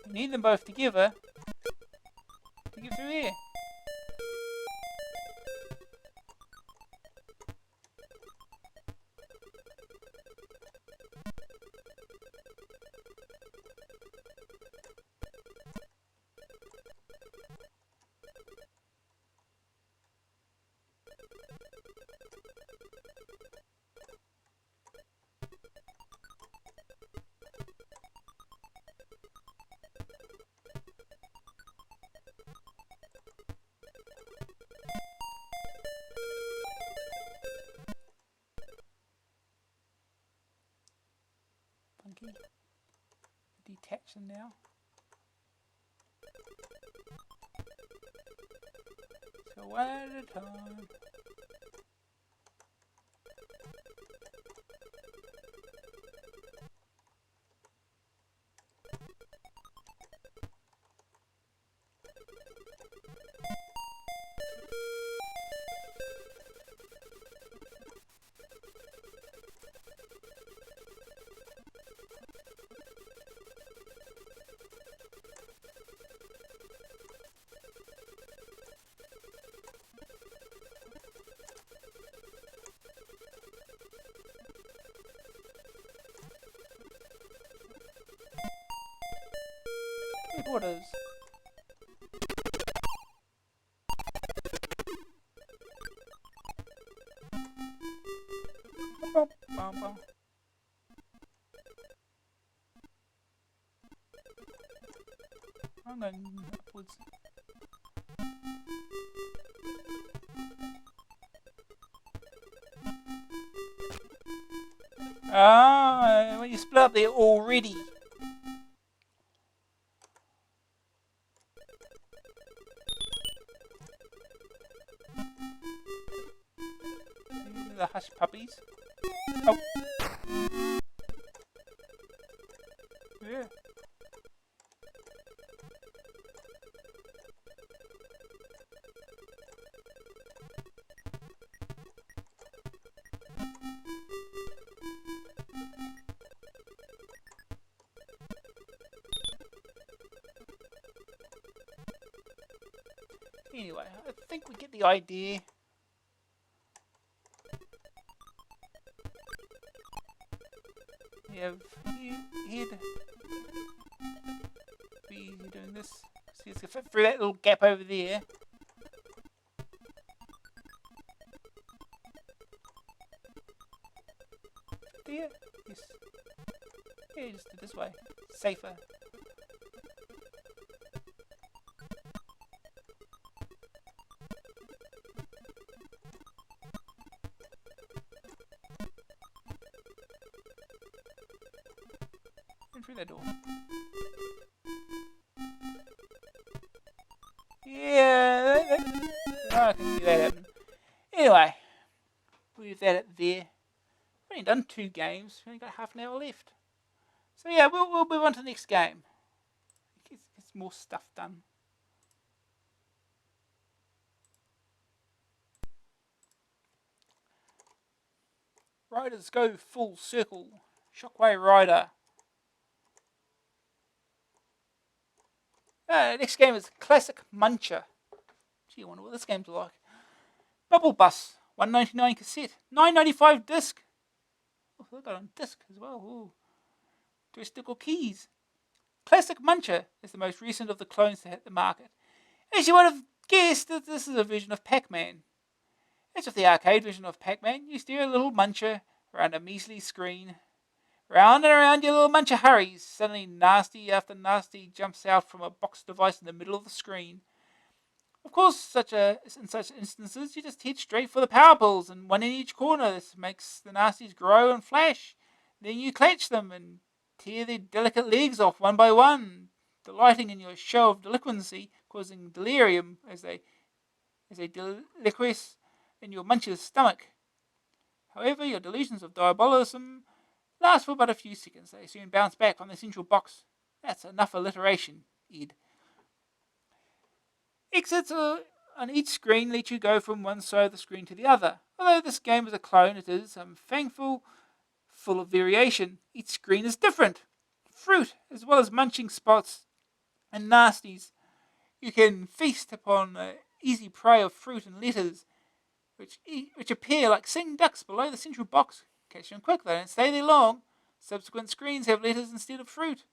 You need them both together to get through here. funky. Detach them now. So one at a time. Orders. I'm going upwards. Ah, when you split up there already. These are the hush puppies. Oh. Yeah. Anyway, I think we get the idea. We have head. Be doing this. See, it's gonna fit through that little gap over there. There? Yes. Yeah, just do it this way. Safer. Through that door. Yeah, I can see that happen. Anyway, leave that at there. We've only done 2 games. We've only got half an hour left. So yeah, we'll move on to the next game. Get more stuff done. Riders go full circle. Shockwave Rider. Next game is Classic Muncher. Gee, I wonder what this game's like. Bubble Bus, $1.99 cassette, $9.95 disc. Oh, they got on disc as well. Ooh. Joystick keys. Classic Muncher is the most recent of the clones to hit the market. As you would have guessed, this is a version of Pac-Man. As with the arcade version of Pac-Man, you steer a little muncher around a measly screen. Round and around your little muncher hurries. Suddenly nasty after nasty jumps out from a box device in the middle of the screen. Of course, in such instances, you just hit straight for the power pulls, and one in each corner. This makes the nasties grow and flash. Then you clutch them and tear their delicate legs off one by one, delighting in your show of delinquency, causing delirium as they deliquesce in your muncher's stomach. However, your delusions of diabolism last for but a few seconds. They soon bounce back on the central box. That's enough alliteration, Ed. Exits on each screen let you go from one side of the screen to the other. Although this game is a clone, it is, I'm thankful, full of variation. Each screen is different. Fruit, as well as munching spots and nasties. You can feast upon easy prey of fruit and letters, which appear like singing ducks below the central box. Catch them quick, they don't stay there long. Subsequent screens have letters instead of fruit.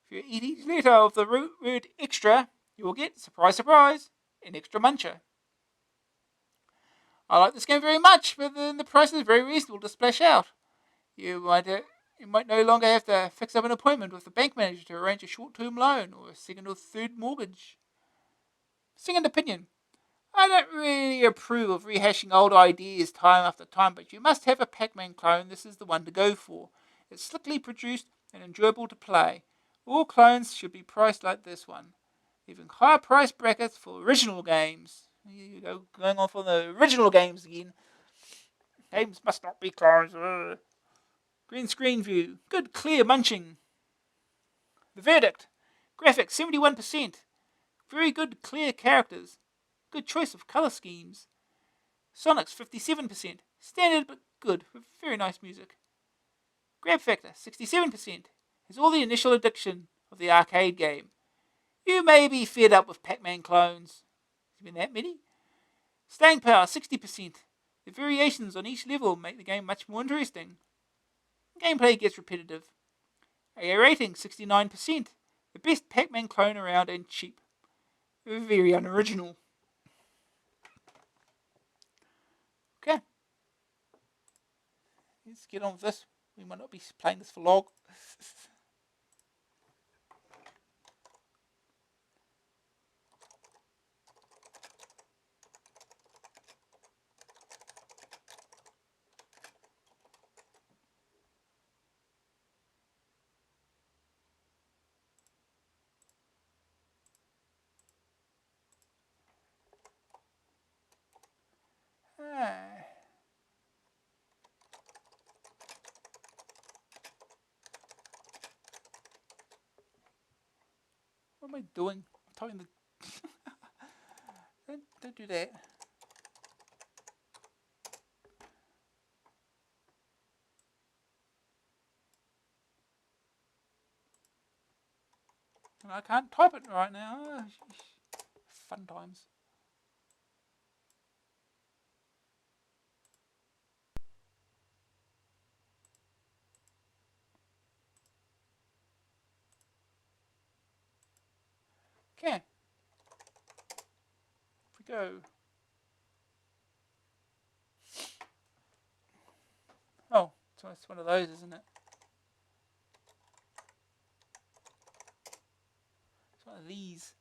If you eat each letter of the word extra, you will get, surprise, surprise, an extra muncher. I like this game very much, but the price is very reasonable to splash out. You might no longer have to fix up an appointment with the bank manager to arrange a short-term loan or a second or third mortgage. Second opinion. I don't really approve of rehashing old ideas time after time, but you must have a Pac-Man clone. This is the one to go for. It's slickly produced and enjoyable to play. All clones should be priced like this one. Even higher price brackets for original games. Here you go, going on for the original games again. Games must not be clones. Green screen view. Good clear munching. The verdict. Graphics 71%. Very good clear characters. Good choice of colour schemes. Sonics 57%. Standard but good, with very nice music. Grab factor 67%. Has all the initial addiction of the arcade game. You may be fed up with Pac-Man clones. There's been that many. Staying power 60%. The variations on each level make the game much more interesting. Gameplay gets repetitive. AA rating 69%. The best Pac-Man clone around and cheap. Very unoriginal. Okay. Let's get on with this. We might not be playing this for long. What am I doing? I'm typing the... don't do that. And I can't type it right now. Fun times. Okay. If we go. Oh, so it's one of those, isn't it? It's one of these.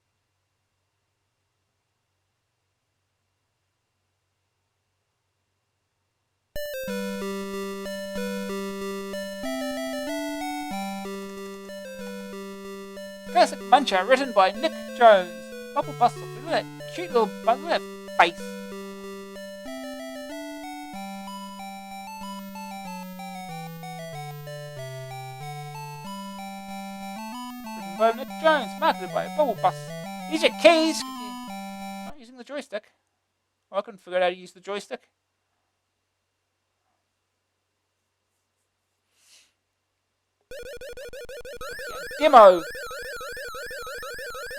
Classic Muncher, written by Nick Jones. Bubble Buster. Look at that cute little bug. Look at that face. Written by Nick Jones. Marketed by Bubble Bus. Use your keys. Not using the joystick. Oh, I couldn't figure out how to use the joystick. Demo.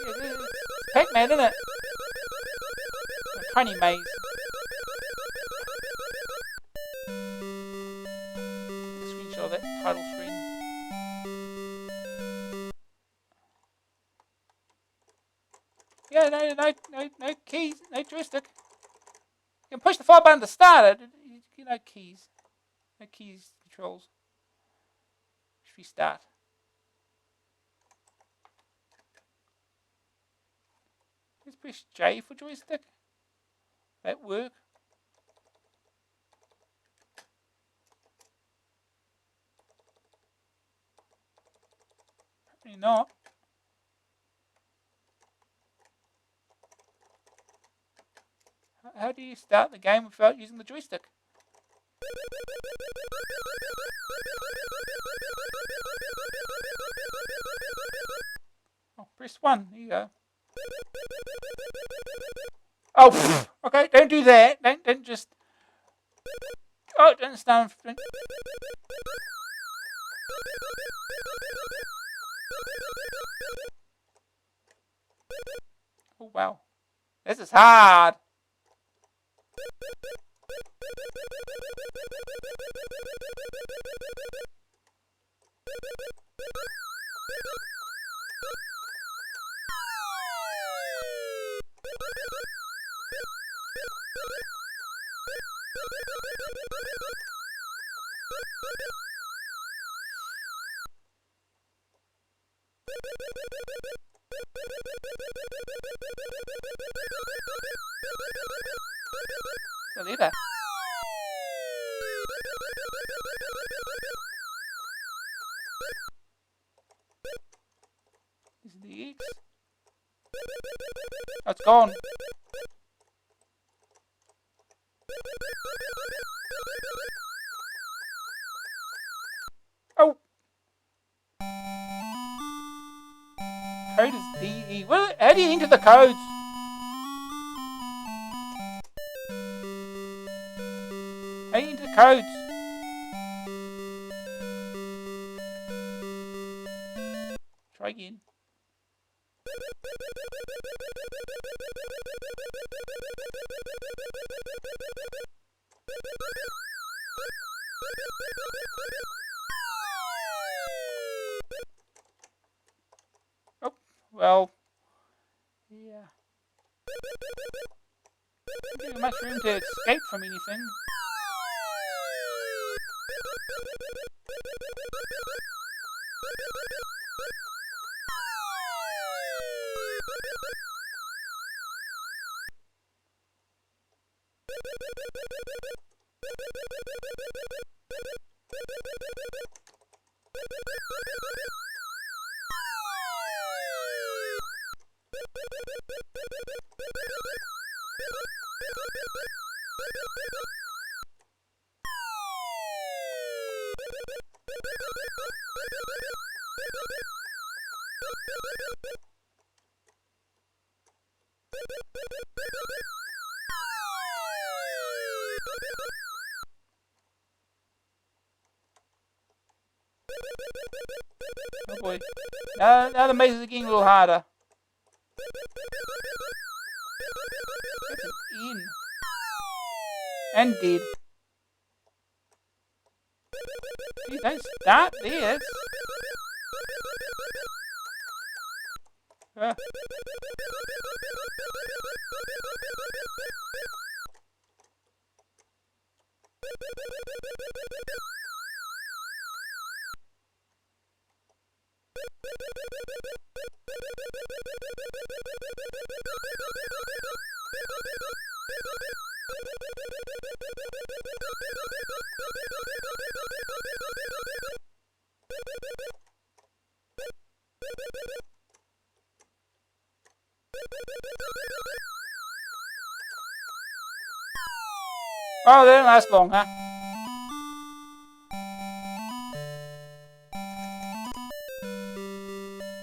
It's Pac-Man, isn't it? A tiny maze. A screenshot of that title screen. Yeah, no keys, no joystick. You can push the fire button to start it. No keys. No keys controls. Just restart. Let's push J for joystick. That work. Probably not. How do you start the game without using the joystick? Oh, press 1. There you go. Oh, okay. Don't do that. Don't just. Oh, don't stand. Oh wow, this is hard. Salida. it's gone. Oh! Code is DE. Well, how do you enter the codes? How do you enter the codes? Try again. Oh, well, yeah. Not getting much room to escape from anything. Oh boy. Now the mazes are getting a little harder. That's an N. And dead. Please don't start this. Ah. Oh, they didn't last long, huh?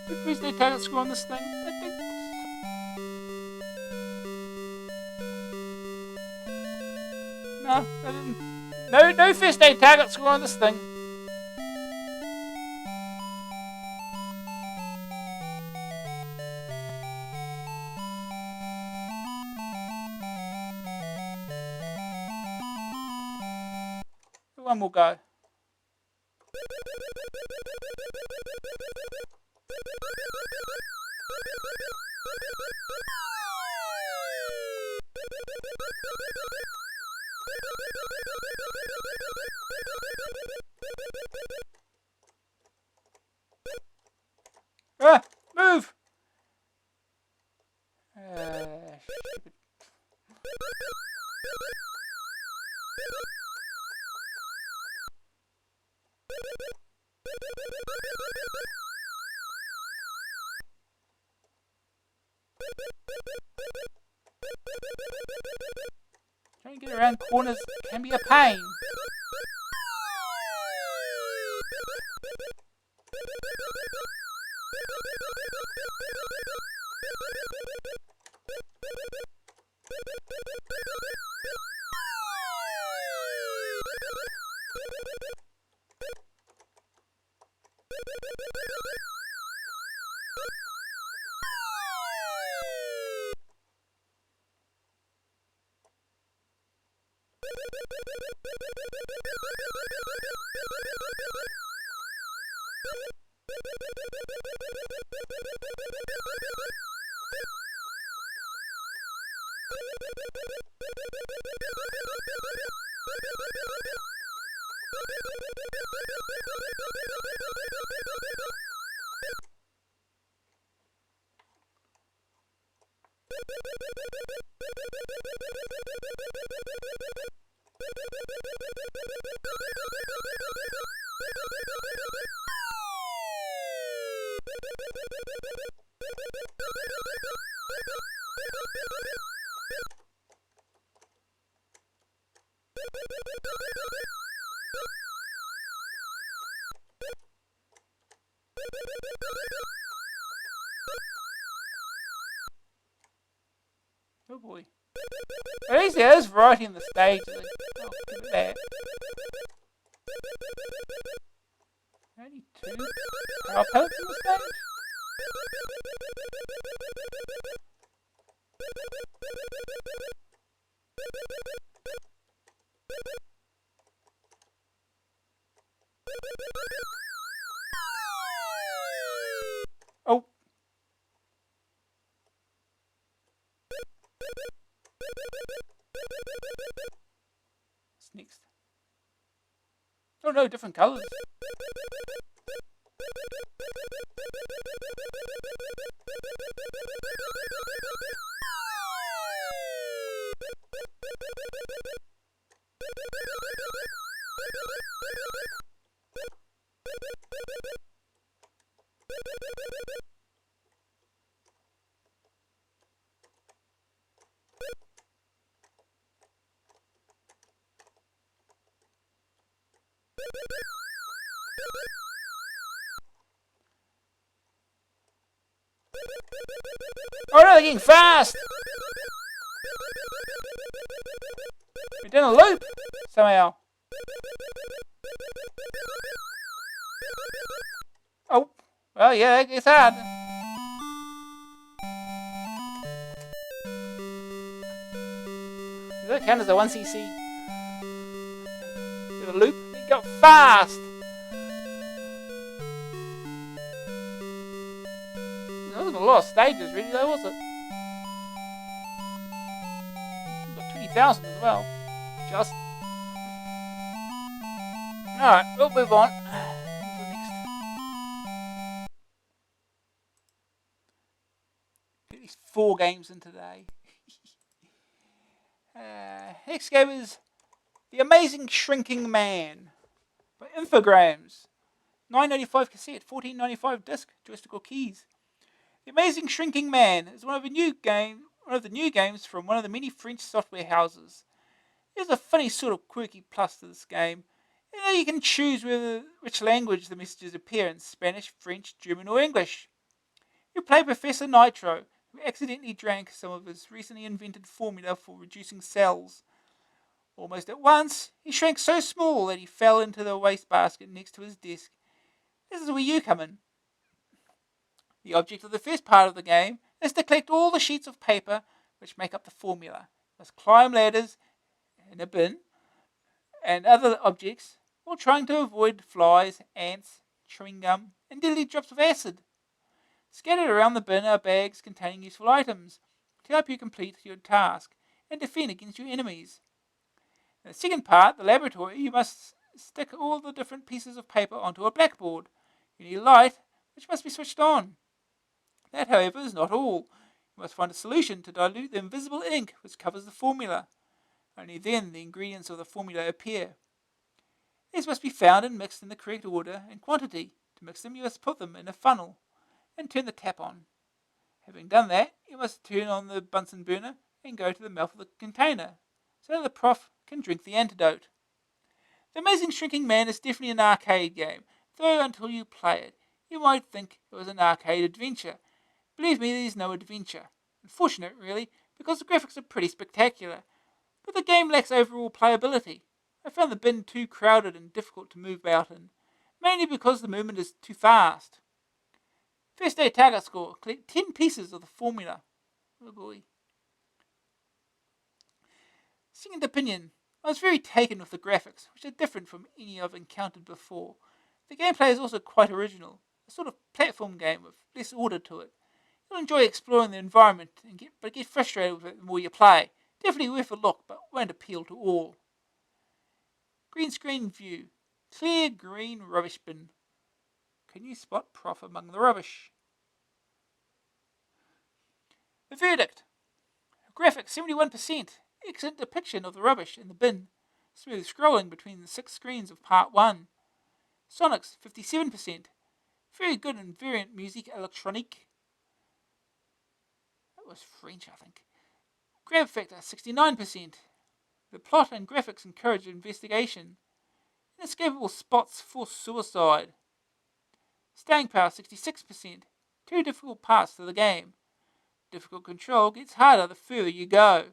Did we stay target screw on this thing? I think. No, I didn't. No first aid target screw on this thing. One more go. Ah, move! Stupid. Trying to get around corners can be a pain. boy. At least there is variety in the stage. I'll give it that. Only 2 power pellets in the stage? Oh. What's next? Oh no, different colours. Oh no, they're getting fast! We're doing a loop somehow. Oh, well, yeah, it's hard. Does that count as a 1cc? Did a loop? It got fast! There wasn't a lot of stages, really, though, was it? Got 20,000 as well. Just. Alright, we'll move on. At least 4 games in today. Next game is The Amazing Shrinking Man by Infogrames. $9.95 cassette, $14.95 disc, joystick keys. The Amazing Shrinking Man is one of the new games from one of the many French software houses. There's a funny sort of quirky plus to this game. You can choose which language the messages appear in: Spanish, French, German, or English. You play Professor Nitro, who accidentally drank some of his recently invented formula for reducing cells. Almost at once, he shrank so small that he fell into the wastebasket next to his desk. This is where you come in. The object of the first part of the game is to collect all the sheets of paper which make up the formula. You must climb ladders in a bin and other objects, while trying to avoid flies, ants, chewing gum, and deadly drops of acid. Scattered around the bin are bags containing useful items to help you complete your task and defend against your enemies. In the second part, the laboratory, you must stick all the different pieces of paper onto a blackboard. You need light, which must be switched on. That, however, is not all. You must find a solution to dilute the invisible ink which covers the formula. Only then the ingredients of the formula appear. These must be found and mixed in the correct order and quantity. To mix them, you must put them in a funnel and turn the tap on. Having done that, you must turn on the Bunsen burner and go to the mouth of the container, so that the prof can drink the antidote. The Amazing Shrinking Man is definitely an arcade game, though until you play it, you might think it was an arcade adventure. Believe me, there's no adventure. Unfortunate, really, because the graphics are pretty spectacular, but the game lacks overall playability. I found the bin too crowded and difficult to move about in, mainly because the movement is too fast. First day target score, collect 10 pieces of the formula. Oh boy. Second opinion, I was very taken with the graphics, which are different from any I've encountered before. The gameplay is also quite original, a sort of platform game with less order to it. You'll enjoy exploring the environment, but get frustrated with it the more you play. Definitely worth a look, but won't appeal to all. Green screen view. Clear green rubbish bin. Can you spot Prof among the rubbish? The verdict. Graphics 71%. Excellent depiction of the rubbish in the bin. Smooth scrolling between the 6 screens of part 1. Sonics 57%. Very good and variant music electronique. That was French, I think. Grab factor 69%. The plot and graphics encourage investigation. Inescapable spots force suicide. Staying power 66%. 2 difficult parts to the game. Difficult control gets harder the further you go.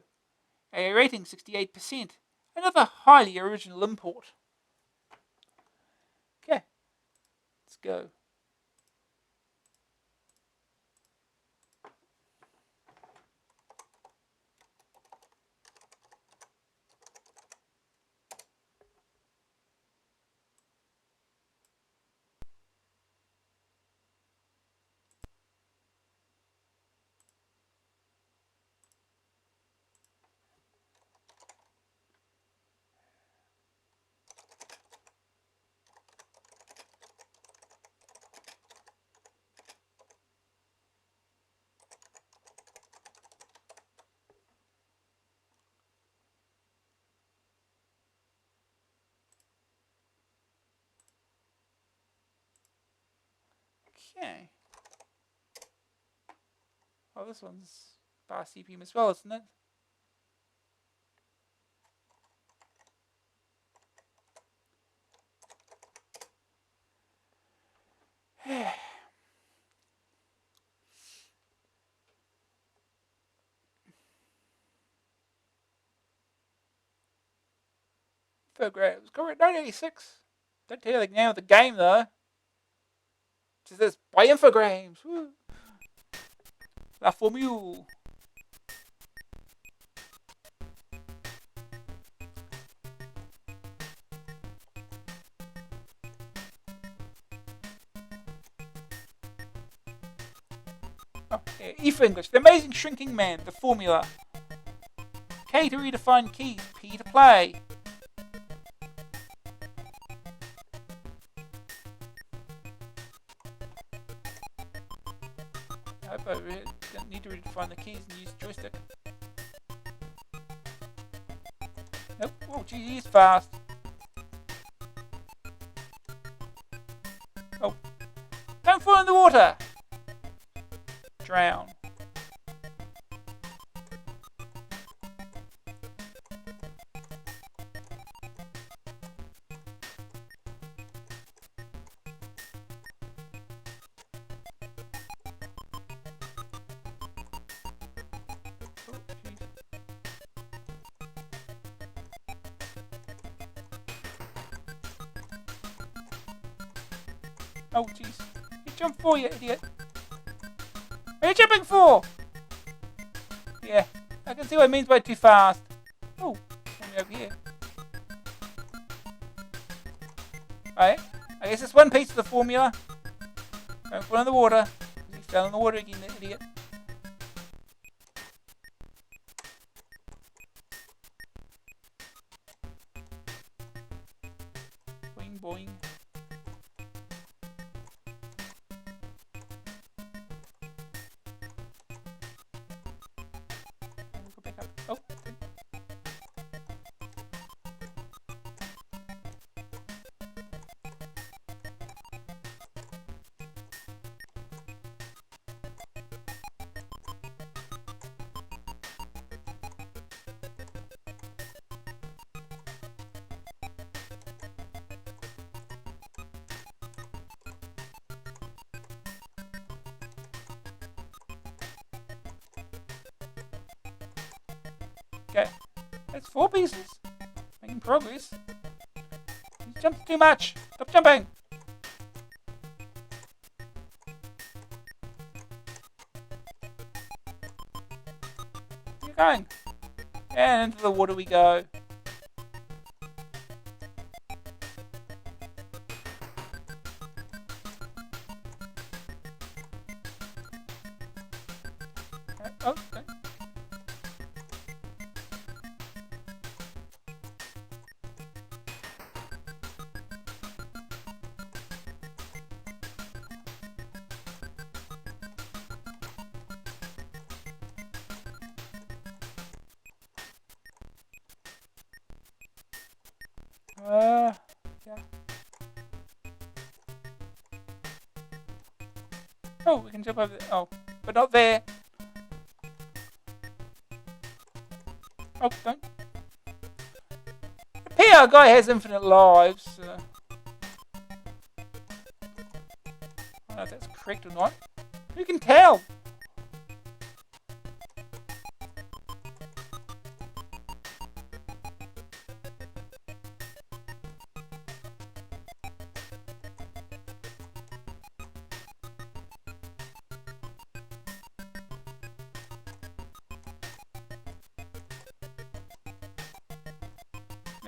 AA rating 68%. Another highly original import. Okay, let's go. Okay. Oh, this one's bar CPM as well, isn't it? Infogrames. Correct, 1986. Don't tell you the name of the game, though. It says, buy Infogrames. Woo. La Formule. Oh, yeah. E for English. The Amazing Shrinking Man. The Formula. K to redefine keys. P to play. I hope I don't need to redefine the keys and use the joystick. Nope. Oh, gee, he's fast. Oh. Don't fall in the water. Drown. Oh, jeez. You jumped for, you idiot. What are you jumping for? Yeah, I can see what it means by too fast. Oh, let me over here. Right, I guess it's one piece of the formula. Don't fall in the water. You fell in the water again, idiot. Boing, boing. Go back up. Oh. Okay, that's 4 pieces. Making progress. You jumped too much. Stop jumping. Where are you going? And into the water we go. Okay. Oh, okay. Yeah. Oh, we can jump over there. Oh, but not there. Oh, don't. The PR guy has infinite lives. I don't know if that's correct or not. Who can tell?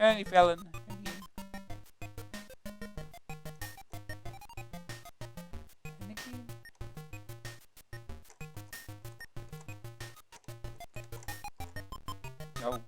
And he fell in. And again. No.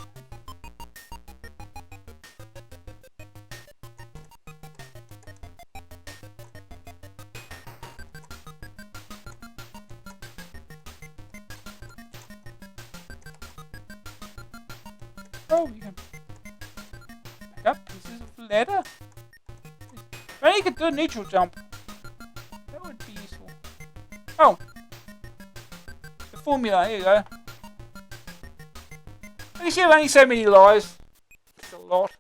Oh, you can pick up pieces of leather. If only you could do a neutral jump. That would be useful. Oh. The formula, here you go. I guess you have only so many lives. It's a lot.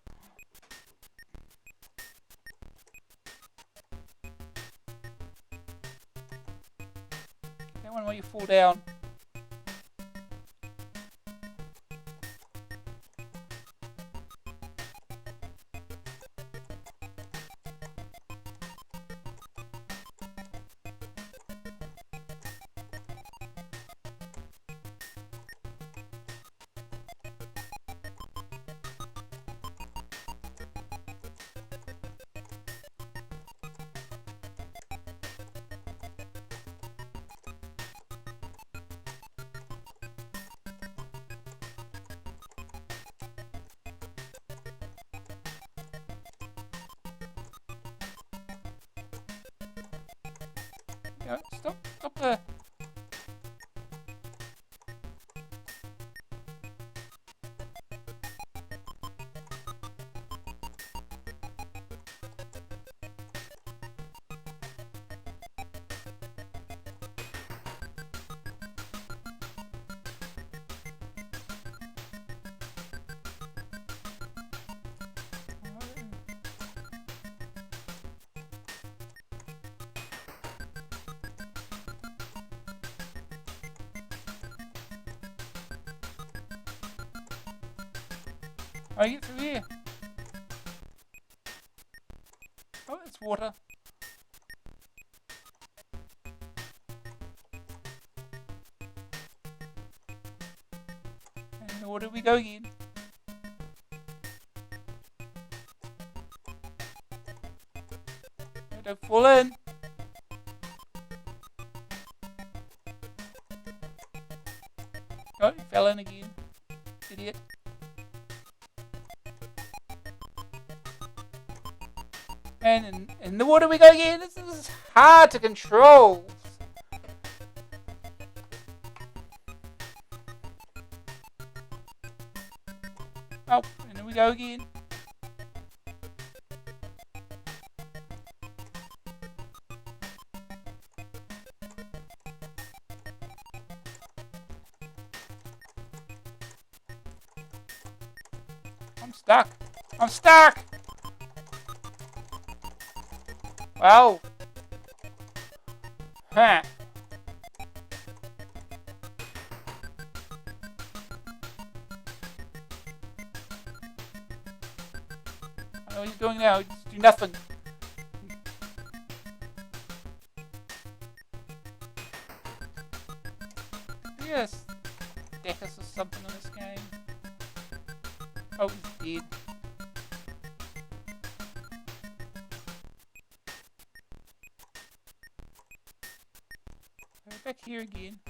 That one where you fall down. Yeah, stop there. I get through here. Oh, it's water. And where do we go again? Don't fall in. Oh, he fell in again. Idiot. And in the water we go again. This is hard to control. Oh, and then we go again. I'm stuck. I'm stuck! Wow. Huh. I know what he's doing now. Just do nothing. Yes. Deckers or something in this game. Oh, he's dead. Back here again.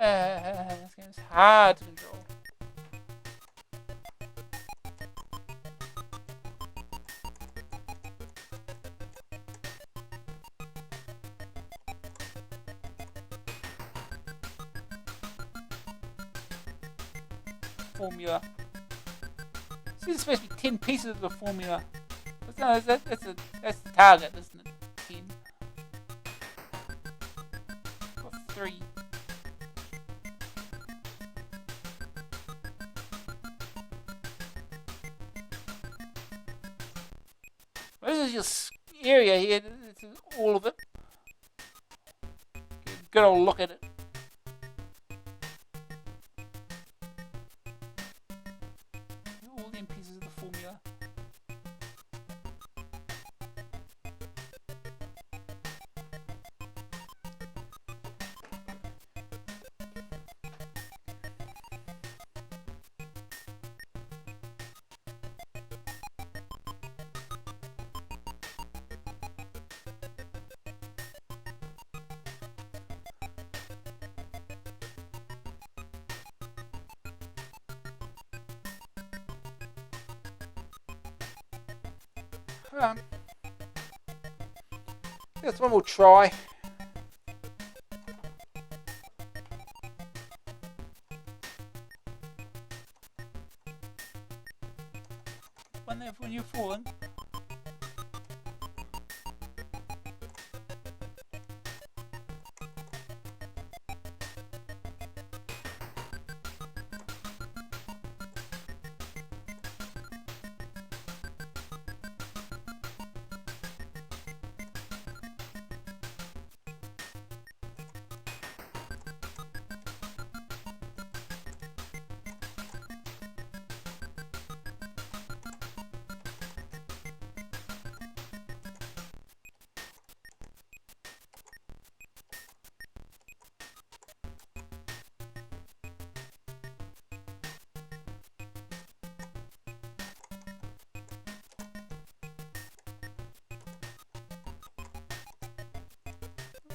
This game is hard to control. formula. See, there's supposed to be 10 pieces of the formula. No, that's the target, isn't it? 10. Got 3. Well, this is your area here. This is all of it. Good old look at it. All the pieces of the formula. That's one more try. One there when you're falling.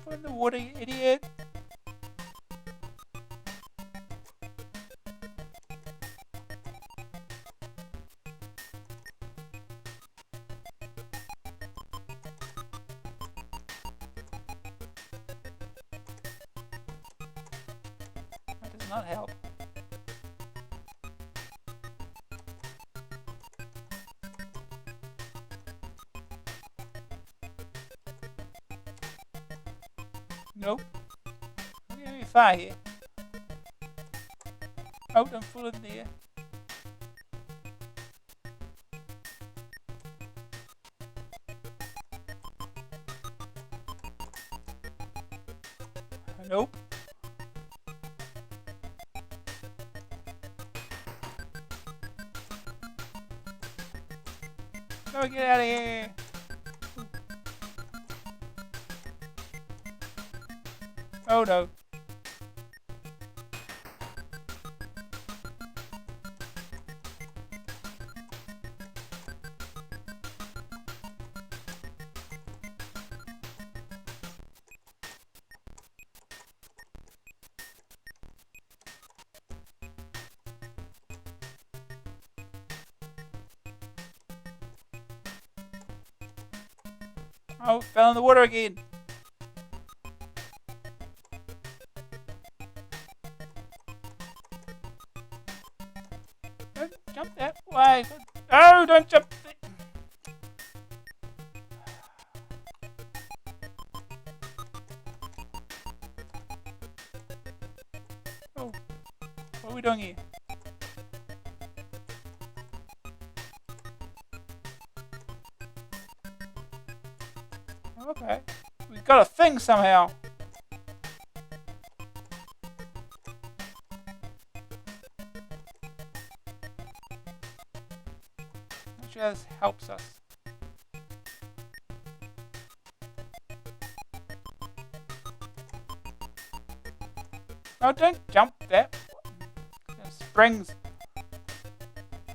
In the water, you idiot. That does not help. Nope. We're going to be far here. Oh, don't fall in there. Nope. No, get out of here. Oh no. Oh, fell in the water again. Don't jump that way. Oh, don't jump. Oh, what are we doing here? Okay, we've got a thing somehow. Not sure this helps us. Oh, don't jump that. Springs.